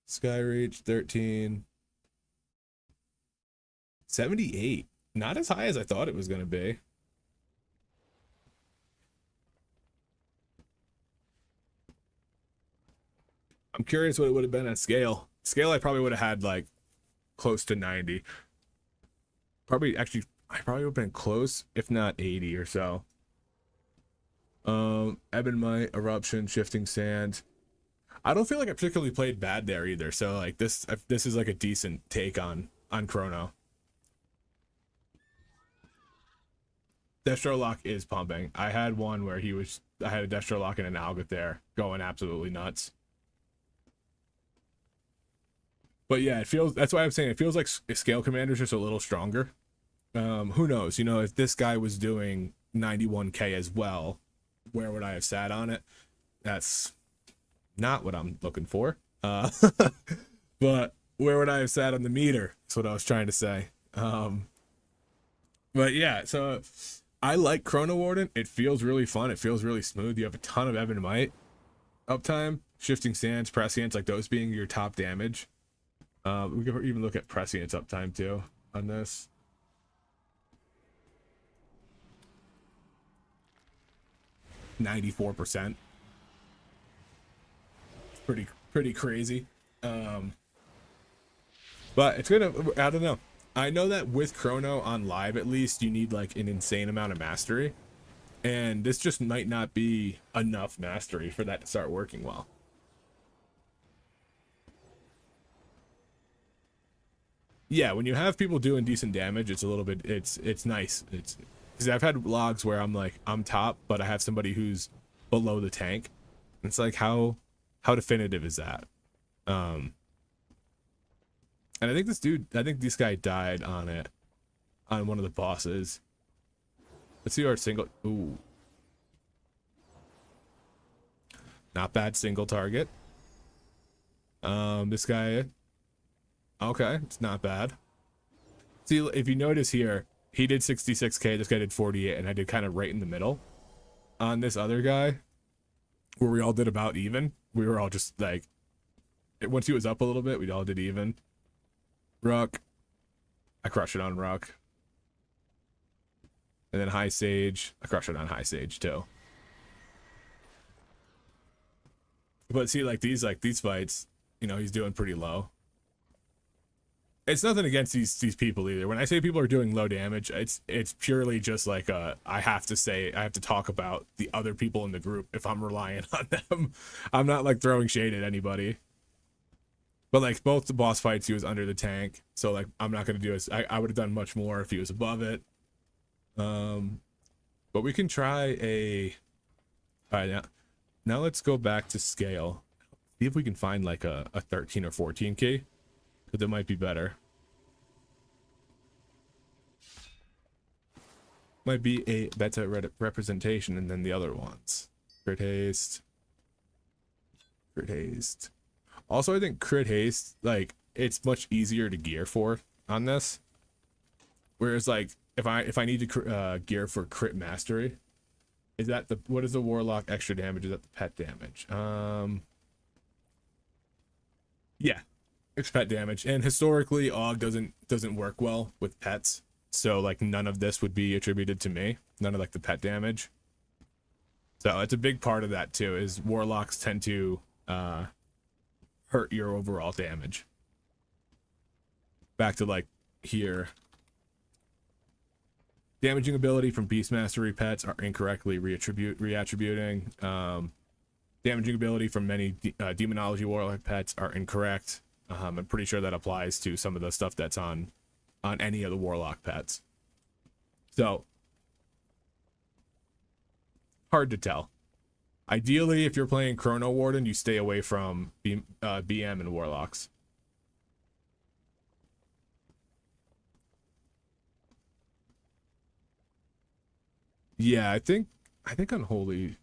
Skyreach 13, 78. Not as high as I thought it was going to be. I'm curious what it would have been at Scale. Scale, I probably would have had like close to 90. Probably, actually, I probably would have been close, if not 80 or so. Ebonmite, Eruption, Shifting Sand. I don't feel like I particularly played bad there either. So like this is like a decent take on Chrono. Destro Lock is pumping. I had one where I had a Destro Lock and an Algot there going absolutely nuts. But yeah, that's why I'm saying it feels like Scale Commander's just a little stronger. Who knows? You know, if this guy was doing 91k as well, where would I have sat on it? That's not what I'm looking for. But where would I have sat on the meter? That's what I was trying to say. But yeah, so I like Chrono Warden. It feels really fun. It feels really smooth. You have a ton of Ebonmite uptime, Shifting Sands, Prescience, like those being your top damage. We can even look at Prescience uptime too on this. %94. Pretty crazy. But it's gonna, I don't know. I know that with Chrono on live, at least, you need like an insane amount of mastery, and this just might not be enough mastery for that to start working well. Yeah, when you have people doing decent damage, it's a little bit, it's nice. It's because I've had logs where I'm like, I'm top, but I have somebody who's below the tank. It's like, how definitive is that? And I think this guy died on it, on one of the bosses. Let's see our single. Ooh, not bad single target. This guy. Okay, it's not bad. See, if you notice here, he did 66k, this guy did 48, and I did kind of right in the middle. On this other guy, where we all did about even, we were all just like, once he was up a little bit, we all did even. Ruck, I crushed it on Ruck. And then High Sage, I crushed it on High Sage too. But see, like these fights, you know, he's doing pretty low. It's nothing against these people either. When I say people are doing low damage, it's purely just like I have to talk about the other people in the group if I'm relying on them. I'm not like throwing shade at anybody. But like both the boss fights, he was under the tank, so like I'm not gonna do as I would have done much more if he was above it. But we can try a. All right, now let's go back to scale. See if we can find like a 13 or 14 key. But it might be better. Might be a better representation than the other ones. Crit haste. Crit haste. Also, I think crit haste, like, it's much easier to gear for on this. Whereas, like, if I need to gear for crit mastery, is that the what is the warlock extra damage? Is that the pet damage? Yeah. It's pet damage, and historically Og doesn't work well with pets, so like none of this would be attributed to me, none of like the pet damage. So it's a big part of that too, is warlocks tend to hurt your overall damage. Back to like here, damaging ability from beast mastery pets are incorrectly reattributing. Damaging ability from many demonology warlock pets are incorrect. I'm pretty sure that applies to some of the stuff that's on any of the warlock pets. So hard to tell. Ideally, if you're playing Chrono Warden, you stay away from BM and warlocks. Yeah, I think Unholy.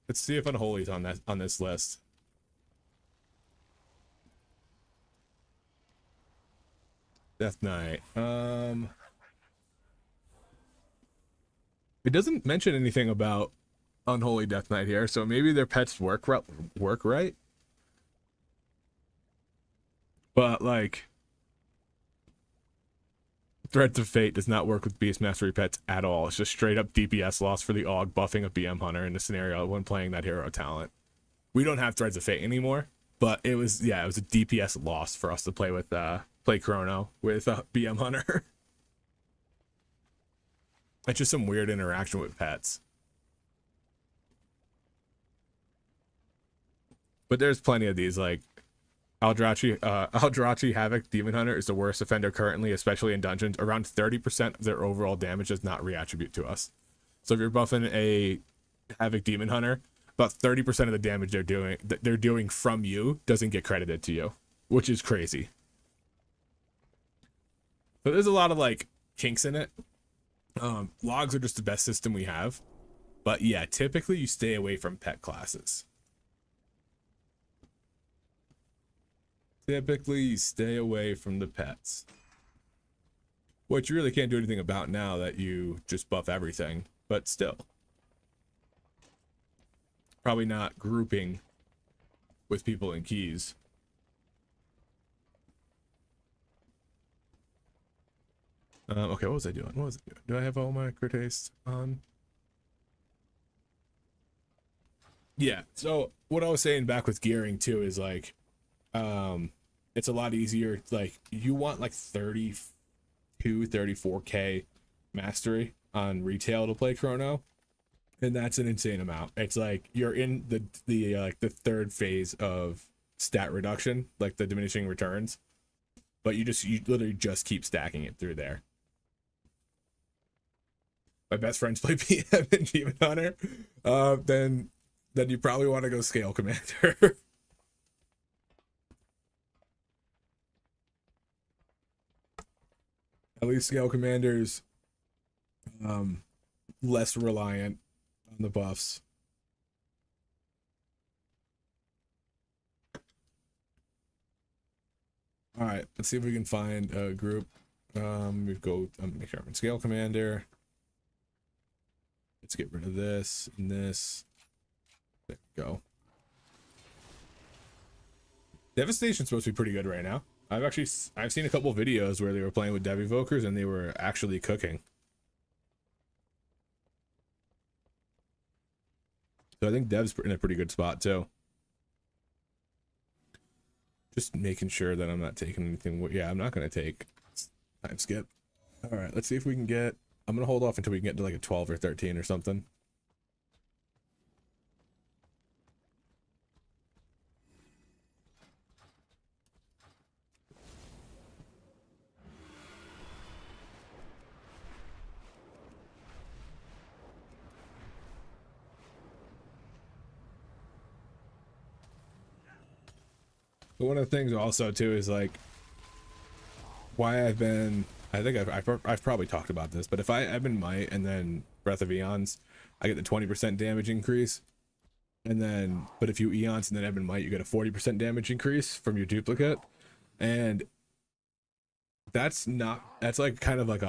Let's see if Unholy's on this list. Death Knight. It doesn't mention anything about Unholy Death Knight here, so maybe their pets work right. But like, Threads of Fate does not work with Beast Mastery pets at all. It's just straight up DPS loss for the Og buffing a BM Hunter in the scenario when playing that hero talent. We don't have Threads of Fate anymore, but it was a DPS loss for us to play with play Chrono with BM Hunter. It's just some weird interaction with pets. But there's plenty of these, like Aldrachi Havoc Demon Hunter is the worst offender currently, especially in dungeons. Around 30% of their overall damage does not reattribute to us. So if you're buffing a Havoc Demon Hunter, about 30% of the damage they're doing from you doesn't get credited to you, which is crazy. So there's a lot of like kinks in it. Logs are just the best system we have. But yeah, typically you stay away from pet classes. Typically you stay away from the pets. Which you really can't do anything about now that you just buff everything. But still. Probably not grouping with people in keys. Okay, what was I doing? Do I have all my crit haste on? Yeah, so what I was saying back with gearing too is like, it's a lot easier. Like you want like 32, 34k mastery on retail to play Chrono, and that's an insane amount. It's like you're in the like the third phase of stat reduction, like the diminishing returns, but you literally just keep stacking it through there. My best friends play PM and Demon Hunter, then you probably want to go Scale Commander. At least Scale Commander's less reliant on the buffs. All right, let's see if we can find a group. We go make sure I'm in Scale Commander. Let's get rid of this and this. There we go. Devastation's supposed to be pretty good right now. I've seen a couple videos where they were playing with Dev Evokers and they were actually cooking. So I think Dev's in a pretty good spot too. Just making sure that I'm not taking anything. Yeah, I'm not going to take time skip. All right, let's see if we can get... I'm going to hold off until we can get to like a 12 or 13 or something. But one of the things also too is like why I've been, I think I've probably talked about this, but if I've been Might and then Breath of Eons, I get the 20% damage increase. And then, but if you Eons and then Ebon Might, you get a 40% damage increase from your duplicate. And that's like kind of like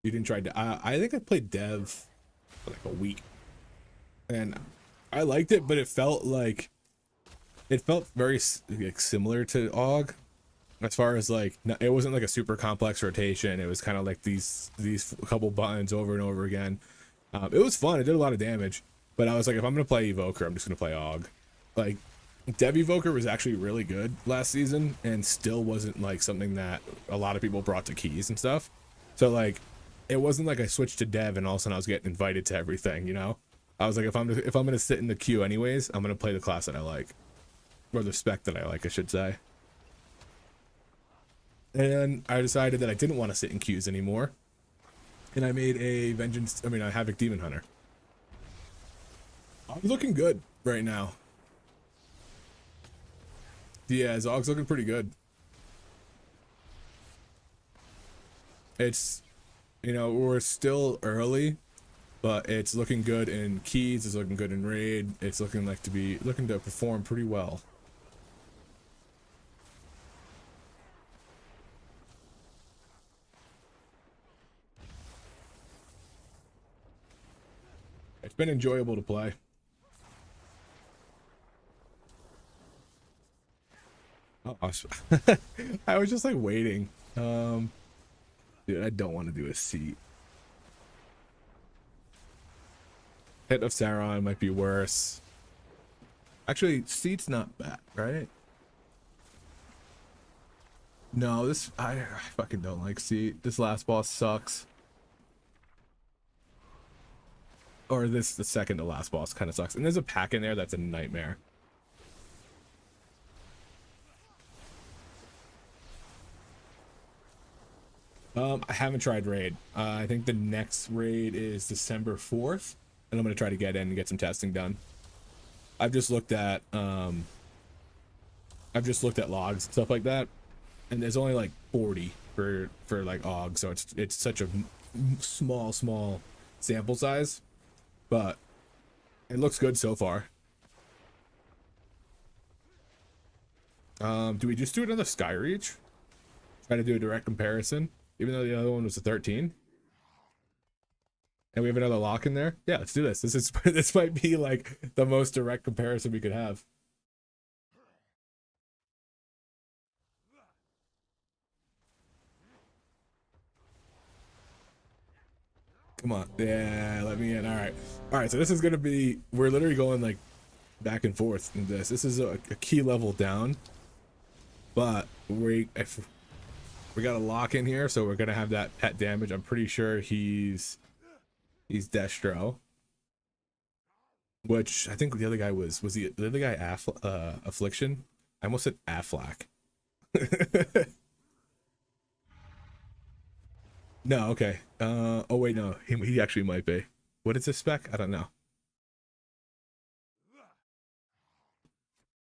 you didn't try to, I think I played Dev for like a week. And I liked it, but it felt very like similar to AUG. As far as like, it wasn't like a super complex rotation. It was kind of like these couple buttons over and over again. It was fun. It did a lot of damage, but I was like, if I'm gonna play Evoker, I'm just gonna play AUG. Like, Dev Evoker was actually really good last season, and still wasn't like something that a lot of people brought to keys and stuff. So like, it wasn't like I switched to Dev and all of a sudden I was getting invited to everything. You know, I was like, if I'm gonna sit in the queue anyways, I'm gonna play the class that I like, or the spec that I like, I should say. And I decided that I didn't want to sit in queues anymore. And I made a a Havoc Demon Hunter. I'm looking good right now. Yeah, Zog's looking pretty good. It's, you know, we're still early, but it's looking good in keys, it's looking good in raid, it's looking to perform pretty well. It's been enjoyable to play. Oh, I was just like waiting. Dude, I don't want to do a seat. Hit of Sauron might be worse. Actually, seat's not bad, right? No, I fucking don't like seat. This last boss sucks. Or the second to last boss kind of sucks. And there's a pack in there that's a nightmare. I haven't tried raid. I think the next raid is December 4th, and I'm gonna try to get in and get some testing done. I've just looked at logs and stuff like that, and there's only like 40 for like AUG, so it's such a small sample size. But it looks good so far. Do we just do another Skyreach? Try to do a direct comparison, even though the other one was a 13. And we have another lock in there. Yeah, let's do this. This might be like the most direct comparison we could have. Come on. Yeah, let me in. All right, so this is gonna be, we're literally going like back and forth in this. This is a key level down, but we got a lock in here, so we're gonna have that pet damage. I'm pretty sure he's Destro, which I think the other guy was the other guy Affliction. I almost said Affleck. No, okay. Oh wait, no, he actually might be. What is this spec? I don't know.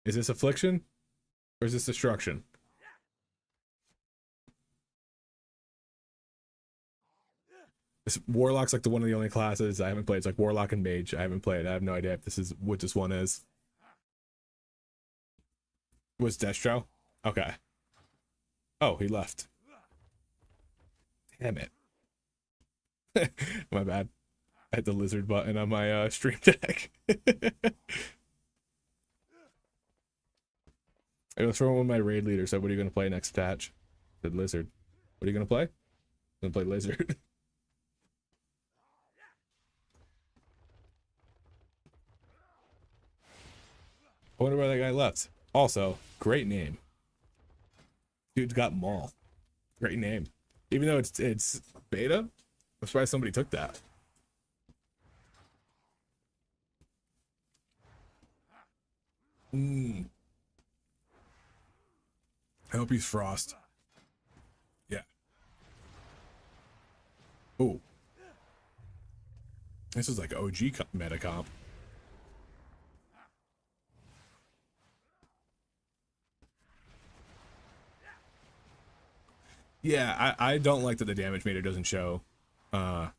Is this Affliction or is this Destruction? This Warlock's like one of the only classes I haven't played. It's like Warlock and Mage. I haven't played. I have no idea if this is what this one is. Was Destro? Okay. Oh, he left. Damn it. My bad. I hit the lizard button on my stream deck. I was throwing one of my raid leaders. So, what are you gonna play next patch? The lizard. What are you gonna play? I'm gonna play lizard. I wonder why that guy left. Also, great name. Dude's got Maul. Great name. Even though it's beta, I'm surprised somebody took that. I hope he's Frost. Yeah. Oh. This is like OG meta comp. Yeah, I don't like that the damage meter doesn't show the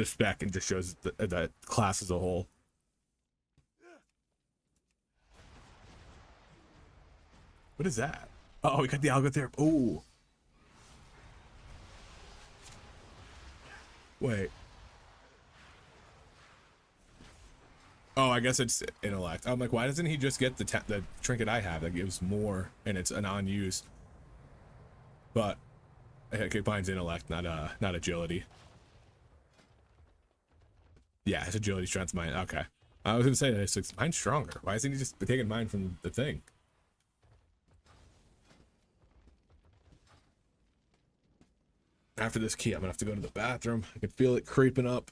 spec and just shows the class as a whole. What is that? Oh, we got the algotherapy. Oh. Wait. Oh, I guess it's intellect. I'm like, why doesn't he just get the trinket I have that gives more and it's a non-use? But it combines intellect, not agility. Yeah, it's agility, strength, mine. Okay. I was gonna say that it's mine's stronger. Why isn't he just taking mine from the thing? After this key, I'm gonna have to go to the bathroom. I can feel it creeping up.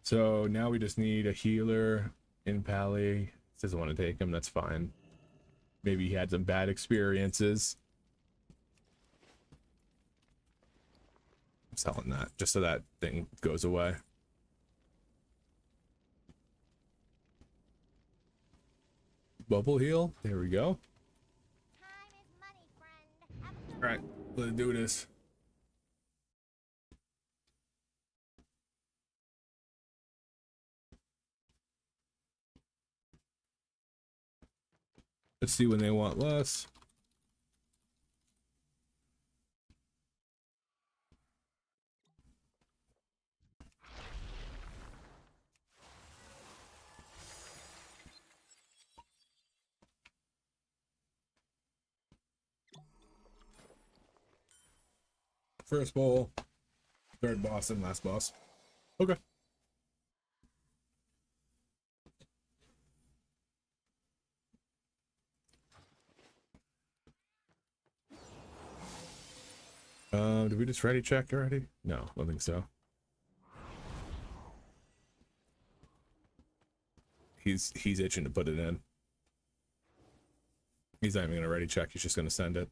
So now we just need a healer in Pally. Doesn't want to take him, that's fine. Maybe he had some bad experiences. I'm selling that just so that thing goes away. Bubble heal, there we go. Time is money, friend. All right, let's do this. Let's see when they want less. First bowl, third boss, and last boss. Okay. Did we just ready check already? No, I don't think so. He's itching to put it in. He's not even gonna ready check. He's just gonna send it.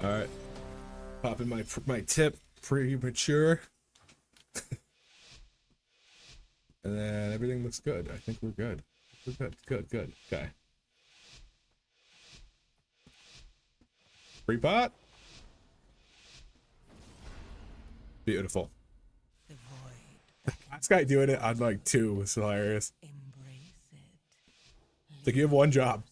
All right. Popping my tip premature. And then everything looks good. I think we're good. We're good. Good. Okay. Free pot. Beautiful. The void. This guy doing it on like 2 was hilarious. Embrace it. It's like you have one job.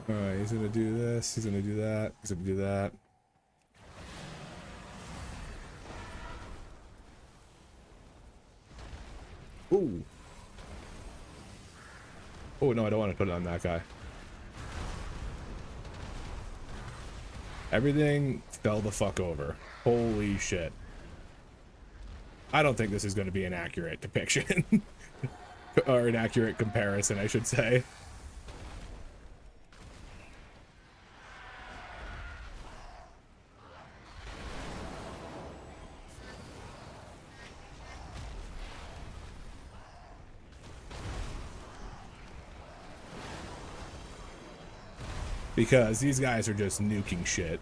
Alright, he's gonna do this, he's gonna do that, he's gonna do that. Ooh. Oh no, I don't want to put it on that guy. Everything fell the fuck over. Holy shit. I don't think this is going to be an accurate depiction. Or an accurate comparison, I should say. Because these guys are just nuking shit.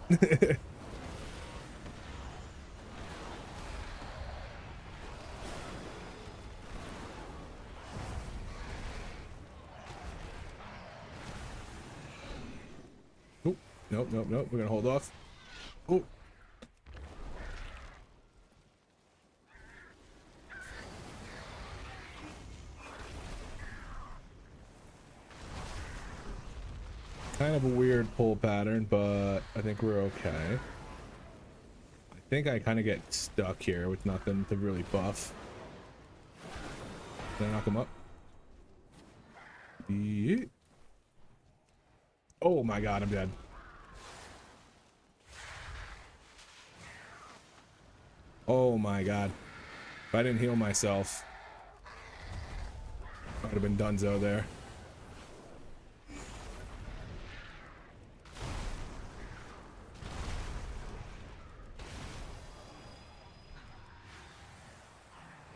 Oh, nope. We're gonna hold off. Oh. Kind of a weird pull pattern, but I think we're okay. I think I kind of get stuck here with nothing to really buff. Did I knock him up? Yeah. Oh my god, I'm dead. Oh my god. If I didn't heal myself, I would have been donezo there.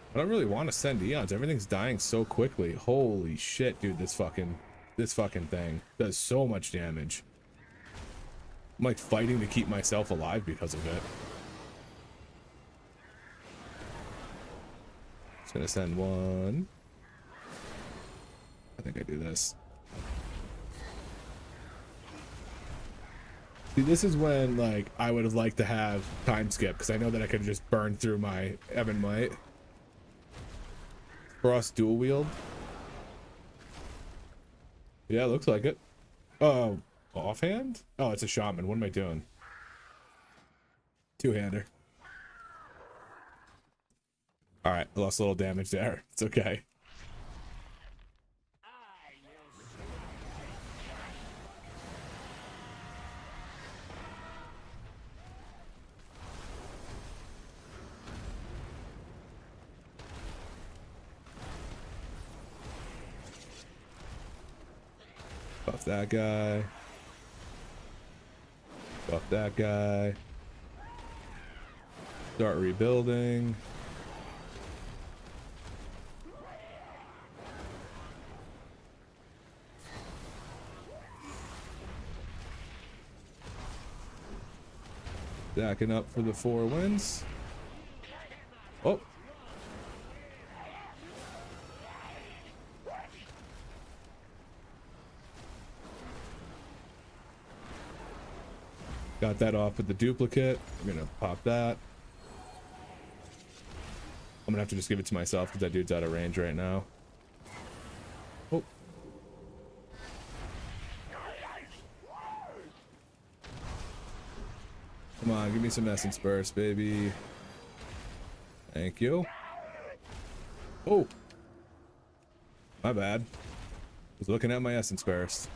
I don't really want to send eons. Everything's dying so quickly. Holy shit, dude, this fucking thing does so much damage. I'm like fighting to keep myself alive because of it. Just gonna send one. I think I do this. See, this is when like I would have liked to have time skip because I know that I could just burn through my Evan Might. Frost dual wield. Yeah, looks like it. Oh, offhand? Oh, it's a shaman. What am I doing? Two-hander. All right, I lost a little damage there. It's okay. Buff that guy. Buff that guy. Start rebuilding. Stacking up for the 4 wins. Oh. Got that off with the duplicate. I'm gonna pop that. I'm gonna have to just give it to myself because that dude's out of range right now. Oh. Come on, give me some essence burst, baby. Thank you. Oh. My bad. Was looking at my essence burst.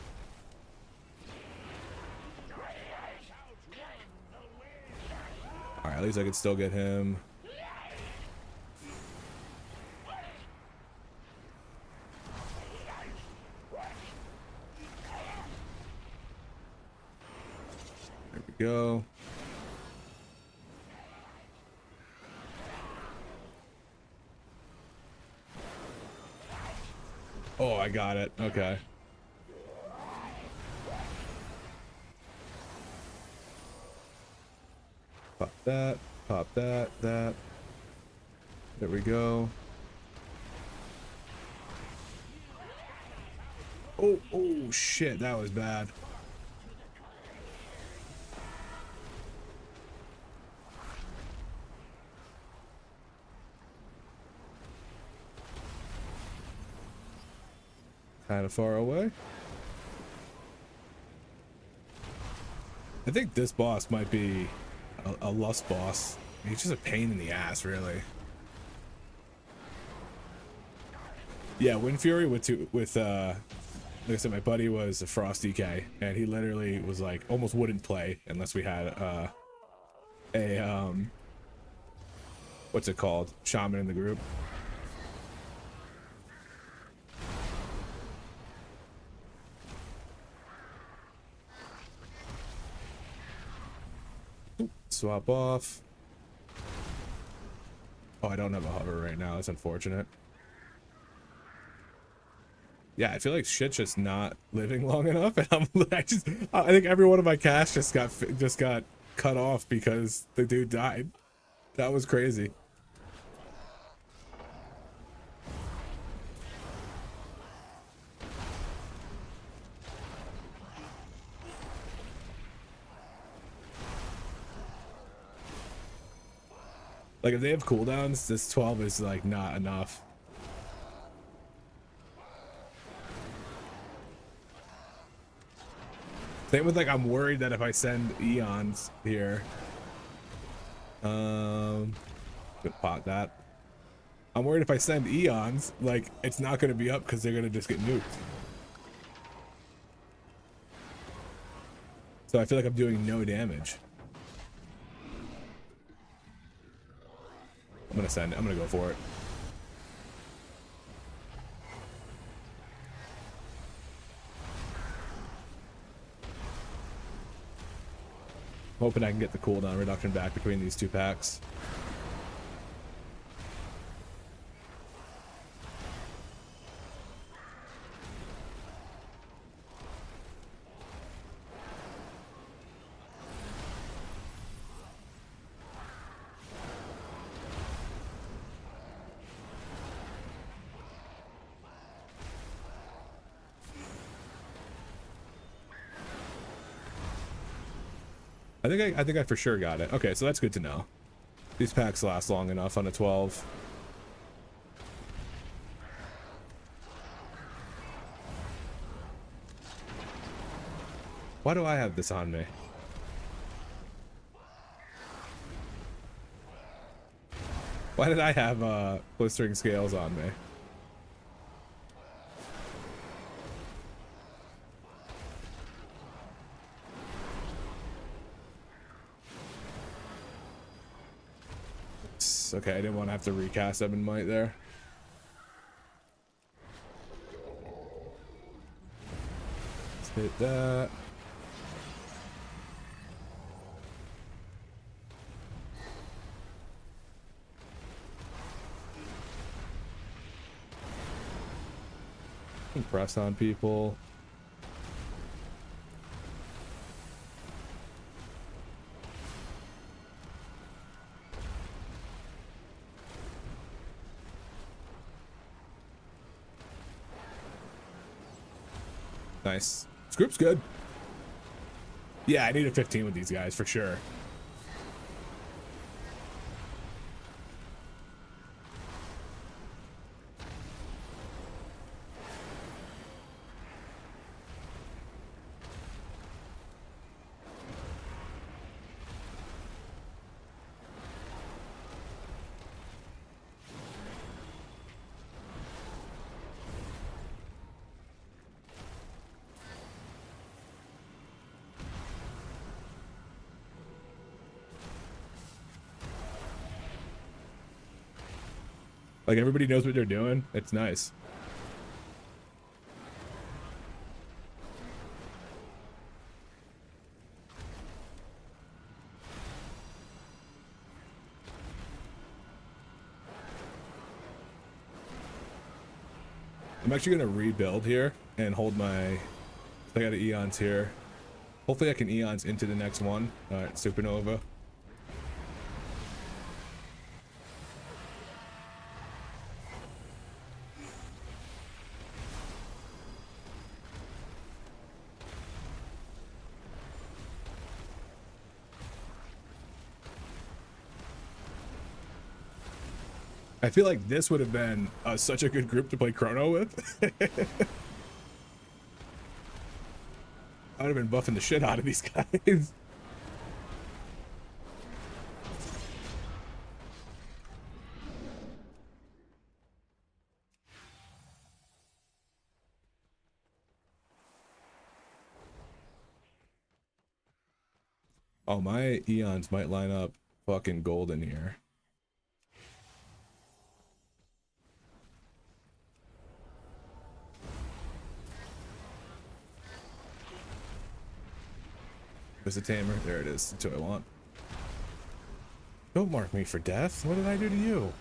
Alright, at least I could still get him. There we go. Oh, I got it. Okay. Pop that, that. There we go. Oh shit, that was bad. Kind of far away. I think this boss might be a lust boss. He's just a pain in the ass, really. Yeah, Wind Fury like I said, my buddy was a Frost DK, and he literally was like almost wouldn't play unless we had what's it called? Shaman in the group. Swap off. Oh, I don't have a hover right now. That's unfortunate. Yeah, I feel like shit's just not living long enough, and I think every one of my casts just got cut off because the dude died. That was crazy. Like, if they have cooldowns, this 12 is like not enough. Same with like, I'm worried that if I send Eons here, gonna pot that. I'm worried if I send Eons, like it's not gonna be up because they're gonna just get nuked. So I feel like I'm doing no damage. I'm gonna send it. I'm gonna go for it. Hoping I can get the cooldown reduction back between these two packs. I think I for sure got it. Okay, so that's good to know. These packs last long enough on a 12. Why do I have this on me? Why did I have blistering scales on me? Okay, I didn't want to have to recast Ebon Might there. Let's hit that. Press on people. Nice. This group's good. Yeah, I need a 15 with these guys for sure. Like everybody knows what they're doing. It's nice. I'm actually gonna rebuild here and hold my. I got the Eons here. Hopefully I can Eons into the next one. All right, Supernova. I feel like this would have been such a good group to play Chrono with. I would have been buffing the shit out of these guys. Oh, my Eons might line up fucking golden here. There's a tamer. There it is. That's what I want. Don't mark me for death. What did I do to you?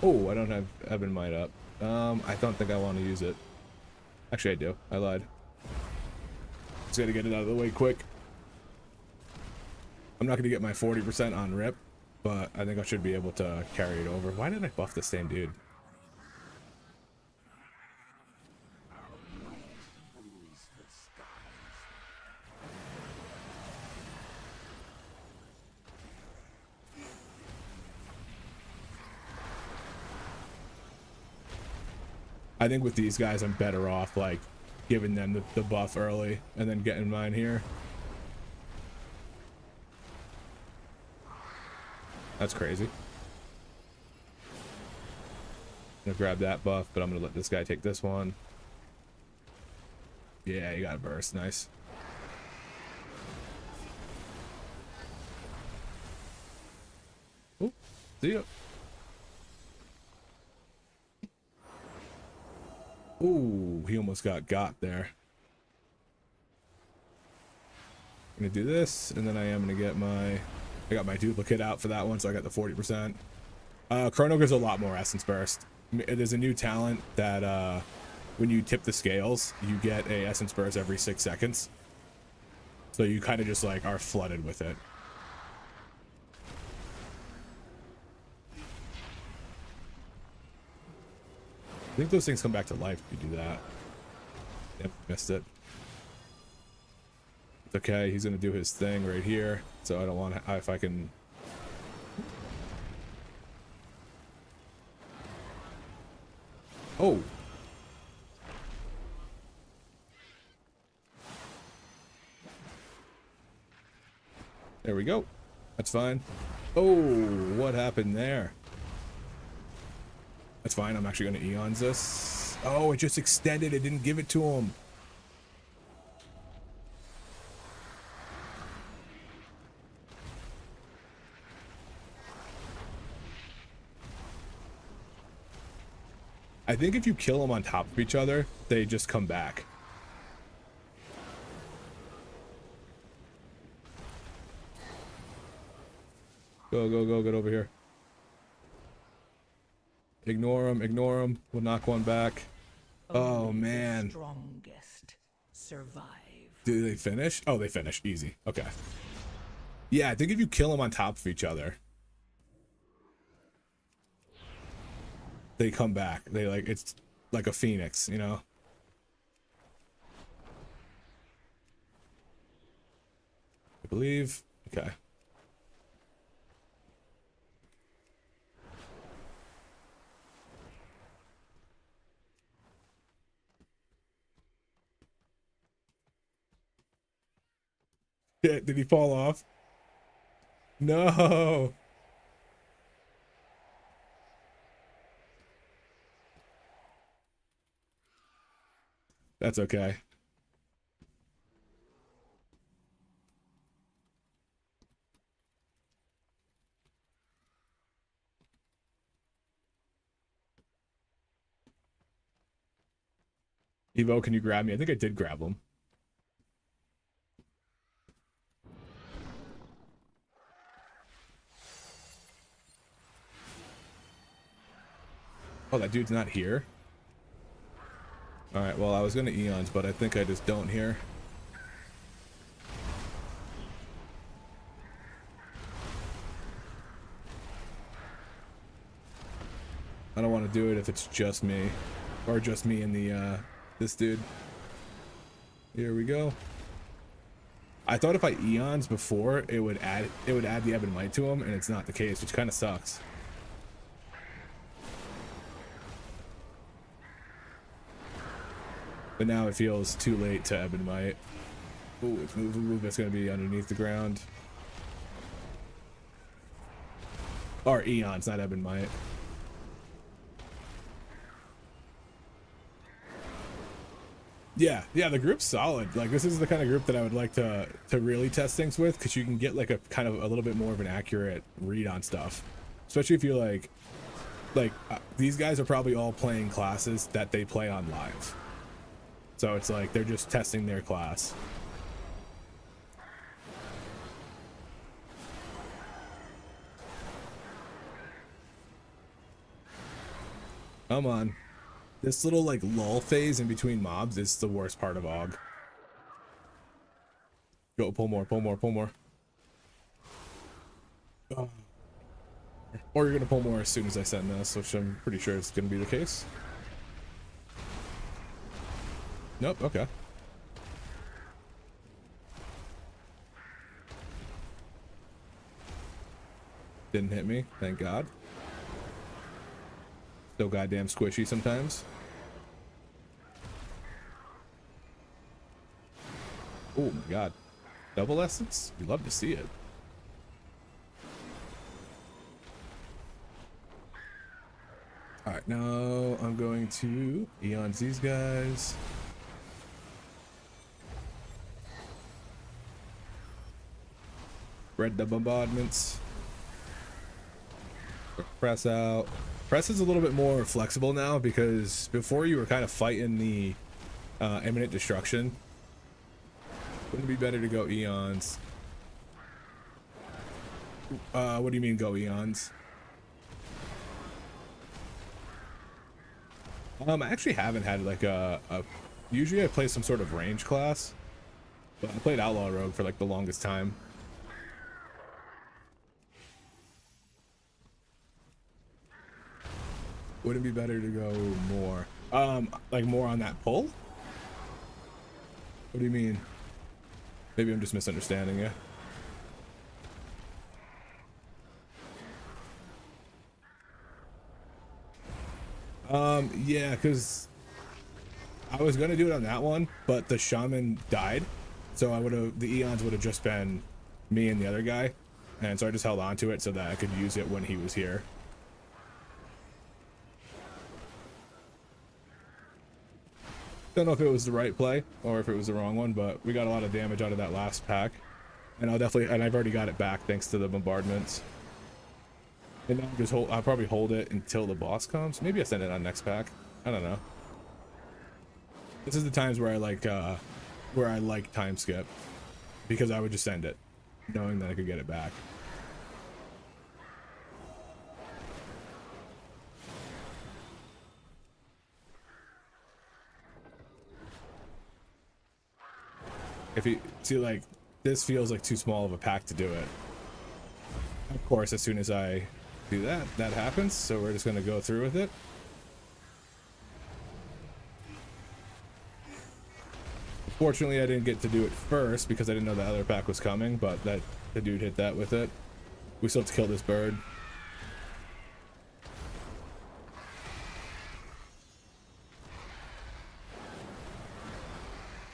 Oh, I don't have Ebon Might up. I don't think I want to use it. Actually, I do. I lied. Just gotta get it out of the way quick. I'm not gonna get my 40% on rip, but I think I should be able to carry it over. Why did I buff the same dude? I think with these guys, I'm better off like giving them the buff early and then getting mine here. That's crazy. I'm gonna grab that buff, but I'm gonna let this guy take this one. Yeah, you got a burst. Nice. Oh, see ya. Ooh, he almost got there. I'm gonna do this, and then I am gonna get I got my duplicate out for that one, so I got the 40%. Chrono gives a lot more essence burst. There's a new talent that when you tip the scales, you get a essence burst every 6 seconds. So you kind of just like are flooded with it. I think those things come back to life if you do that. Yep, missed it. It's okay, he's gonna do his thing right here. So I don't want to, if I can. Oh. There we go. That's fine. Oh, what happened there? That's fine. I'm actually going to Eons this. Oh, it just extended. It didn't give it to him. I think if you kill them on top of each other, they just come back. Go, go, go, get over here. Ignore him, we'll knock one back. Oh, Only the man. strongest survive. Do they finish? Oh, they finish. Easy. Okay. Yeah, I think if you kill them on top of each other, they come back. They like, it's like a phoenix, you know? I believe. Okay. Yeah, did he fall off? No. That's okay. Evo, can you grab me? I think I did grab him. Oh, that dude's not here? Alright, well, I was gonna Eons, but I think I just don't here. I don't want to do it if it's just me. Or just me and the, this dude. Here we go. I thought if I Eons before, it would add the Ebb and Might to him, and it's not the case, which kind of sucks. But now it feels too late to Ebb and Might. Ooh, it's move, that's gonna be underneath the ground. Or Eons, not Ebb and Might. Yeah, the group's solid. Like, this is the kind of group that I would like to really test things with, because you can get like a kind of a little bit more of an accurate read on stuff. Especially if you like these guys are probably all playing classes that they play on live. So it's like they're just testing their class. Come on. This little like lull phase in between mobs is the worst part of AUG. Go, pull more, pull more, pull more. Oh. Or you're gonna pull more as soon as I send this, which I'm pretty sure is gonna be the case. Nope, okay. Didn't hit me, thank God. Still goddamn squishy sometimes. Oh my god. Double essence? We love to see it. Alright, now I'm going to Eons these guys. Spread the bombardments. Press out. Press is a little bit more flexible now because before you were kind of fighting the imminent destruction. Wouldn't it be better to go Eons? What do you mean go Eons? I actually haven't had like usually I play some sort of range class, but I played Outlaw Rogue for like the longest time. Wouldn't it be better to go more? Like more on that pull? What do you mean? Maybe I'm just misunderstanding you. Yeah, because I was gonna do it on that one, but the shaman died, so the Eons would have just been me and the other guy, and so I just held on to it so that I could use it when he was here. Don't know if it was the right play or if it was the wrong one, but we got a lot of damage out of that last pack, and I've already got it back thanks to the bombardments. And now I'll probably hold it until the boss comes. Maybe I send it on next pack. I don't know. This is the times where I like time skip, because I would just send it, knowing that I could get it back. If you see, like, this feels like too small of a pack to do it. Of course, as soon as I do that, that happens, so we're just going to go through with it. Fortunately, I didn't get to do it first because I didn't know the other pack was coming, but the dude hit that with it. We still have to kill this bird.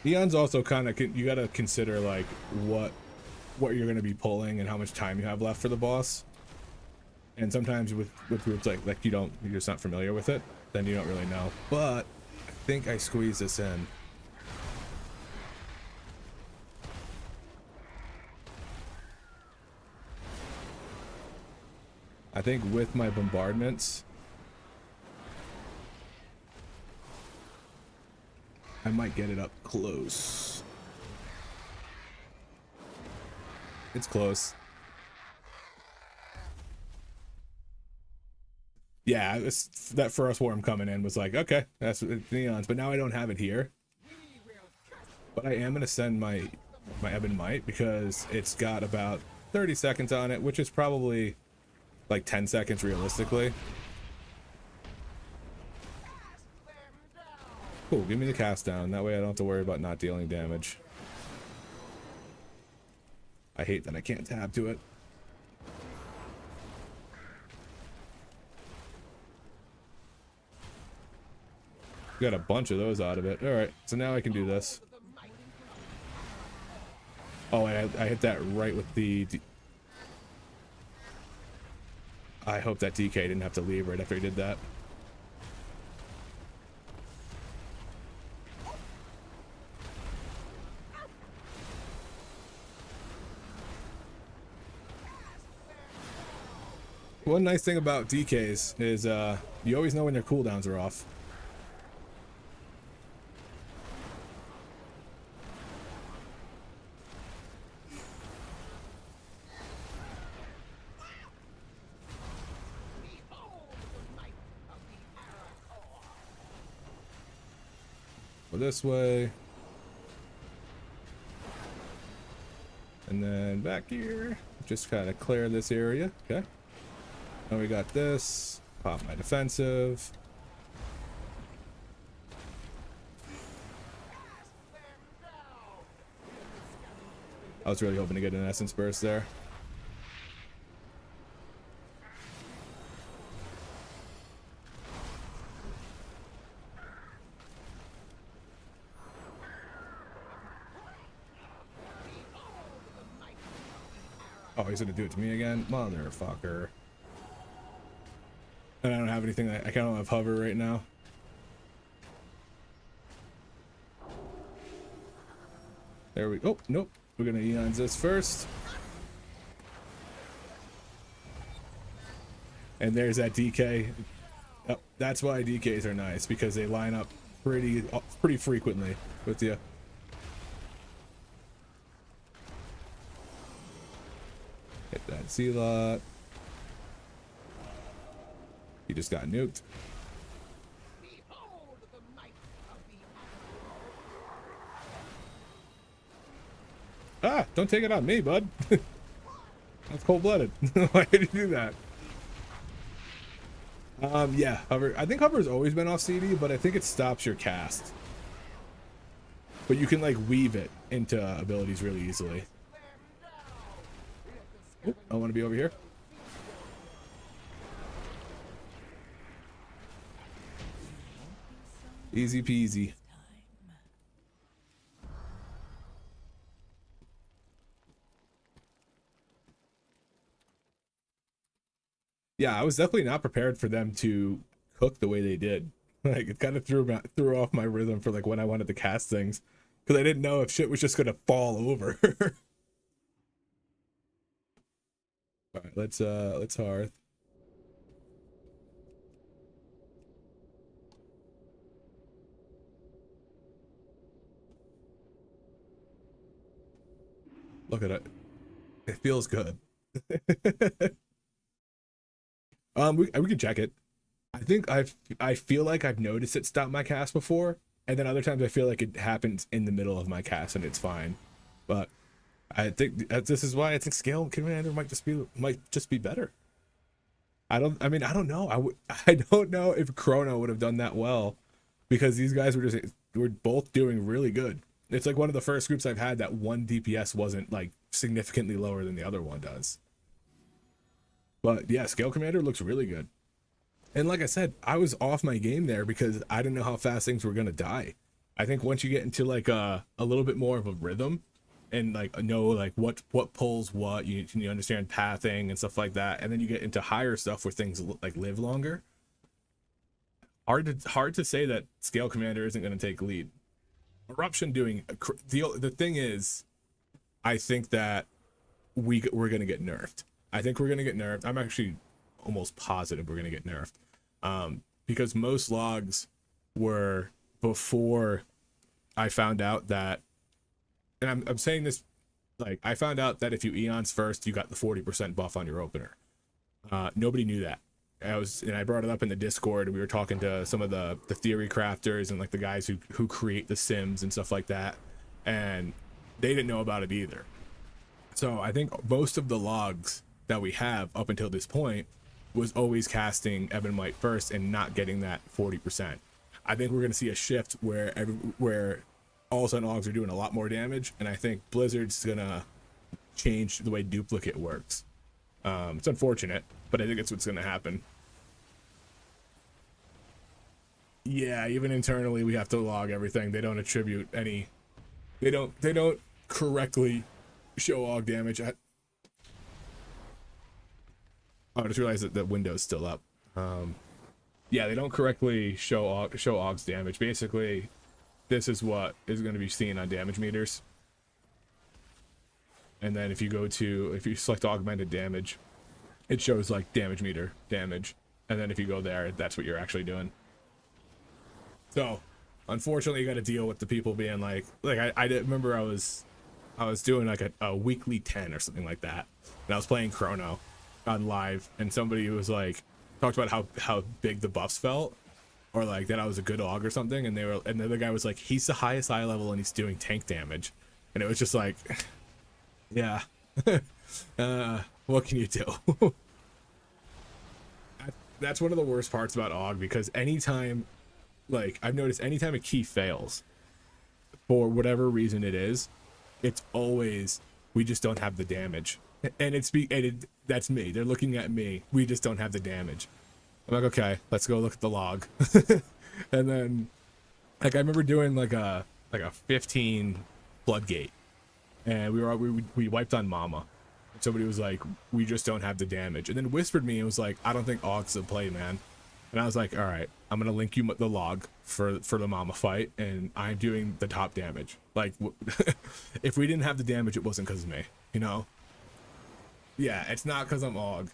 Eon's also kind of, you got to consider like what you're going to be pulling and how much time you have left for the boss. And sometimes with groups like you're just not familiar with it, then you don't really know. But I think I squeezed this in. I think with my bombardments, I might get it up close. It's close. Yeah, that first worm coming in was like, okay, that's Neons, but now I don't have it here. But I am gonna send my Ebon Might because it's got about 30 seconds on it, which is probably like 10 seconds realistically. Cool, give me the cast down. That way I don't have to worry about not dealing damage. I hate that I can't tab to it. Got a bunch of those out of it. Alright, so now I can do this. Oh, I hit that right with the... I hope that DK didn't have to leave right after he did that. One nice thing about DKs is you always know when their cooldowns are off. Go this way. And then back here. Just kind of clear this area. Okay. Now we got this. Pop my defensive. I was really hoping to get an essence burst there. Oh, he's gonna do it to me again, motherfucker. And I don't have anything. I don't have hover right now. There we. Oh nope. We're gonna eons this first. And there's that DK. Oh, that's why DKs are nice, because they line up pretty frequently with you. Hit that C-lot. He just got nuked. Behold the might of the Ah, don't take it on me, bud. That's cold-blooded. Why did you do that? Yeah, hover. I think hover's always been off CD, but I think it stops your cast. But you can like weave it into abilities really easily. Oop, I want to be over here. Easy peasy. Yeah, I was definitely not prepared for them to cook the way they did. Like, it kind of threw off my rhythm for like when I wanted to cast things, because I didn't know if shit was just gonna fall over. All right, let's hearth. Look at it. It feels good. We can check it. I think I feel like I've noticed it stop my cast before, and then other times I feel like it happens in the middle of my cast and it's fine. But I think this is why I think Scale Commander might just be better. I don't know. I don't know if Chrono would have done that well, because these guys were both doing really good. It's like one of the first groups I've had that one DPS wasn't like significantly lower than the other one does. But yeah, Scale Commander looks really good. And like I said, I was off my game there because I didn't know how fast things were gonna die. I think once you get into like a little bit more of a rhythm, and like know like what pulls what, you understand pathing and stuff like that, and then you get into higher stuff where things like live longer. Hard to say that Scale Commander isn't gonna take lead. Eruption doing the thing is, I think that we're gonna get nerfed. I think we're gonna get nerfed. I'm actually almost positive we're gonna get nerfed, because most logs were before I found out that, and I'm saying this, like, I found out that if you eons first, you got the 40% buff on your opener. Nobody knew that. I brought it up in the Discord. We were talking to some of the theory crafters and like the guys who create the sims and stuff like that, and they didn't know about it either. So I think most of the logs that we have up until this point was always casting Ebon White first and not getting that 40%. I think we're going to see a shift where all of a sudden logs are doing a lot more damage, and I think Blizzard's going to change the way duplicate works. It's unfortunate, but I think it's what's going to happen. Yeah, even internally we have to log everything. They don't attribute any, they don't correctly show log damage. I just realized that the window's still up. Yeah, they don't correctly show Aug's damage. Basically, this is what is going to be seen on damage meters. And then if you select augmented damage, it shows like damage meter damage. And then if you go there, that's what you're actually doing. So, unfortunately, you got to deal with the people being like I remember I was doing like a weekly 10 or something like that, and I was playing Chrono on live, and somebody was like talked about how big the buffs felt, or like that I was a good aug or something, and the other guy was like, he's the highest eye level and he's doing tank damage, and it was just like, yeah, what can you do? That's one of the worst parts about aug, because anytime, like I've noticed, anytime a key fails for whatever reason it is, it's always, we just don't have the damage. And that's me. They're looking at me. We just don't have the damage. I'm like, okay, let's go look at the log. And then, like, I remember doing like a 15 floodgate, and we wiped on Mama. somebody was like, we just don't have the damage, and then whispered me and was like, I don't think Aug's a play, man. And I was like, all right, I'm gonna link you the log for the mama fight, and I'm doing the top damage. Like, if we didn't have the damage, it wasn't because of me, you know? Yeah, it's not because I'm Aug.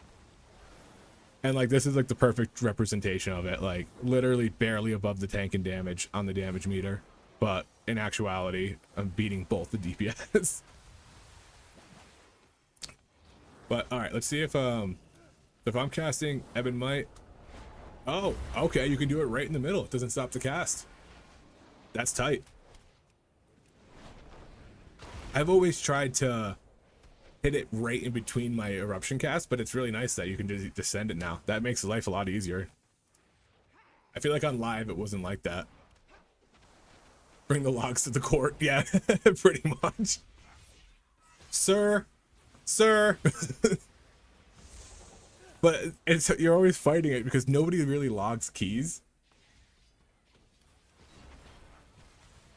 And like, this is like the perfect representation of it. Like, literally barely above the tank in damage on the damage meter, but in actuality, I'm beating both the DPS. But all right, let's see if I'm casting Ebon Might. Oh, okay, you can do it right in the middle. It doesn't stop the cast. That's tight. I've always tried to hit it right in between my eruption cast, but it's really nice that you can just send it now. That makes life a lot easier. I feel like on live it wasn't like that. Bring the logs to the court. Yeah, pretty much. Sir. But you're always fighting it because nobody really logs keys.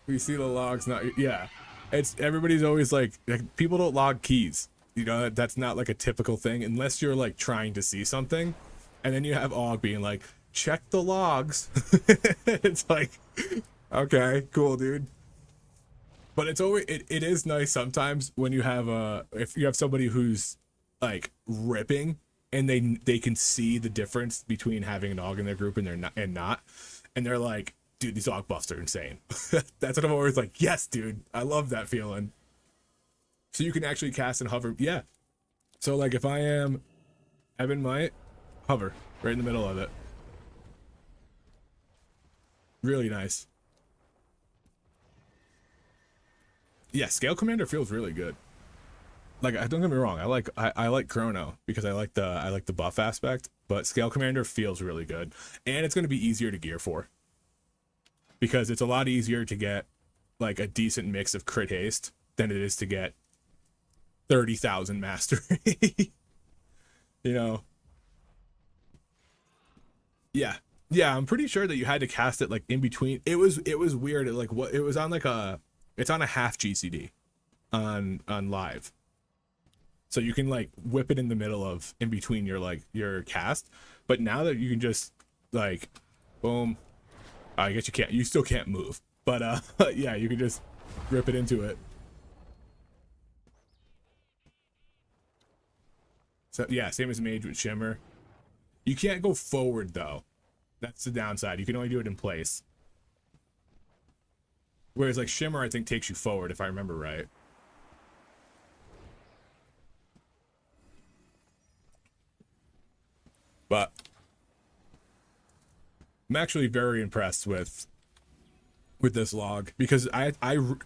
We see the logs not, yeah. It's everybody's always like people don't log keys. You know, that's not like a typical thing unless you're like trying to see something. And then you have Aug being like, check the logs. It's like, okay, cool, dude. But it's always it is nice sometimes when you have if you have somebody who's like ripping and they can see the difference between having an Aug in their group and they're like, dude, these Aug buffs are insane. That's what I'm always like, yes, dude, I love that feeling. So you can actually cast and hover. Yeah. So like if I am Ebon Might, hover right in the middle of it. Really nice. Yeah, Scale Commander feels really good. Like, don't get me wrong, I like Chrono because I like the buff aspect, but Scale Commander feels really good, and it's going to be easier to gear for because it's a lot easier to get like a decent mix of crit haste than it is to get 30,000 mastery. You know. Yeah, I'm pretty sure that you had to cast it like in between. It was weird. It was on like it's on a half GCD on live. So you can like whip it in the middle of in between your cast. But now that you can just like boom, I guess you still can't move. But yeah, you can just rip it into it. So yeah, same as Mage with Shimmer. You can't go forward though. That's the downside. You can only do it in place. Whereas like Shimmer, I think takes you forward if I remember right. But I'm actually very impressed with this log because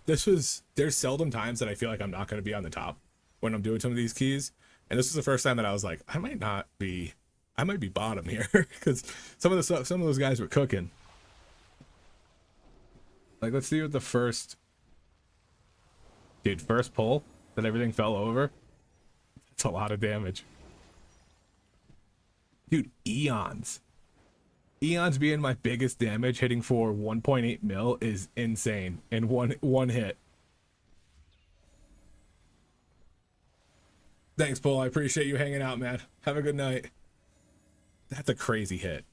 there's seldom times that I feel like I'm not going to be on the top when I'm doing some of these keys. And this is the first time that I was like, I might be bottom here because some of those guys were cooking. Like, let's see what the first pull that everything fell over. It's a lot of damage. Dude, Eons being my biggest damage, hitting for 1.8 mil is insane in one hit. Thanks, Bull. I appreciate you hanging out, man. Have a good night. That's a crazy hit.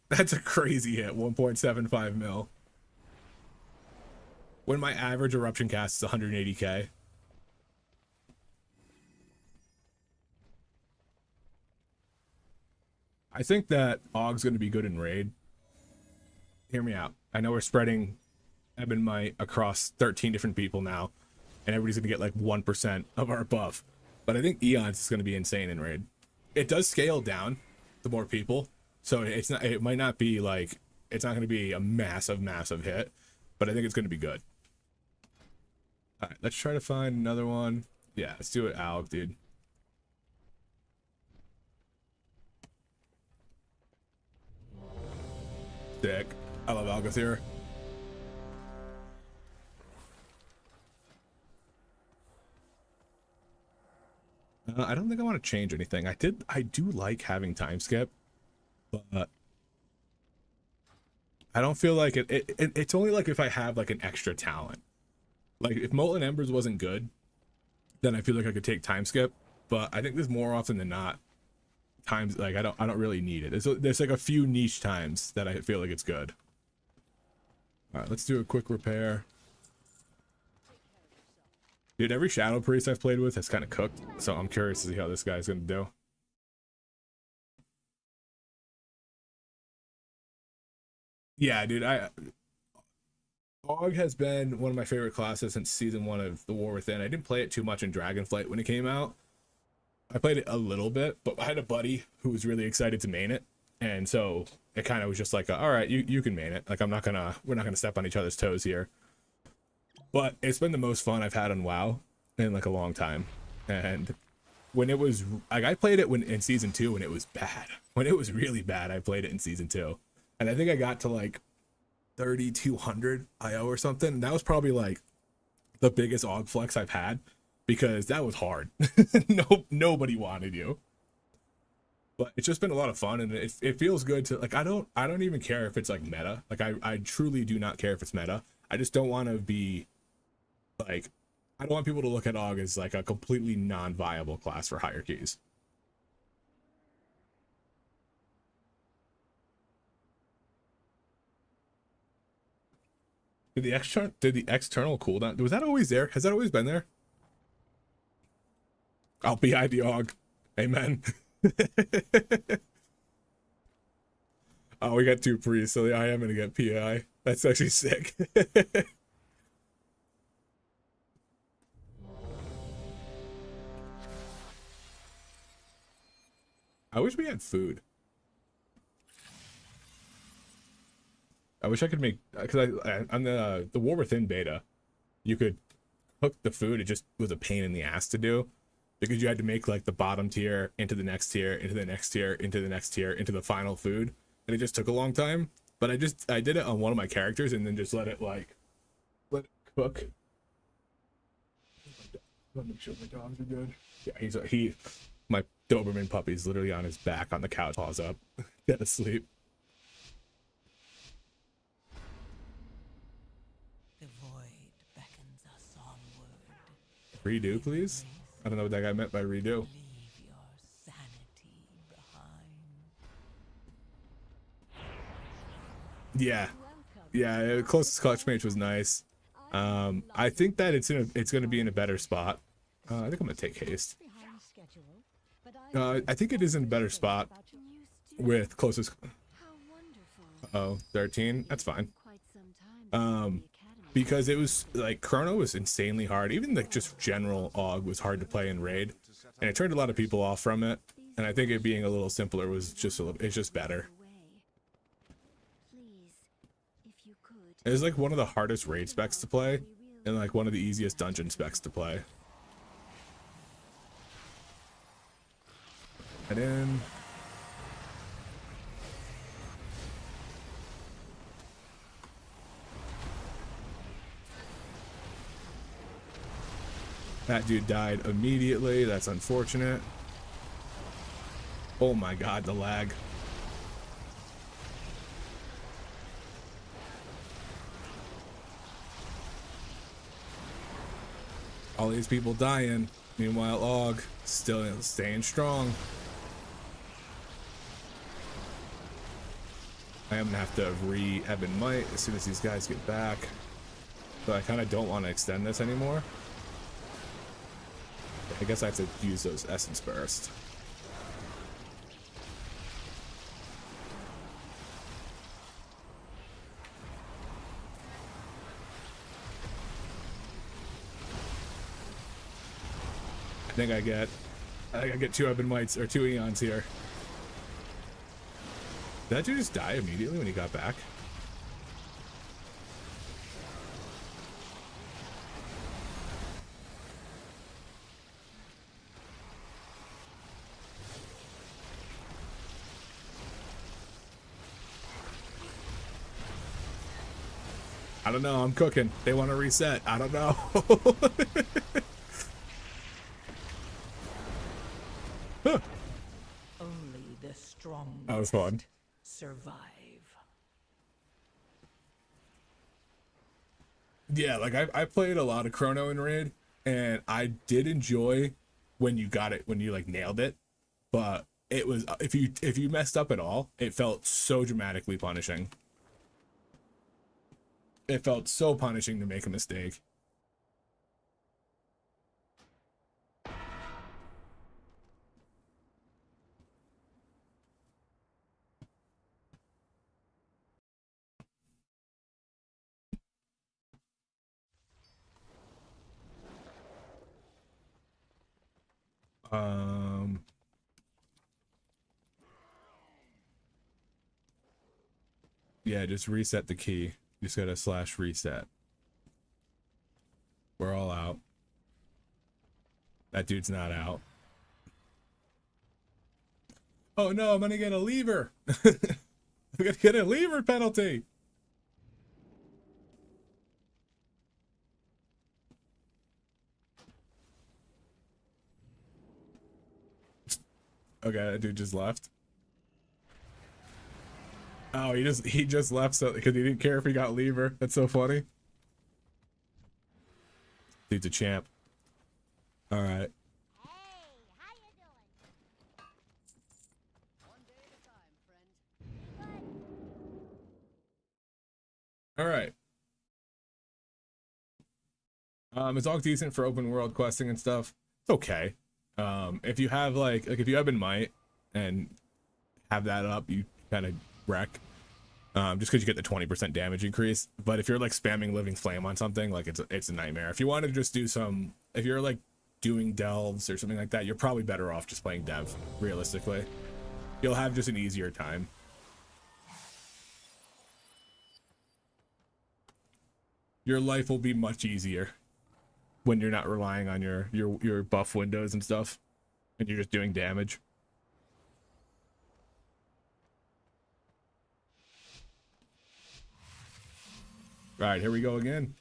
1.75 mil. When my average eruption cast is 180k. I think that Aug's going to be good in raid. Hear me out. I know we're spreading Ebon Might across 13 different people now, and everybody's going to get like 1% of our buff. But I think Eons is going to be insane in raid. It does scale down the more people, so it might not be like, it's not going to be a massive hit, but I think it's going to be good. All right, let's try to find another one. Yeah, let's do it, Alec, dude. Sick. I love Algothir. I don't think I want to change anything. I do like having time skip, but I don't feel like it's only like if I have like an extra talent. Like if Molten Embers wasn't good, then I feel like I could take time skip. but I think there's more often than not times like I don't really need it. There's like a few niche times that I feel like it's good. All right, let's do a quick repair. Dude, every Shadow Priest I've played with has kind of cooked, so I'm curious to see how this guy's gonna do. Yeah, dude, Og has been one of my favorite classes since season 1 of The War Within. I didn't play it too much in Dragonflight when it came out. I played it a little bit, but I had a buddy who was really excited to main it, and so it kind of was just like, all right, you can main it. Like we're not gonna step on each other's toes here. But it's been the most fun I've had on WoW in like a long time. And when it was like I played it in season 2 when it was bad. When it was really bad, I played it in season 2. And I think I got to like 3,200 IO or something. And that was probably like the biggest AUG flex I've had because that was hard. Nobody wanted you. But it's just been a lot of fun, and it feels good to like I don't even care if it's like meta. Like I truly do not care if it's meta. I just don't want to be like I don't want people to look at AUG as like a completely non-viable class for hierarchies. Did the external cooldown, was that always there? Has that always been there? I'll be the AUG. Amen. Oh, we got 2 priests, so I am gonna get PI. That's actually sick. I wish we had food. I wish I could make, because on the War Within beta, you could cook the food. It just was a pain in the ass to do because you had to make like the bottom tier into the next tier, into the next tier, into the next tier, into the final food, and it just took a long time. But I did it on one of my characters and then just let it cook. Let me make sure my dogs are good. Yeah, my Doberman puppy's literally on his back on the couch, paws up, dead asleep. The void beckons us onward. Redo, please. I don't know what that guy meant by redo. Leave your sanity behind. Yeah, closest clutch mage was nice. I think that it's gonna be in a better spot. I think I'm gonna take haste. I think it is in a better spot with closest. Oh, 13. That's fine. Because it was like Chrono was insanely hard. Even like just general AUG was hard to play in raid, and it turned a lot of people off from it. And I think it being a little simpler was it's just better. It was like one of the hardest raid specs to play, and like one of the easiest dungeon specs to play. And in. That dude died immediately. That's unfortunate. Oh my god, the lag. All these people dying. Meanwhile, AUG still staying strong. I am gonna have to re-ebb and might as soon as these guys get back. But I kind of don't want to extend this anymore. I guess I have to use those essence burst. I think I get 2 ebb and mites or 2 eons here. Did that dude just die immediately when he got back? I don't know, I'm cooking. They want to reset. I don't know. Huh. Only the strong That was fun. survive. Yeah, like I played a lot of Chrono in Raid, and I did enjoy when you got it, when you like nailed it. But it was, if you messed up at all, it felt so dramatically punishing. It felt so punishing to make a mistake. Yeah, just reset the key. Just gotta slash reset. We're all out. That dude's not out. Oh no, I'm gonna get a lever. I'm gonna get a lever penalty. Okay, that dude just left. Oh, he just left so because he didn't care if he got lever. That's so funny. Dude's a champ. All right. All right. It's all decent for open world questing and stuff. It's okay. If you have like if you have in Might and have that up, you kind of wreck. Just because you get the 20% damage increase. But if you're like spamming Living Flame on something, like it's a nightmare. If you want to just do some, if you're like doing delves or something like that, you're probably better off just playing dev. Realistically, you'll have just an easier time. Your life will be much easier when you're not relying on your buff windows and stuff, and you're just doing damage. All right, here we go again.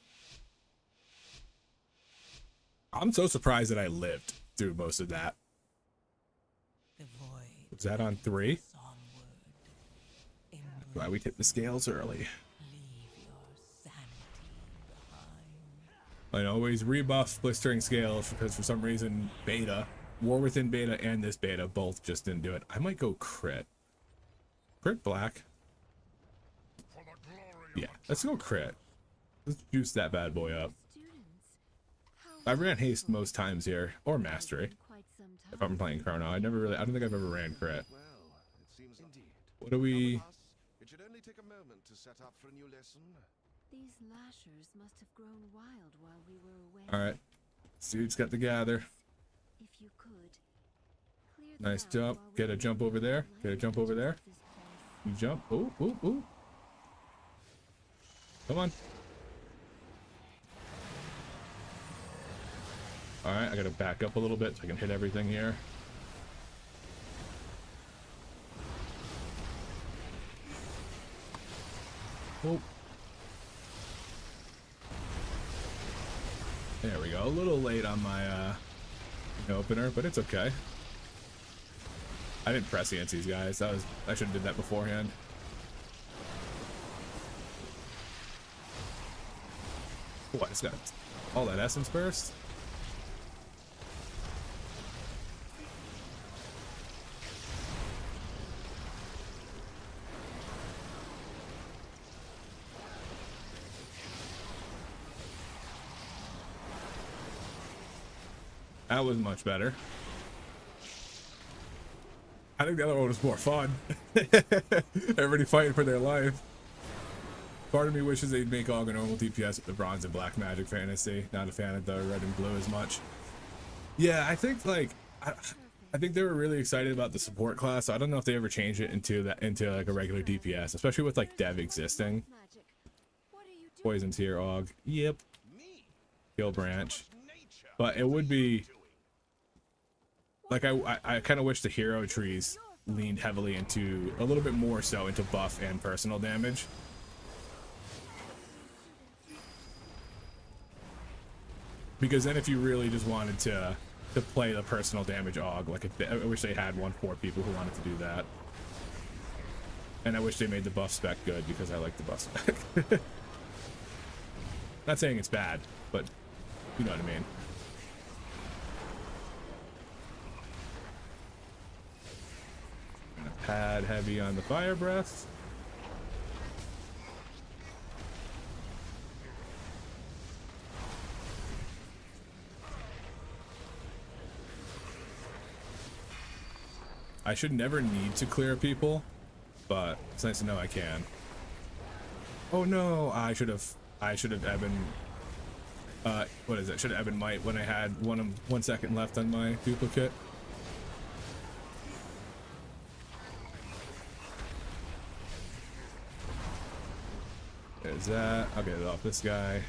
I'm so surprised that I lived through most of that. The void Was that on 3? onward. Glad we hit the scales early. Leave your sanity behind. I always rebuff blistering scales because for some reason War Within beta and this beta both just didn't do it. I might go crit. Crit black. Yeah, let's go crit. Let's juice that bad boy up. I ran haste most times here, or mastery. If I'm playing chrono, I don't think I've ever ran crit. Well, it seems indeed. What do we? It should only take a moment to set up for a new lesson. These lashers must have grown wild while we were away. All right, this dude's got the gather. If you could, clear Nice them out jump. while Get we a jump over there. Get a jump over there. this place. You jump. Ooh, ooh, ooh. Come on. All right, I gotta back up a little bit so I can hit everything here. Oh. There we go. A little late on my opener, but it's okay. I didn't prescience these guys. I should have did that beforehand. Oh, I just got all that essence burst. That was much better. I think the other one was more fun. Everybody fighting for their life. Part of me wishes they'd make all the normal DPS with the bronze and black magic fantasy. Not a fan of the red and blue as much. Yeah, I think like I think they were really excited about the support class. So I don't know if they ever change it into like a regular DPS, especially with like dev existing. Magic. What are you doing? Poison's here, Og. Yep. Me? Kill branch. Nature. But it would be like I kind of wish the hero trees leaned heavily into a little bit more so into buff and personal damage. Because then if you really just wanted to play the personal damage Og, like I wish they had 1-4 people who wanted to do that. And I wish they made the buff spec good because I like the buff spec. Not saying it's bad, but you know what I mean. tad heavy on the fire breath. I should never need to clear people, but it's nice to know I can. Oh no, I should have Eben, what is it? Should have Eben Might when I had 1 second left on my duplicate. There's that. I'll get it off this guy.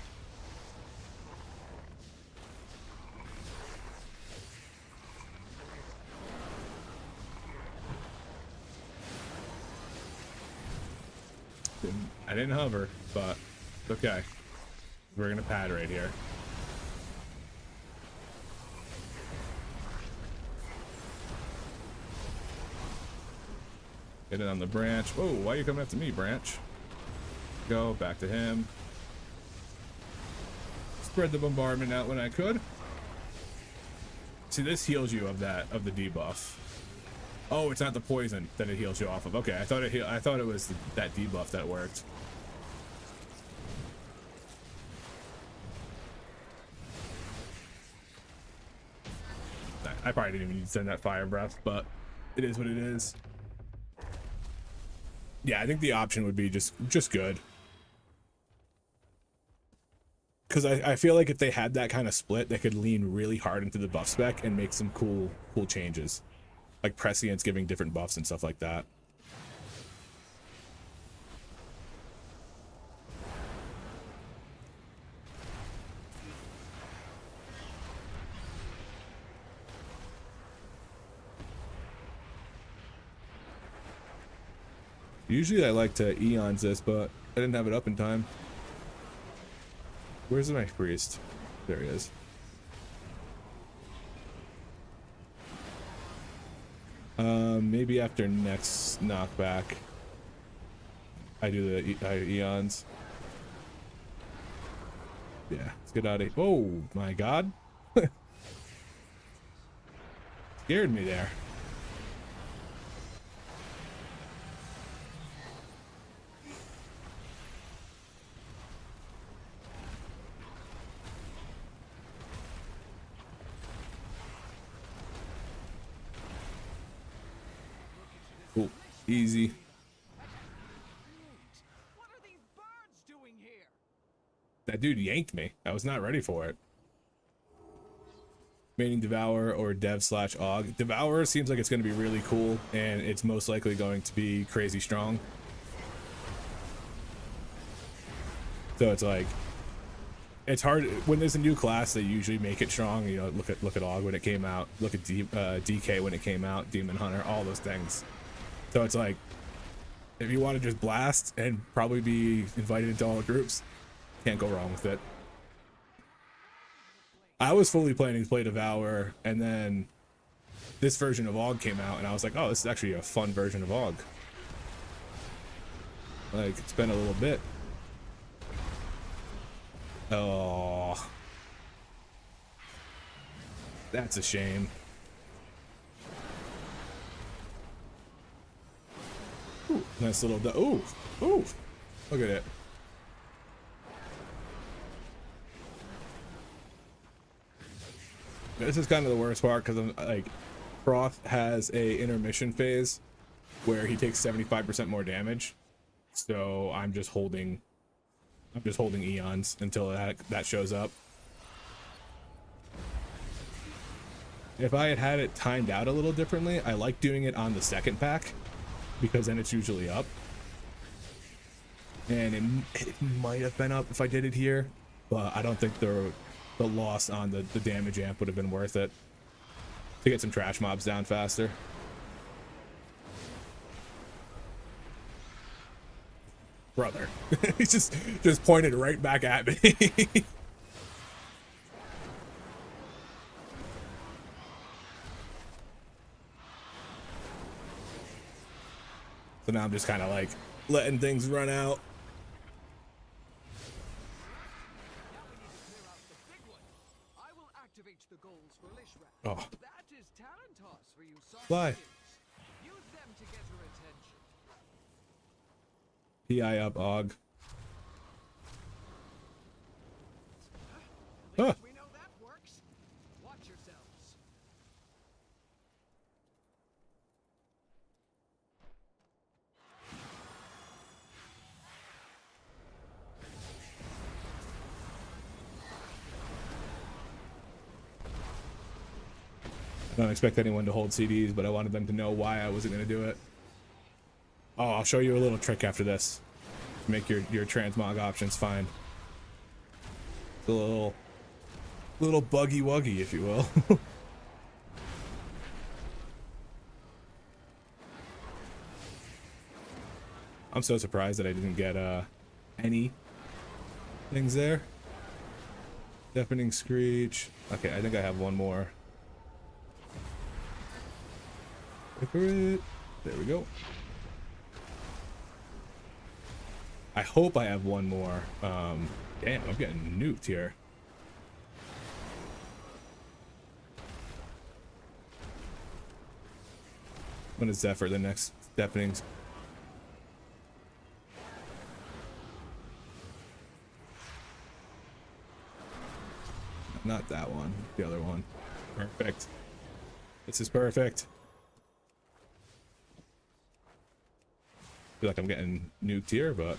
I didn't hover, but it's okay. We're gonna pad right here. Get it on the branch. Whoa, why are you coming after me, branch? Go back to him. Spread the bombardment out when I could. See, this heals you of the debuff. Oh, it's not the poison that it heals you off of. Okay, I thought it was that debuff that worked. I probably didn't even need to send that fire breath, but it is what it is. Yeah, I think the option would be just good. Because I feel like if they had that kind of split, they could lean really hard into the buff spec and make some cool changes. Like prescience giving different buffs and stuff like that. Usually I like to eons this, but I didn't have it up in time. Where's my priest? There he is. Maybe after next knockback, I do the eons. Yeah, let's get out of here. Oh my god. Scared me there. Cool. Easy. What are these birds doing here? That dude yanked me. I was not ready for it. Remaining Devourer or Dev/Og. Devourer seems like it's going to be really cool, and it's most likely going to be crazy strong. So it's like, it's hard when there's a new class. They usually make it strong. You know, look at Og when it came out. Look at DK when it came out. Demon Hunter, all those things. So it's like, if you want to just blast and probably be invited into all the groups, can't go wrong with it. I was fully planning to play Devour, and then this version of Og came out, and I was like, oh, this is actually a fun version of Og. Like, it's been a little bit. Oh. That's a shame. Ooh, nice little... Ooh! Ooh! Look at it. This is kind of the worst part, because I'm like, Froth has a intermission phase where he takes 75% more damage. So I'm just holding eons until that shows up. If I had it timed out a little differently, I like doing it on the second pack, because then it's usually up. And it might have been up if I did it here, but I don't think the loss on the damage amp would have been worth it to get some trash mobs down faster. Brother. He just pointed right back at me. So now I'm just kind of like letting things run out. Oh. That is Tarantos for you Fly. sausages. Use them to get her PI up, Og. At Huh. least we know that works. Watch yourselves. I don't expect anyone to hold CDs, but I wanted them to know why I wasn't going to do it. Oh, I'll show you a little trick after this. Make your transmog options fine. It's a little buggy wuggy, if you will. I'm so surprised that I didn't get any things there. Deafening screech. Okay, I think I have one more. Wait for it. There we go. I hope I have one more. Damn, I'm getting nuked here. When is Zephyr the next deafening? Not that one, the other one. Perfect. This is perfect. Feel like I'm getting nuked here, but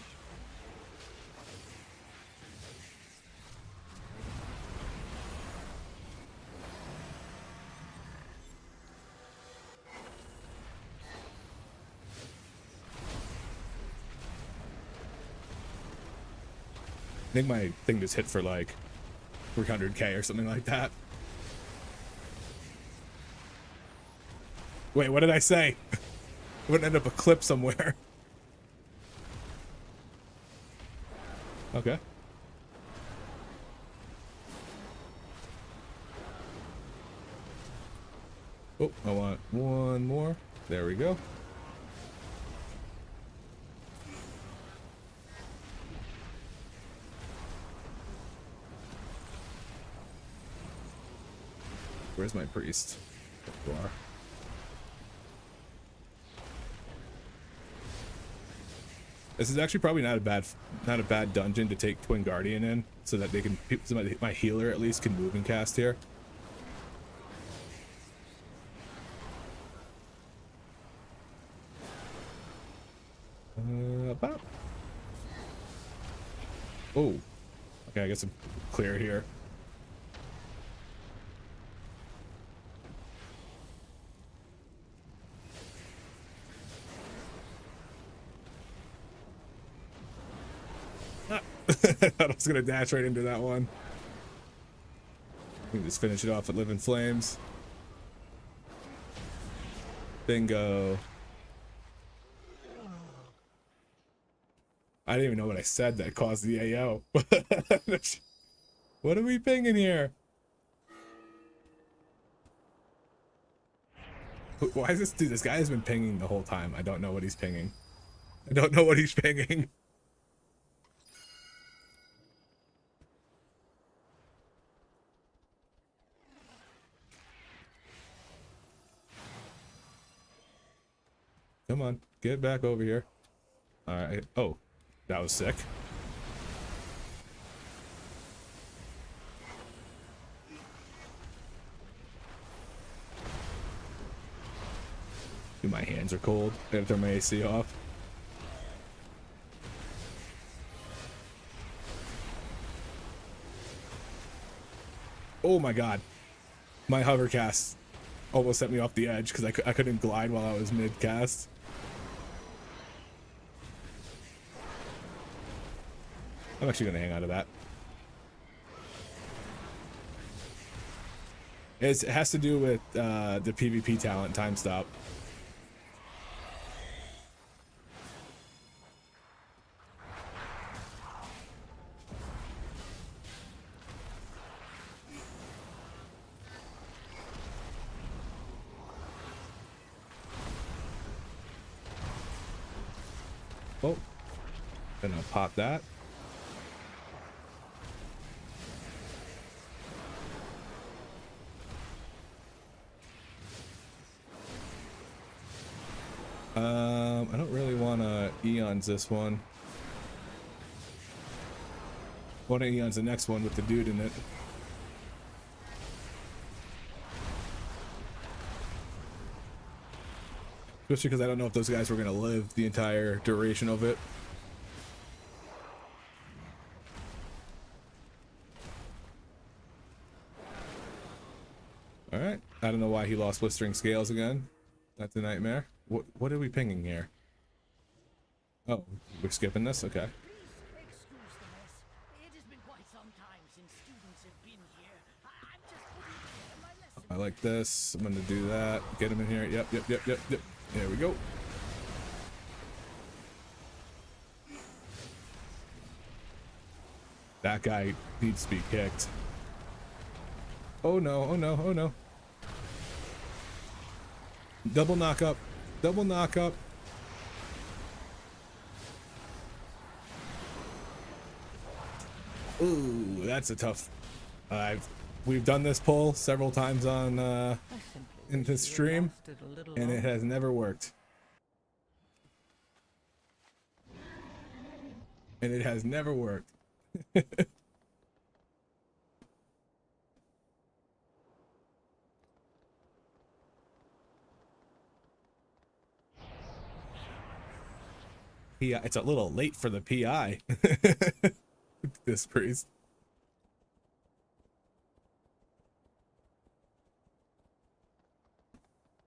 I think my thing just hit for like 300k or something like that. Wait, what did I say? It would end up a clip somewhere. Okay. Oh, I want one more. There we go. Where's my priest? There you are. This is actually probably not a bad dungeon to take Twin Guardian in, so that they can, so my healer at least can move and cast here. About. Oh, okay. I guess I'm clear here. I thought I was gonna dash right into that one. We can just finish it off at Living Flames. Bingo. I didn't even know what I said that caused the AO. What are we pinging here? Why is this dude? This guy has been pinging the whole time. I don't know what he's pinging. I don't know what he's pinging. Come on, get back over here. All right. Oh, that was sick. Dude, my hands are cold. I gotta turn my AC off. Oh my god. My hover cast almost sent me off the edge because I couldn't glide while I was mid cast. I'm actually gonna hang out of that. It has to do with the PvP talent time stop. Oh, gonna pop that. I don't really want to Eons this one. One of Eon's the next one with the dude in it. Especially because I don't know if those guys were going to live the entire duration of it. Alright. I don't know why he lost blistering scales again. That's a nightmare. What are we pinging here? Oh, we're skipping this? Okay. Please excuse the mess. It has been quite some time since students have been here. I'm just putting together my lesson. I like this. I'm gonna do that. Get him in here. Yep. There we go. That guy needs to be kicked. Oh no, oh no, oh no. Double knock up. Double knock up. Ooh, that's a tough. We've done this pull several times on in this stream, and it has never worked. And it has never worked. Yeah, it's a little late for the PI. This priest.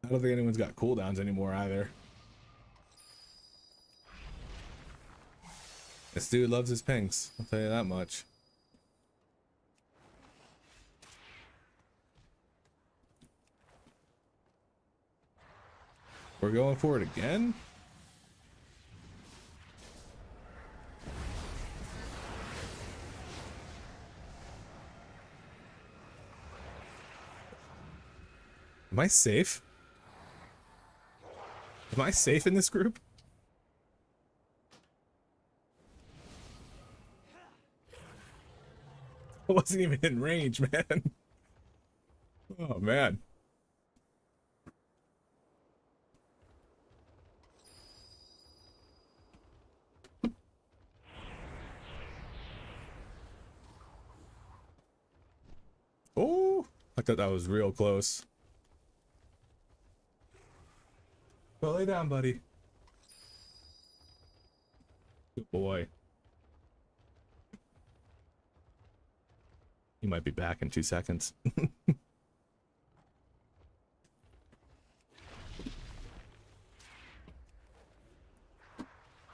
I don't think anyone's got cooldowns anymore either. This dude loves his pings, I'll tell you that much. We're going for it again? Am I safe? Am I safe in this group? I wasn't even in range, man. Oh, man. Oh, I thought that was real close. Well, lay down, buddy. Good boy. He might be back in 2 seconds.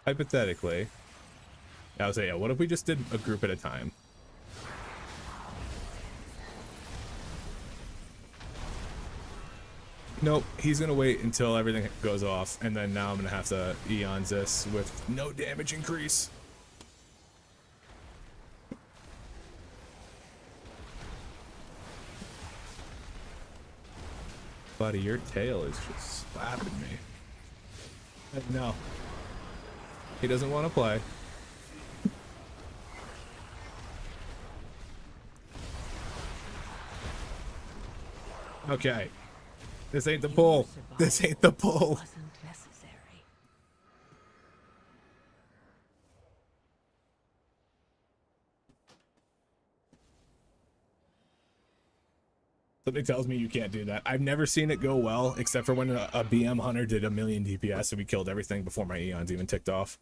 Hypothetically, I would say, yeah, what if we just did a group at a time? Nope, he's gonna wait until everything goes off, and then now I'm gonna have to Eons this with no damage increase. Buddy, your tail is just slapping me. No. He doesn't want to play. Okay. This ain't the pull. This ain't the pull. Wasn't necessary. Something tells me you can't do that. I've never seen it go well, except for when a BM hunter did 1,000,000 DPS and we killed everything before my Eons even ticked off.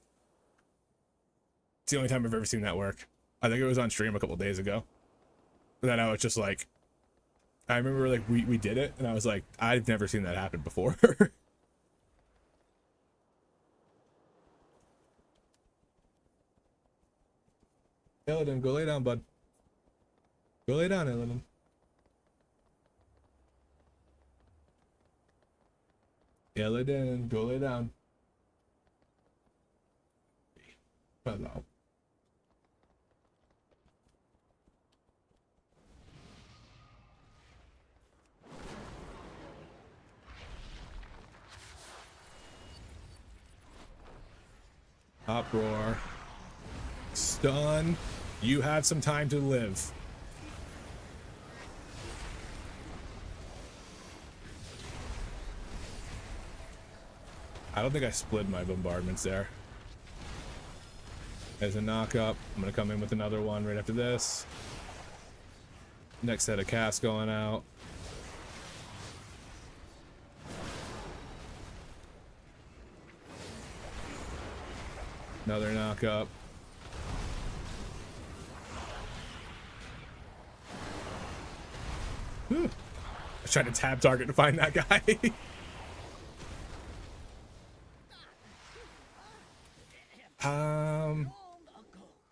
It's the only time I've ever seen that work. I think it was on stream a couple days ago. And then I was just like, I remember like we did it, and I was like, I've never seen that happen before. Illidan, go lay down, bud. Go lay down, Illidan. Illidan, go lay down. Hello. Uproar. Stun. You have some time to live. I don't think I split my bombardments there. There's a knock up. I'm gonna come in with another one right after this. Next set of casts going out. Another knock up. Whew. I was trying to tab target to find that guy.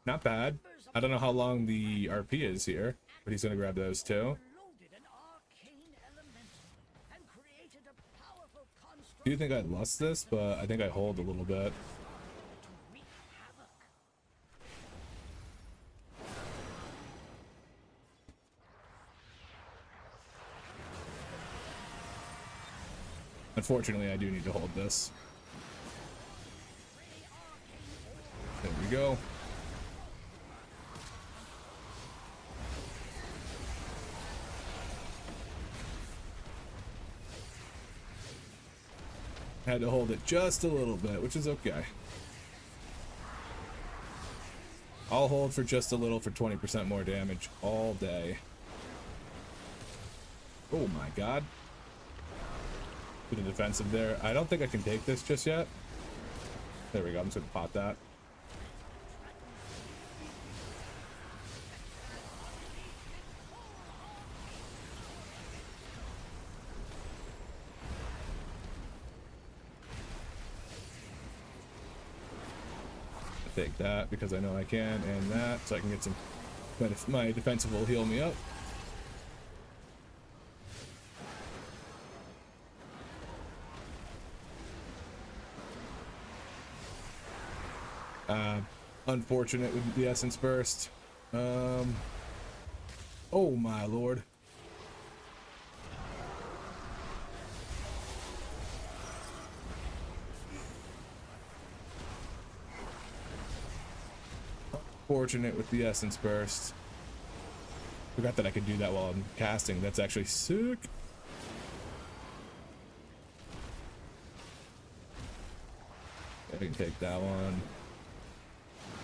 Not bad. I don't know how long the RP is here, but he's gonna grab those too. Loaded an arcane elemental and created a powerful construct Do you think I'd lust this? But I think I hold a little bit. to wreak havoc. Unfortunately, I do need to hold this. There we go. Had to hold it just a little bit, which is okay. I'll hold for just a little for 20% more damage all day. Oh my god. Bit of defensive there. I don't think I can take this just yet. There we go. I'm just gonna pot that. Take that because I know I can, and that so I can get some. My defensive will heal me up. Unfortunate with the essence burst. Oh my lord. Fortunate with the essence burst. Forgot that I could do that while I'm casting. That's actually sick. I can take that one.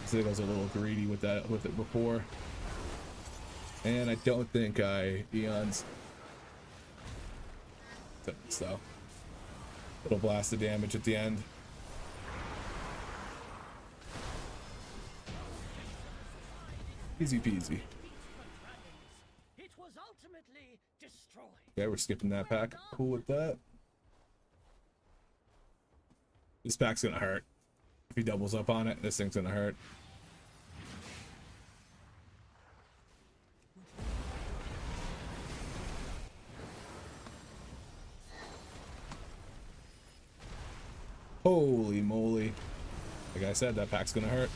I think I was a little greedy with that with it before. And I don't think I Eons. So it'll blast the damage at the end. Easy peasy. It was ultimately destroyed. Okay, we're skipping that pack. Cool with that. This pack's gonna hurt. If he doubles up on it, this thing's gonna hurt. Holy moly. Like I said, that pack's gonna hurt.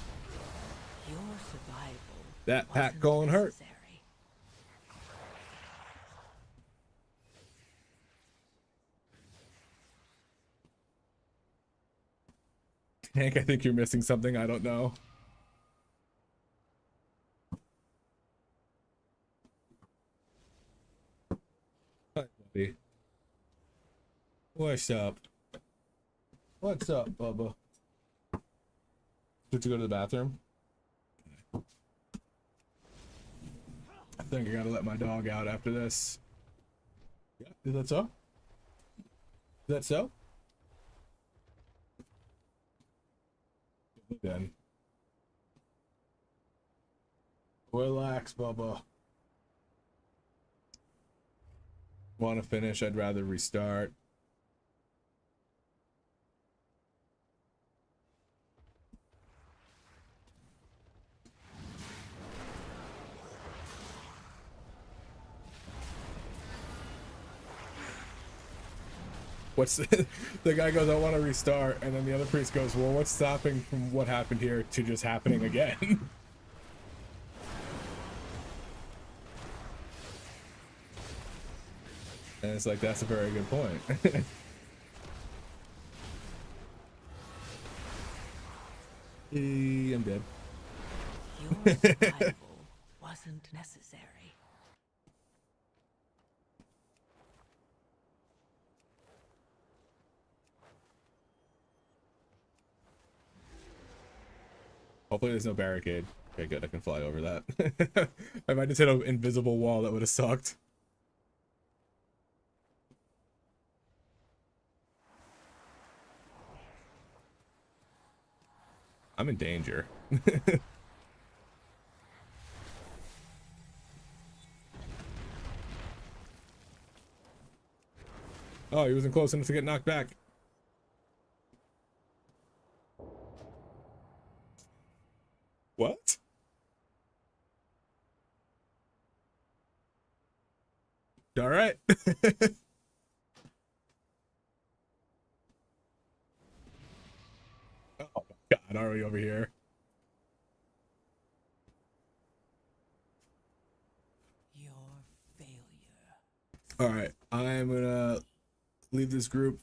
Your survival. That pack wasn't going hurt. necessary. Hank, I think you're missing something. I don't know. Hi, buddy. What's up? What's up, Bubba? Did you go to the bathroom? I think I gotta let my dog out after this. Yeah, is that so? Is that so? Then. Relax, Bubba. Want to finish? I'd rather restart. What's the guy goes, I want to restart, and then the other priest goes, well, what's stopping from what happened here to just happening again? And it's like, that's a very good point. I'm dead. Your survival wasn't necessary. Hopefully there's no barricade. Okay, good. I can fly over that. If I just hit an invisible wall, that would have sucked. I'm in danger. Oh, he wasn't close enough to get knocked back. What? All right. Oh my God, are we over here? Your failure. All right, I'm gonna leave this group,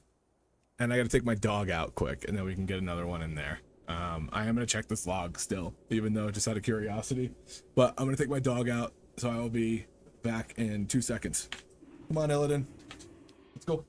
and I gotta take my dog out quick, and then we can get another one in there. I am gonna check this log still, even though just out of curiosity. But I'm gonna take my dog out, so I will be back in 2 seconds. Come on, Illidan. Let's go.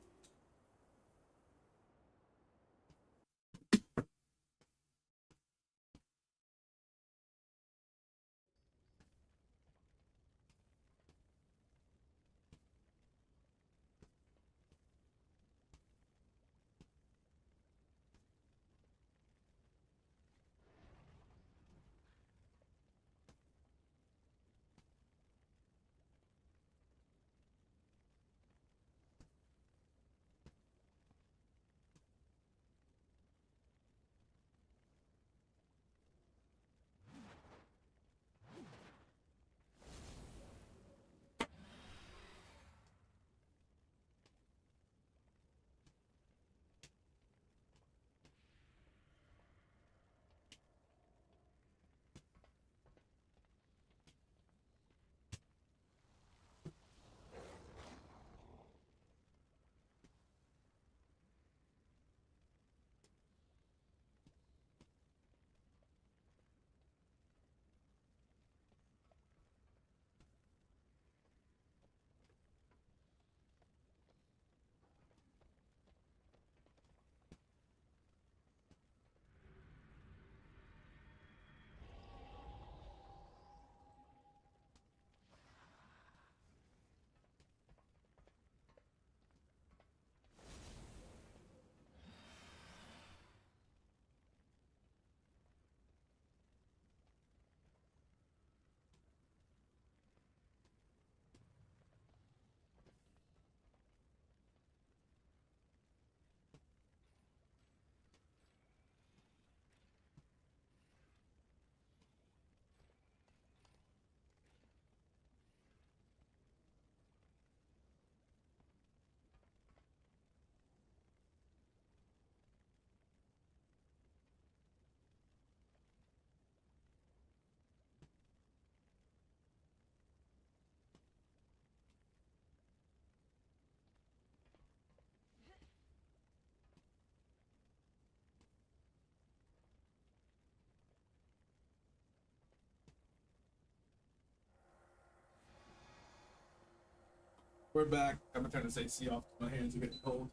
We're back. I'm gonna turn this AC off. My hands are getting cold.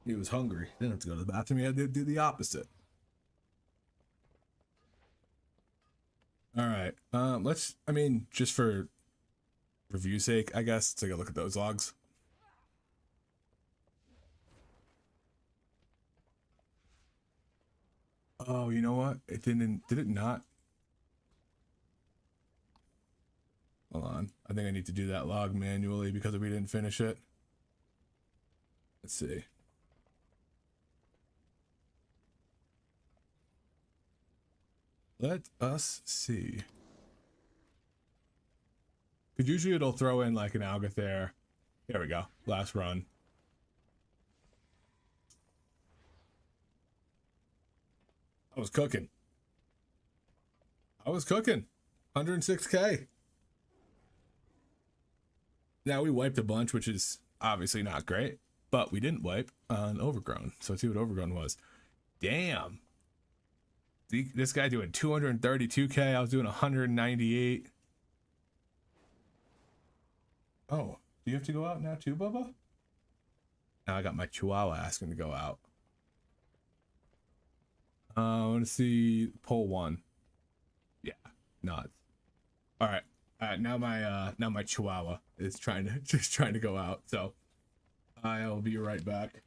He was hungry. Didn't have to go to the bathroom. He had to do the opposite. All right. Let's. I mean, just for review's sake, I guess, take a look at those logs. Oh, you know what? It didn't. Did it not? Hold on. I think I need to do that log manually because we didn't finish it. Let's see. Let us see. Because usually it'll throw in like an Algathere. There we go. Last run. I was cooking. 106K. Now we wiped a bunch, which is obviously not great, but we didn't wipe on Overgrown. So let's see what Overgrown was. Damn. This guy doing 232K. I was doing 198. Oh, do you have to go out now too, Bubba? Now I got my Chihuahua asking to go out. I want to see poll 1. Yeah, nods. All right. Now my Chihuahua is trying to just trying to go out. So I'll be right back.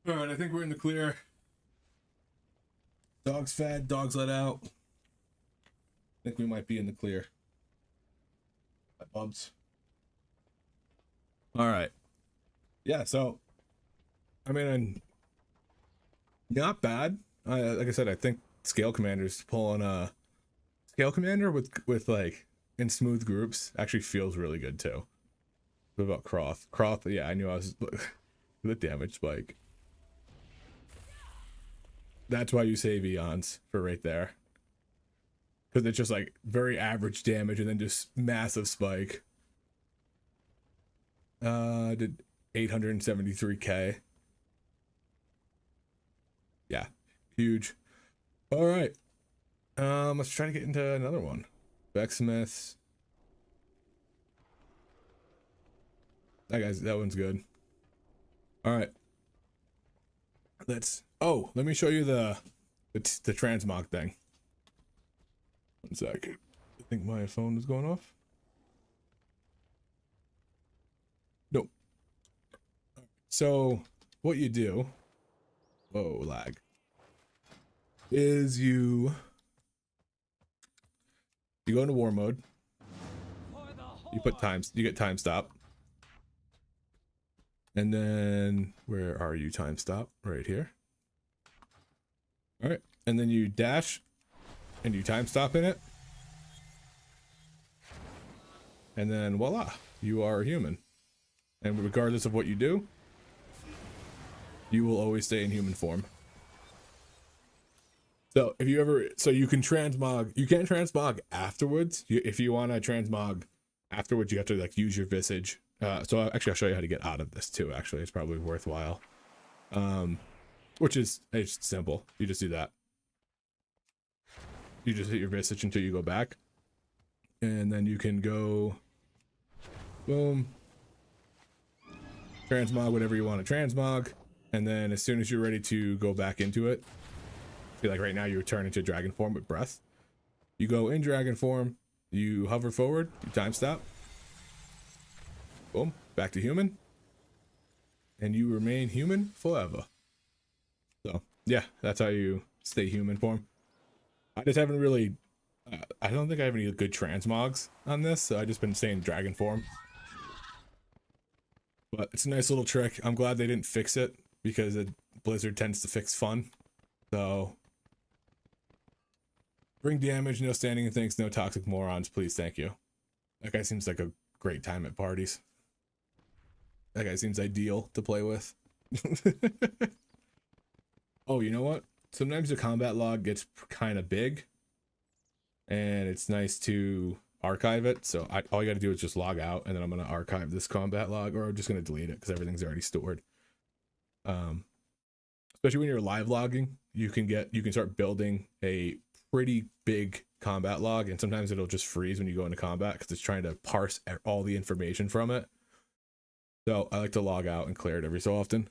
All right, I think we're in the clear. Dogs fed, dogs let out. I think we might be in the clear. Bumps. All right. Yeah, so I mean, not bad. Like I said, I think Scale Commander's pulling a Scale Commander with like in smooth groups actually feels really good too. What about Croth? Croth, yeah, I knew I was the damage spike. That's why you save Eons for right there. Because it's just like very average damage and then just massive spike. Did 873k. Yeah, huge. All right. Let's try to get into another one. Becksmiths. That one's good. All right. Let me show you the transmog thing. 1 sec. I think my phone is going off. Nope. So what you do, whoa, lag, is you go into war mode. You get time stop. And then where are you, time stop? Right here. All right. And then you dash and you time stop in it. And then voila, you are a human. And regardless of what you do, you will always stay in human form. So if you ever, so you can transmog, you can't transmog afterwards. If you want to transmog afterwards, you have to like use your visage. So actually I'll show you how to get out of this too. Actually, it's probably worthwhile. Which is, it's simple. You just do that. You just hit your visage until you go back. And then you can go, boom, transmog whatever you want to transmog. And then as soon as you're ready to go back into it, see, like right now you return into dragon form with breath. You go in dragon form, you hover forward, you time stop. Boom, back to human. And you remain human forever. So yeah, that's how you stay human form. I just haven't really, I don't think I have any good transmogs on this, so I've just been staying dragon form. But it's a nice little trick. I'm glad they didn't fix it, because Blizzard tends to fix fun. So bring damage, no standing and things, no toxic morons, please, thank you. That guy seems like a great time at parties. That guy seems ideal to play with. Oh, you know what? Sometimes the combat log gets kind of big, and it's nice to archive it. So all you got to do is just log out, and then I'm going to archive this combat log, or I'm just going to delete it because everything's already stored. Especially when you're live logging, you can start building a pretty big combat log, and sometimes it'll just freeze when you go into combat because it's trying to parse all the information from it. So I like to log out and clear it every so often.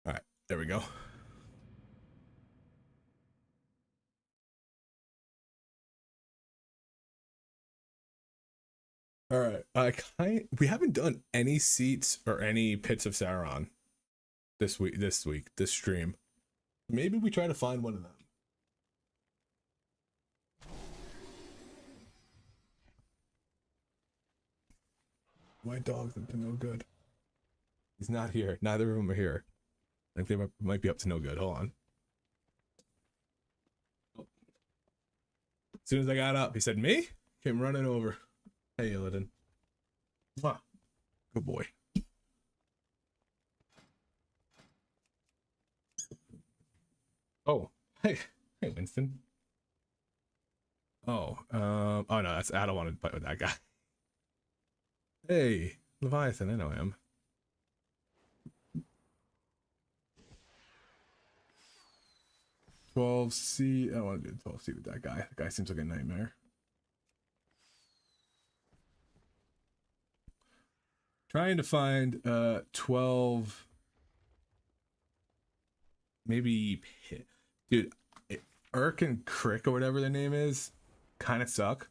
All right, there we go. All right, we haven't done any seats or any pits of Sauron this stream. Maybe we try to find one of them. My dog's up to no good. He's not here. Neither of them are here. I think they might be up to no good. Hold on. As soon as I got up, he said, "Me?" Came running over. Hey, Illidan. Mwah. Good boy. Oh, hey, Winston. Oh, oh no, I don't want to fight with that guy. Hey, Leviathan, I know him. I don't want to do 12C with that guy. That guy seems like a nightmare. Trying to find 12, maybe, dude, Urk and Crick or whatever their name is kind of suck,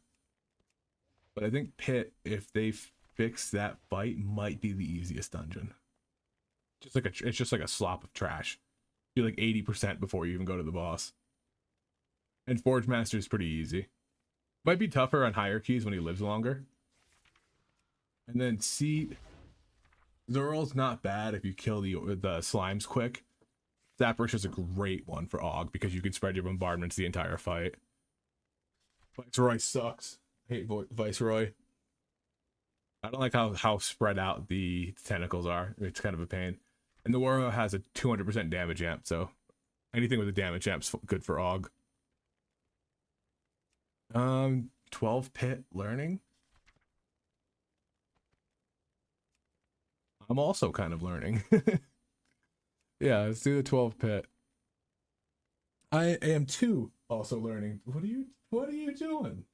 but I think Pit, if they fix that fight, might be the easiest dungeon. It's just like a slop of trash. You're like 80% before you even go to the boss. And Forge Master is pretty easy. Might be tougher on higher keys when he lives longer. And then Seat, Zurl's not bad if you kill the slimes quick. Zaprush is a great one for Og because you can spread your bombardments the entire fight. Viceroy sucks. I hate Viceroy. I don't like how spread out the tentacles are. It's kind of a pain. And the Warrior has a 200% damage amp, so anything with a damage amp's good for Og. 12 Pit learning. I'm also kind of learning. Yeah, let's do the 12 Pit. I am too also learning. What are you doing?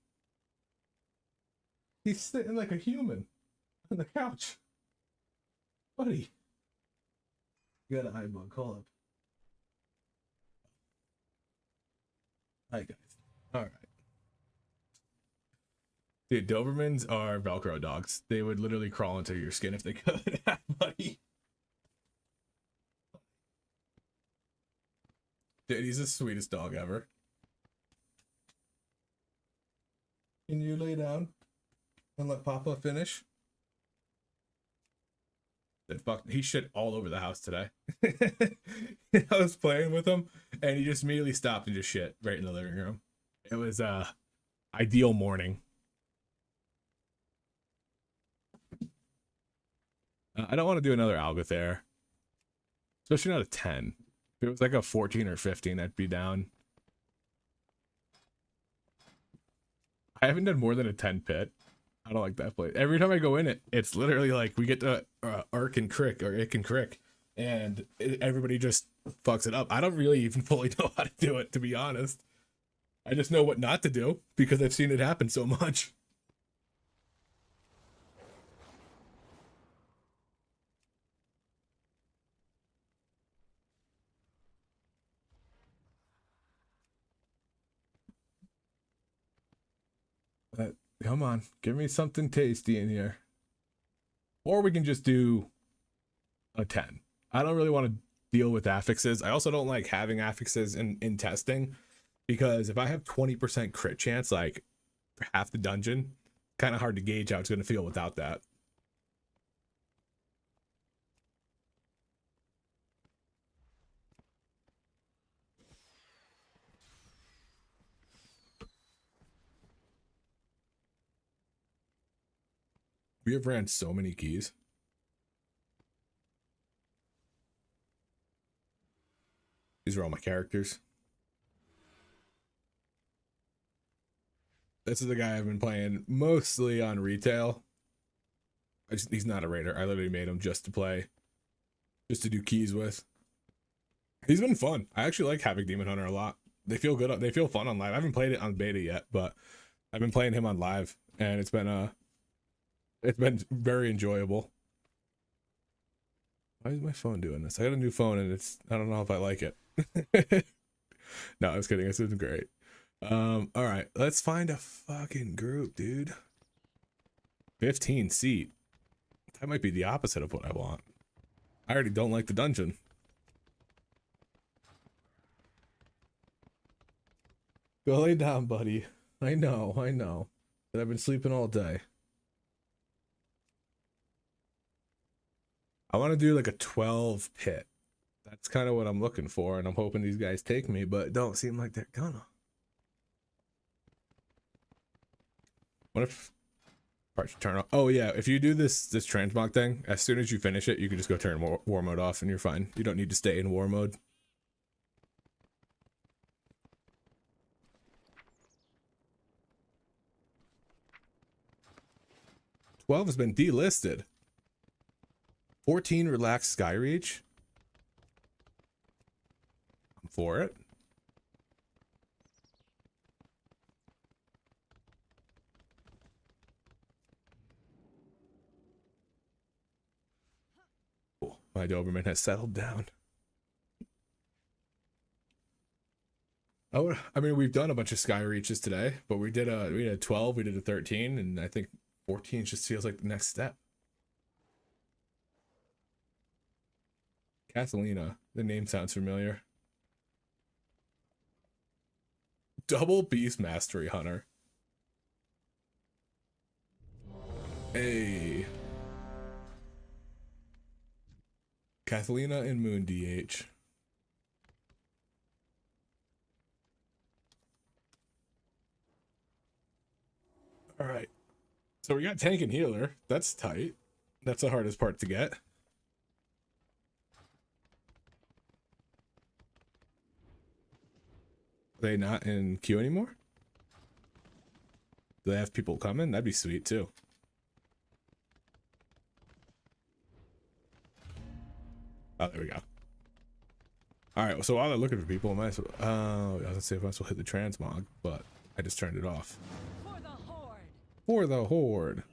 He's sitting like a human on the couch. Buddy. You got an eye bug, hold up. Hi guys. Alright. Dude, Dobermans are Velcro dogs. They would literally crawl into your skin if they could, buddy. Dude, he's the sweetest dog ever. Can you lay down and let Papa finish? He shit all over the house today. I was playing with him and he just immediately stopped and just shit right in the living room. It was ideal morning. I don't want to do another Algothair, especially not a 10. If it was like a 14 or 15, I'd be down. I haven't done more than a 10 Pit. I don't like that place. Every time I go in it, it's literally like we get to Ark and Crick, or Ick and Crick, and everybody just fucks it up. I don't really even fully know how to do it, to be honest. I just know what not to do because I've seen it happen so much. Come on, give me something tasty in here. Or we can just do a 10. I don't really want to deal with affixes. I also don't like having affixes in testing because if I have 20% crit chance, like for half the dungeon, kind of hard to gauge how it's going to feel without that. We have ran so many keys. These are all my characters. This is the guy I've been playing mostly on retail. He's not a raider. I literally made him just to play, just to do keys with. He's been fun. I actually like Havoc Demon Hunter a lot. They feel good. They feel fun on live. I haven't played it on beta yet, but I've been playing him on live, and it's been very enjoyable. Why is my phone doing this? I got a new phone, and I don't know if I like it. No, I was kidding. It's been great. All right, let's find a fucking group, dude. 15 seat. That might be the opposite of what I want. I already don't like the dungeon. Go lay down, buddy. I know. But I've been sleeping all day. I want to do like a 12 pit. That's kind of what I'm looking for, and I'm hoping these guys take me, but it don't seem like they're gonna. What if parts turn off? Oh yeah, if you do this transmog thing, as soon as you finish it, you can just go turn war mode off and you're fine. You don't need to stay in war mode. "12 has been delisted. 14 relaxed Skyreach. I'm for it. Cool. My Doberman has settled down. I mean, we've done a bunch of Skyreaches today, but we did a 12, we did a 13, and I think 14 just feels like the next step. Catalina, the name sounds familiar. Double Beast Mastery Hunter. Hey. Catalina and Moon DH. All right. So we got tank and healer. That's tight. That's the hardest part to get. Are they not in queue anymore? Do they have people coming? That'd be sweet too. Oh, there we go. All right, so while they're looking for people, I might as well, I was gonna say if I might as well hit the transmog, but I just turned it off. For the Horde. For the Horde.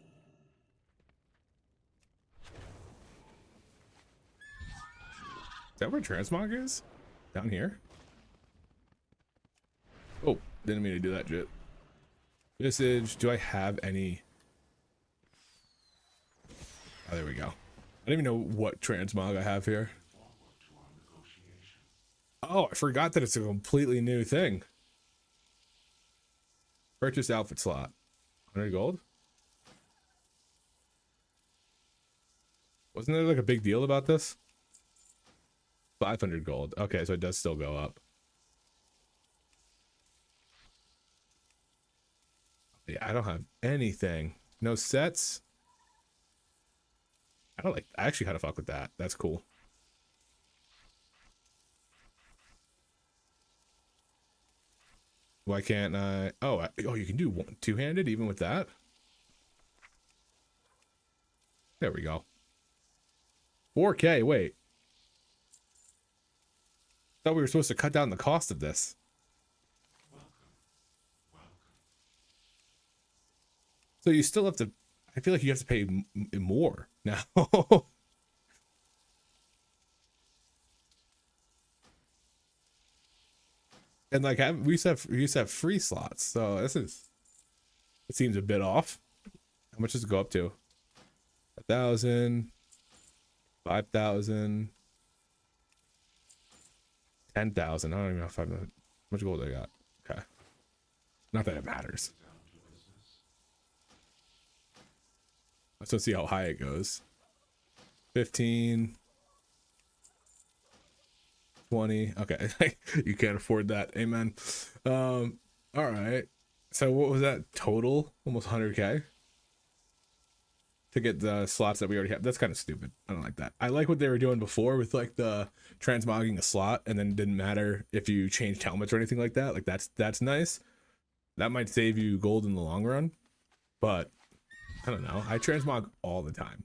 Is that where transmog is? Down here? Oh, didn't mean to do that, Jit. Visage, do I have any? Oh, there we go. I don't even know what transmog I have here. Oh, I forgot that it's a completely new thing. Purchase outfit slot. 100 gold? Wasn't there like a big deal about this? 500 gold. Okay, so it does still go up. Yeah, I don't have anything. No sets. I actually kind of fuck with that. That's cool. Why can't I? Oh, you can do two-handed even with that. There we go. 4K. Wait. Thought we were supposed to cut down the cost of this. So you still have to. I feel like you have to pay more now. And like we used to have free slots, so it seems a bit off. How much does it go up to? 1,000, 5,000, 10,000. I don't even know if how much gold I got. Okay, not that it matters. Let's see how high it goes. 15. 20. Okay. You can't afford that. Amen. All right. So what was that total? Almost 100K. to get the slots that we already have. That's kind of stupid. I don't like that. I like what they were doing before with like the transmogging a slot, and then it didn't matter if you changed helmets or anything like that. Like that's nice. That might save you gold in the long run, but I don't know. I transmog all the time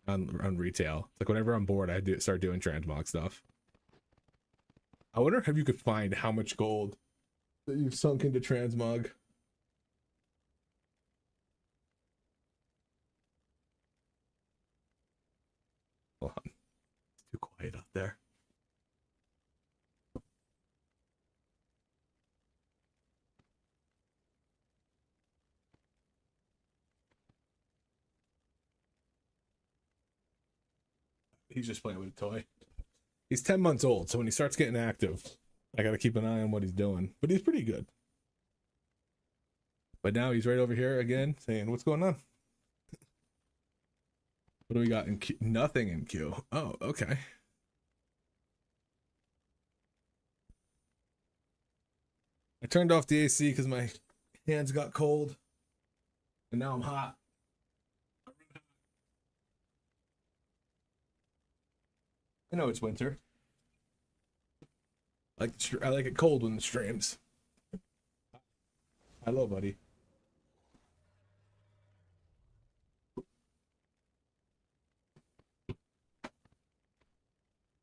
on retail. Like whenever I'm bored, I start doing transmog stuff. I wonder if you could find how much gold that you've sunk into transmog. Hold on. It's too quiet out there. He's just playing with a toy. He's 10 months old, so when he starts getting active, I gotta keep an eye on what he's doing. But he's pretty good. But now he's right over here again saying, what's going on? What do we got in Q? Nothing in Q. Oh, okay. I turned off the AC because my hands got cold. And now I'm hot. I know it's winter. I like it cold when the streams. Hello, buddy.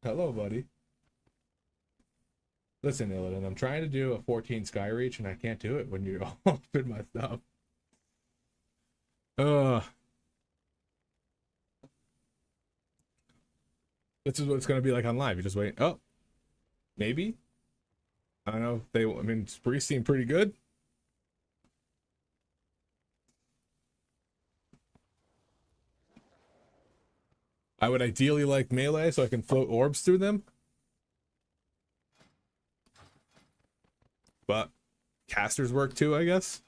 Hello, buddy. Listen, Illidan, I'm trying to do a 14 sky reach and I can't do it when you open my stuff. This is what it's gonna be like on live. You just wait. Oh, maybe. I don't know. I mean, Spree seemed pretty good. I would ideally like melee so I can float orbs through them. But casters work too, I guess.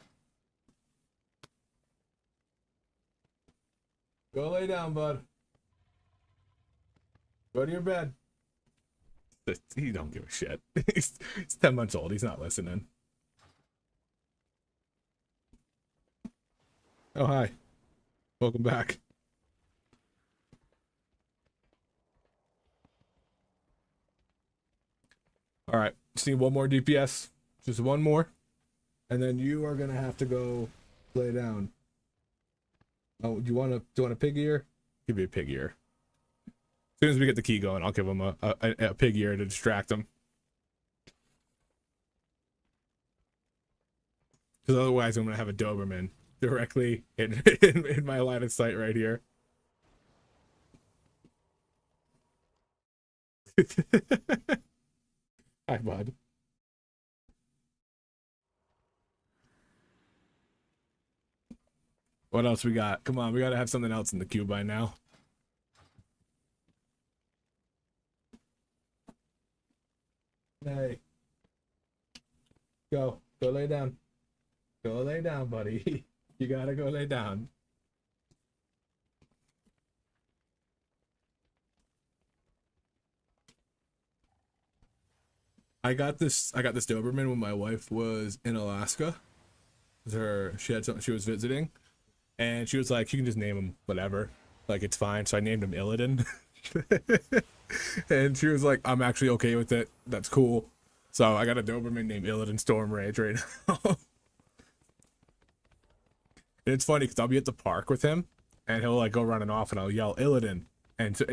Go lay down, bud. Go to your bed. He don't give a shit. He's 10 months old. He's not listening. Oh, hi. Welcome back. All right. Just need one more DPS. Just one more. And then you are going to have to go lay down. Oh, do you want a pig ear? Give me a pig ear. As soon as we get the key going, I'll give him a pig ear to distract him. Because otherwise I'm going to have a Doberman directly in my line of sight right here. Hi, bud. What else we got? Come on, we got to have something else in the queue by now. Hey. Go lay down. Go lay down, buddy. You gotta go lay down. I got this Doberman when my wife was in Alaska. She was visiting, and she was like, you can just name him whatever. Like, it's fine. So I named him Illidan. And she was like, I'm actually okay with it. That's cool. So I got a Doberman named Illidan Storm Rage right now. And it's funny because I'll be at the park with him and he'll like go running off and I'll yell Illidan. And so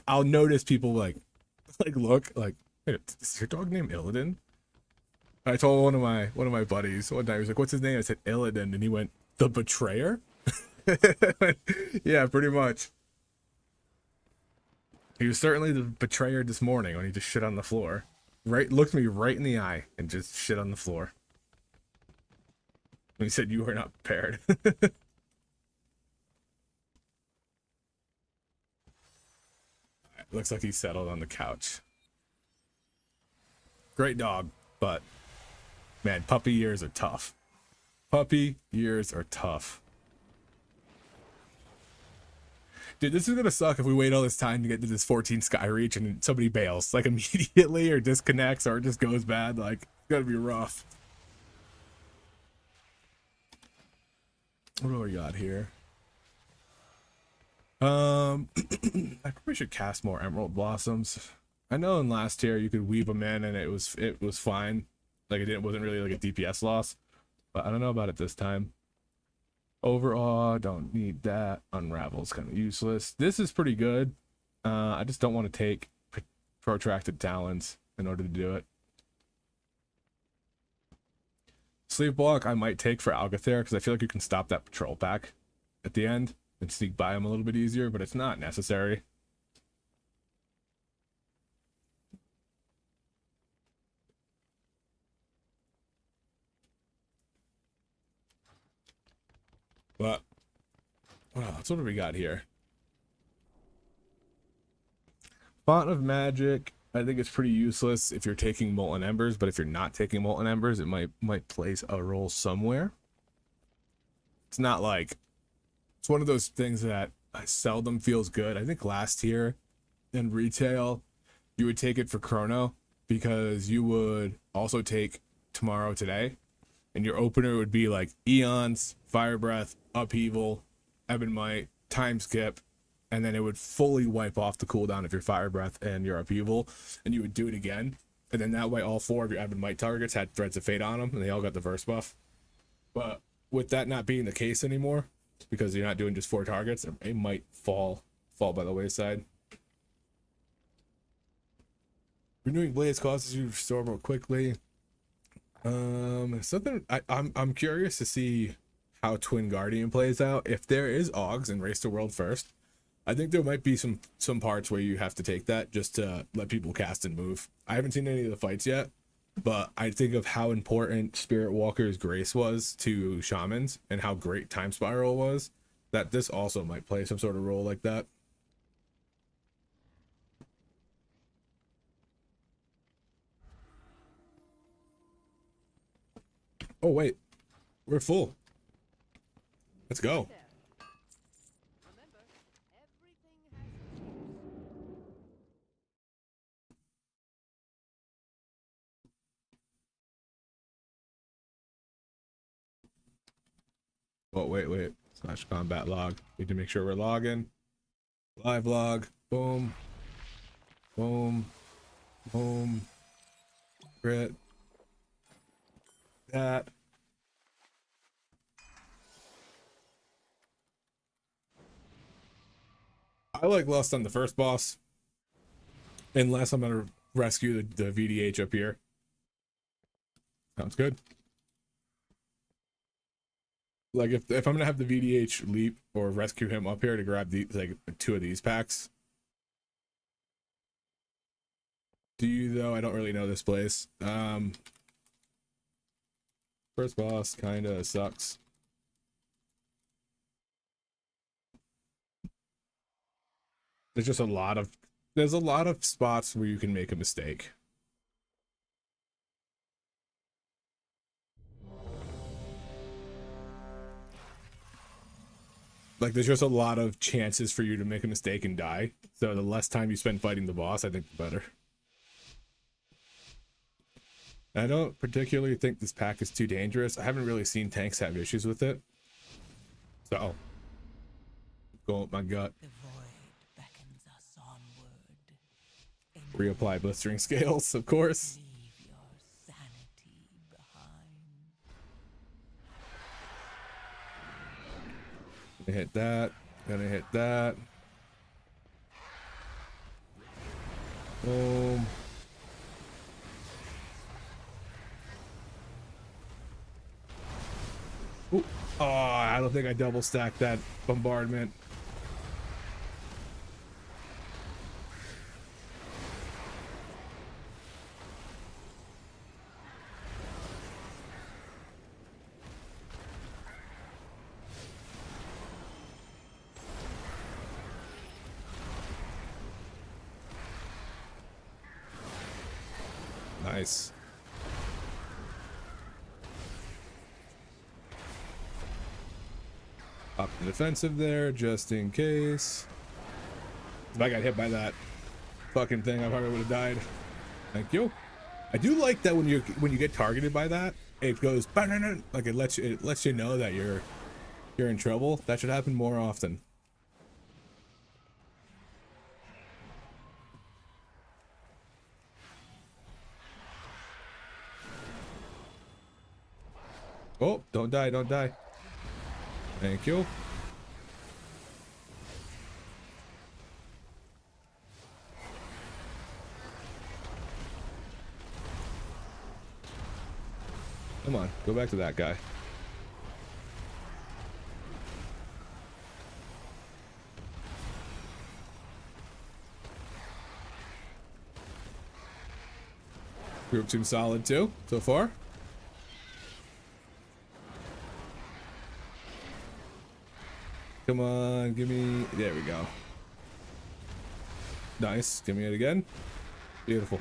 I'll notice people like look like, hey, is your dog named Illidan? I told one of my buddies one day, he was like, what's his name? I said Illidan, and he went, the Betrayer? Yeah, pretty much. He was certainly the betrayer this morning when he just shit on the floor. Looked me right in the eye and just shit on the floor. When he said you were not prepared. Looks like he's settled on the couch. Great dog, but man, puppy years are tough. Puppy years are tough. Dude, this is gonna suck if we wait all this time to get to this 14 sky reach and somebody bails like immediately or disconnects or it just goes bad. Like, it's gotta be rough. What do we got here? I probably should cast more Emerald Blossoms. I know in last tier you could weave them in and it was fine. Like it wasn't really like a DPS loss, but I don't know about it this time. Overawe, don't need that. Unravel's kind of useless. This is pretty good. I just don't want to take Protracted Talons in order to do it. Sleepwalk I might take for Algather because I feel like you can stop that patrol pack at the end and sneak by him a little bit easier, but it's not necessary. But what else? What do we got here? Font of Magic. I think it's pretty useless if you're taking Molten Embers, but if you're not taking Molten Embers, it might place a role somewhere. It's not like it's one of those things that seldom feels good. I think last year in retail, you would take it for Chrono because you would also take Tomorrow Today, and your opener would be like Eons, Fire Breath, Upheaval, Ebon Might, Time Skip, and then it would fully wipe off the cooldown of your Fire Breath and your Upheaval, and you would do it again. And then that way all 4 of your Ebon Might targets had Threads of Fate on them, and they all got the verse buff. But with that not being the case anymore, because you're not doing just 4 targets, it might fall by the wayside. Renewing Blades causes you to restore more quickly. Something I'm curious to see how Twin Guardian plays out. If there is Augs in Race to World first, I think there might be some parts where you have to take that just to let people cast and move. I haven't seen any of the fights yet, but I think of how important Spirit Walker's Grace was to Shamans and how great Time Spiral was, that this also might play some sort of role like that. Oh wait, we're full. Let's go. Remember, everything has a use. Oh wait. Slash combat log. Need to make sure we're logging. Live log. Boom. Boom. Boom. Crit. That. I like Lust on the first boss. Unless I'm gonna rescue the VDH up here. Sounds good. Like if I'm gonna have the VDH leap or rescue him up here to grab the like 2 of these packs. Do you though? I don't really know this place. First boss kinda sucks. There's just a lot of spots where you can make a mistake. Like there's just a lot of chances for you to make a mistake and die. So the less time you spend fighting the boss, I think the better. I don't particularly think this pack is too dangerous. I haven't really seen tanks have issues with it. So go with my gut. The void beckons us onward. Reapply blistering scales, of course. Leave your sanity behind. Gonna hit that. Gonna hit that. Boom. Ooh. Oh, I don't think I double stacked that bombardment. Nice. Up the defensive there, just in case. If I got hit by that fucking thing, I probably would have died. Thank you. I do like that when you get targeted by that, it goes like it lets you know that you're in trouble. That should happen more often. Oh, don't die, don't die. Thank you. Come on, go back to that guy. Group seems solid too, so far. Come on, give me... There we go. Nice, give me it again. Beautiful.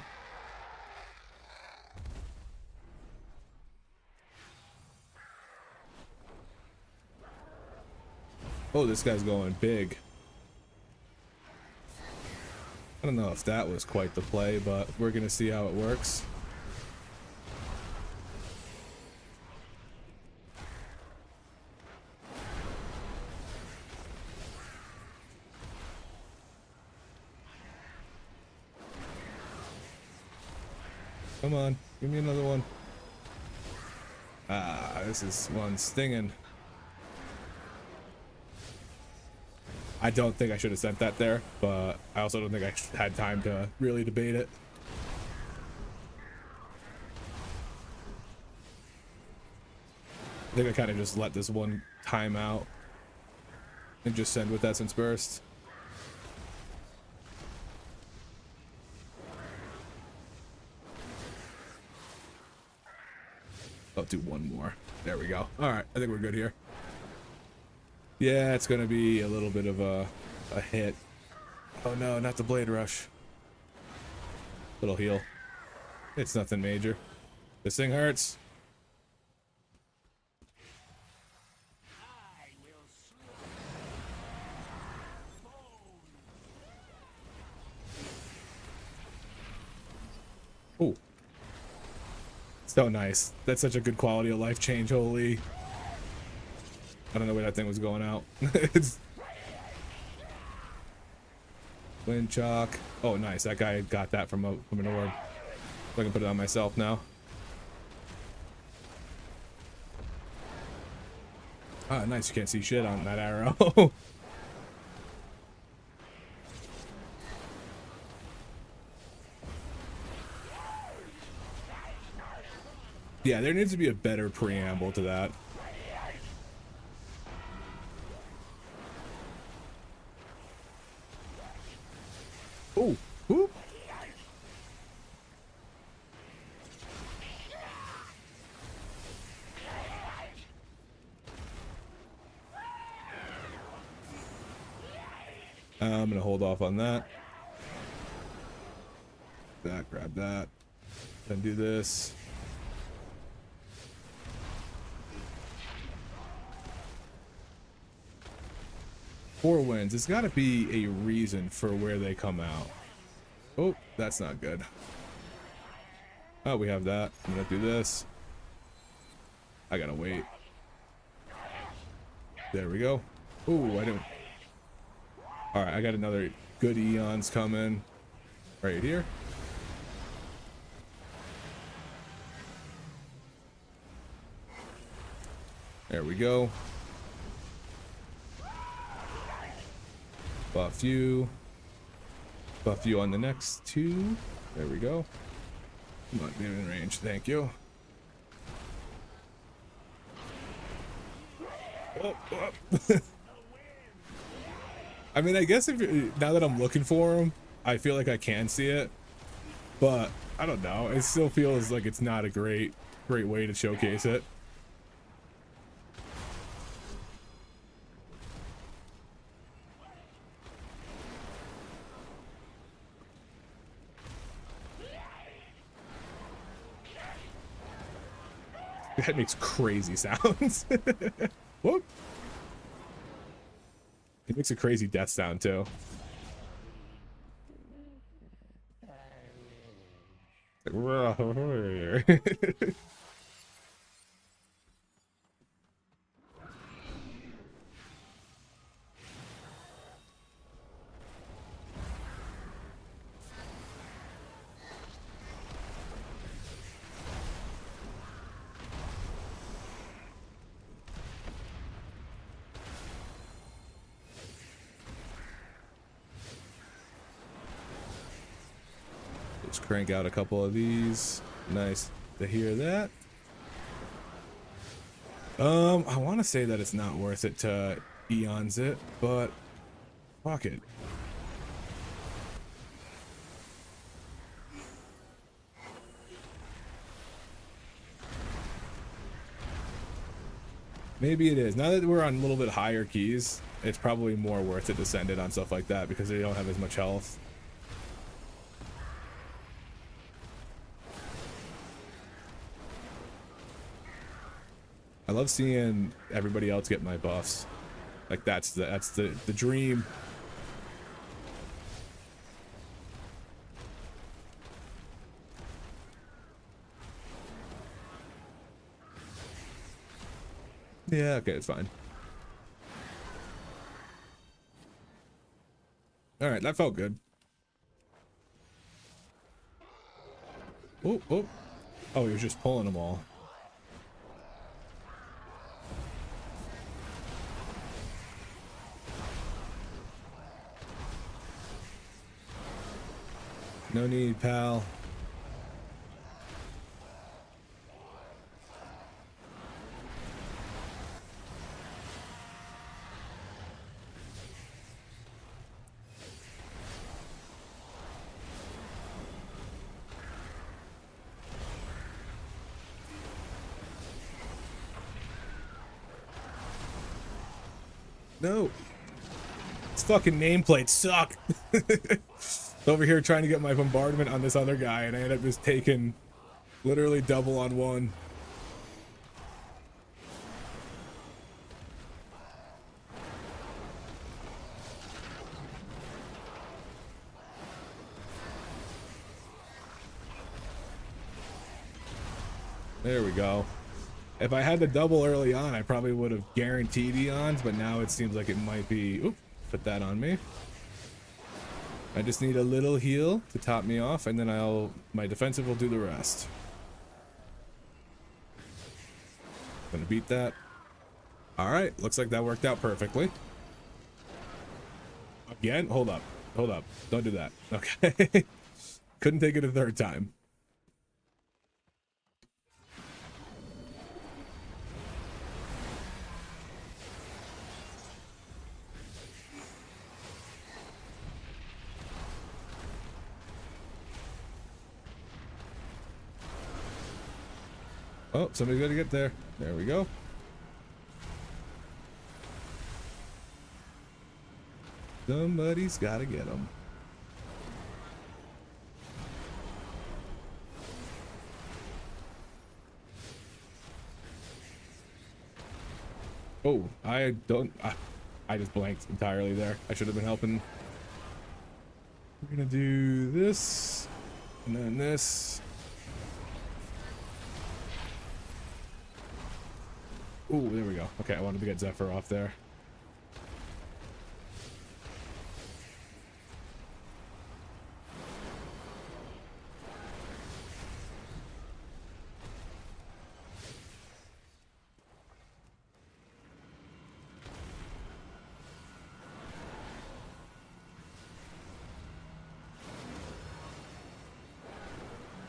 Oh, this guy's going big. I don't know if that was quite the play, but we're gonna see how it works. Come on, give me another one. Ah, this is one stinging. I don't think I should have sent that there, but I also don't think I had time to really debate it. I think I kind of just let this one time out and just send with Essence Burst. I'll do one more. There we go. All right, I think we're good here. Yeah, it's gonna be a little bit of a hit. Oh no, not the Blade Rush. Little heal. It's nothing major. This thing hurts. Oh. So nice. That's such a good quality of life change, holy. I don't know where that thing was going out. It's Wind Chalk. Oh, nice. That guy got that from an orb. So I can put it on myself now. Ah, nice. You can't see shit on that arrow. Yeah, there needs to be a better preamble to that. Oh, whoop. I'm gonna hold off on that. Grab that. Then do this. Four wins. It's got to be a reason for where they come out. Oh, that's not good. Oh, we have that. I'm gonna do this. I gotta wait. There we go. Oh, I didn't. All right, I got another good Eons coming right here. There we go. Buff you. Buff you on the next two. There we go. Come on, be in range. Thank you. Oh, oh. I mean, I guess if now that I'm looking for him, I feel like I can see it, but I don't know. It still feels like it's not a great way to showcase it. That makes crazy sounds. Whoop. It makes a crazy death sound too. crank out a couple of these. Nice to hear that. I want to say that it's not worth it to eons it, but fuck it. Maybe it is. Now that we're on a little bit higher keys, it's probably more worth it to send it on stuff like that because they don't have as much health. I love seeing everybody else get my buffs. Like that's the dream. Yeah, okay, it's fine. All right, that felt good. Oh, oh. Oh, he was just pulling them all. No need, pal. No. These fucking nameplates suck. Over here trying to get my bombardment on this other guy, and I end up just taking literally double on one. There we go. If I had the double early on, I probably would have guaranteed eons, but now it seems like it might be... Oop, put that on me. I just need a little heal to top me off, and then my defensive will do the rest. Gonna beat that. Alright, looks like that worked out perfectly. Again? Hold up. Hold up. Don't do that. Okay. Couldn't take it a third time. Oh, somebody's got to get there. There we go. Somebody's got to get them. Oh, I just blanked entirely there. I should have been helping. We're gonna do this, and then this. Ooh, there we go. Okay, I wanted to get Zephyr off there.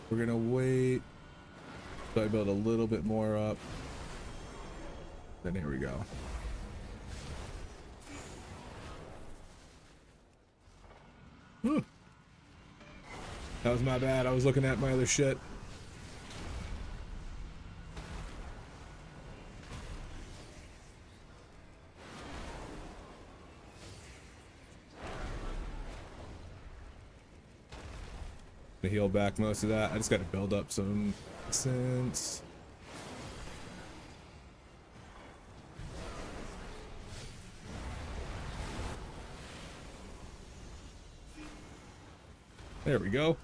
We're gonna wait so I build a little bit more up. Then here we go. Whew. That was my bad. I was looking at my other shit. To heal back most of that. I just got to build up some sense. There we go.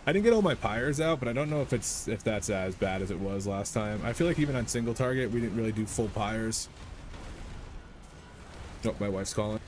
I didn't get all my pyres out, but I don't know if that's as bad as it was last time. I feel like even on single target, we didn't really do full pyres. Oh, my wife's calling.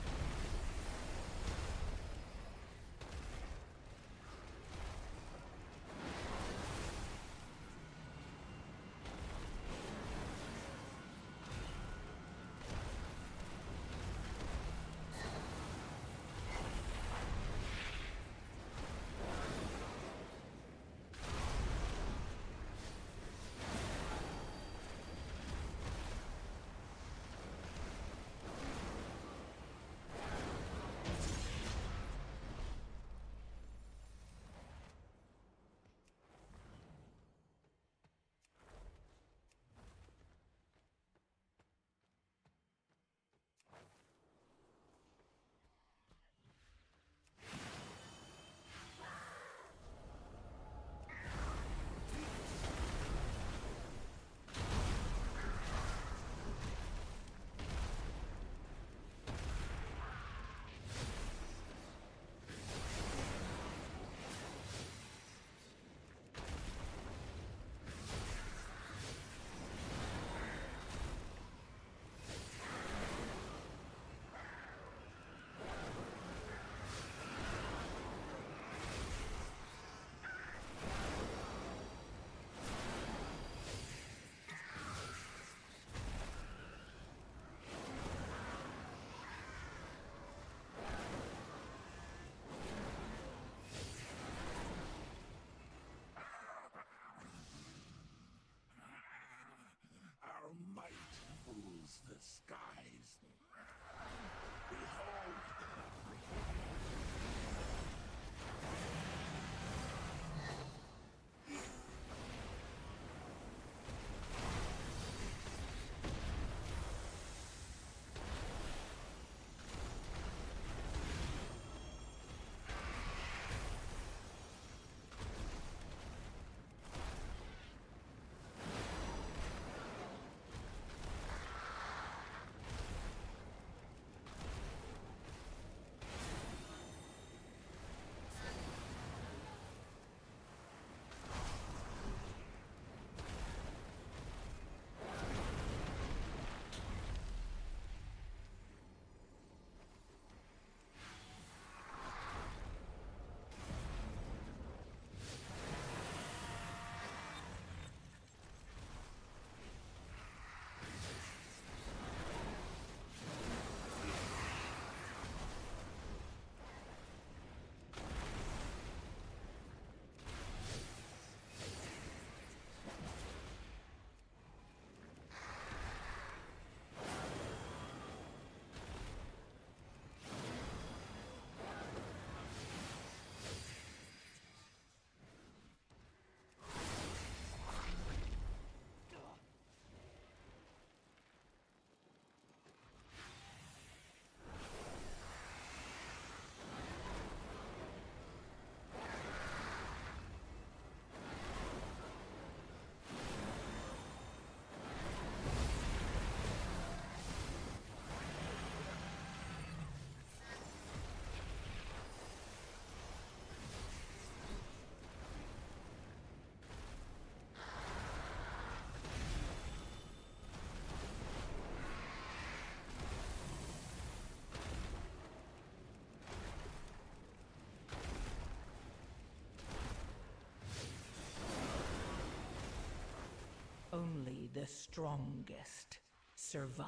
the strongest survive.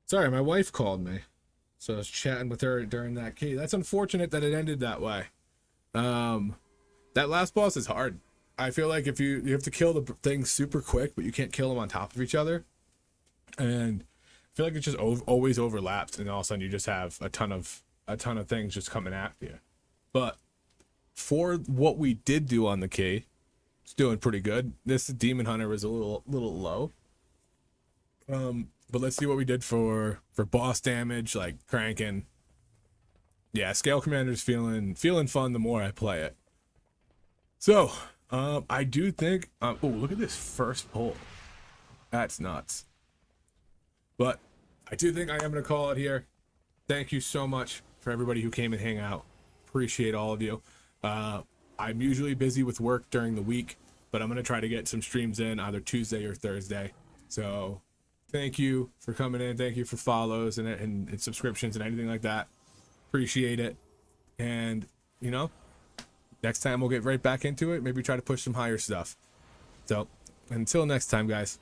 Sorry, my wife called me. So I was chatting with her during that key. That's unfortunate that it ended that way. That last boss is hard. I feel like if you have to kill the things super quick, but you can't kill them on top of each other. And feel like it just always overlaps, and all of a sudden you just have a ton of things just coming after you. But for what we did do on the key, it's doing pretty good. This Demon Hunter was a little low. But let's see what we did for boss damage, like cranking. Yeah, Scale Commander's feeling fun the more I play it. So, I do think, oh, look at this first pull. That's nuts. But I do think I am going to call it here. Thank you so much for everybody who came and hang out. Appreciate all of you. I'm usually busy with work during the week, but I'm going to try to get some streams in either Tuesday or Thursday. So thank you for coming in. Thank you for follows and subscriptions and anything like that. Appreciate it. And, you know, next time we'll get right back into it. Maybe try to push some higher stuff. So until next time, guys.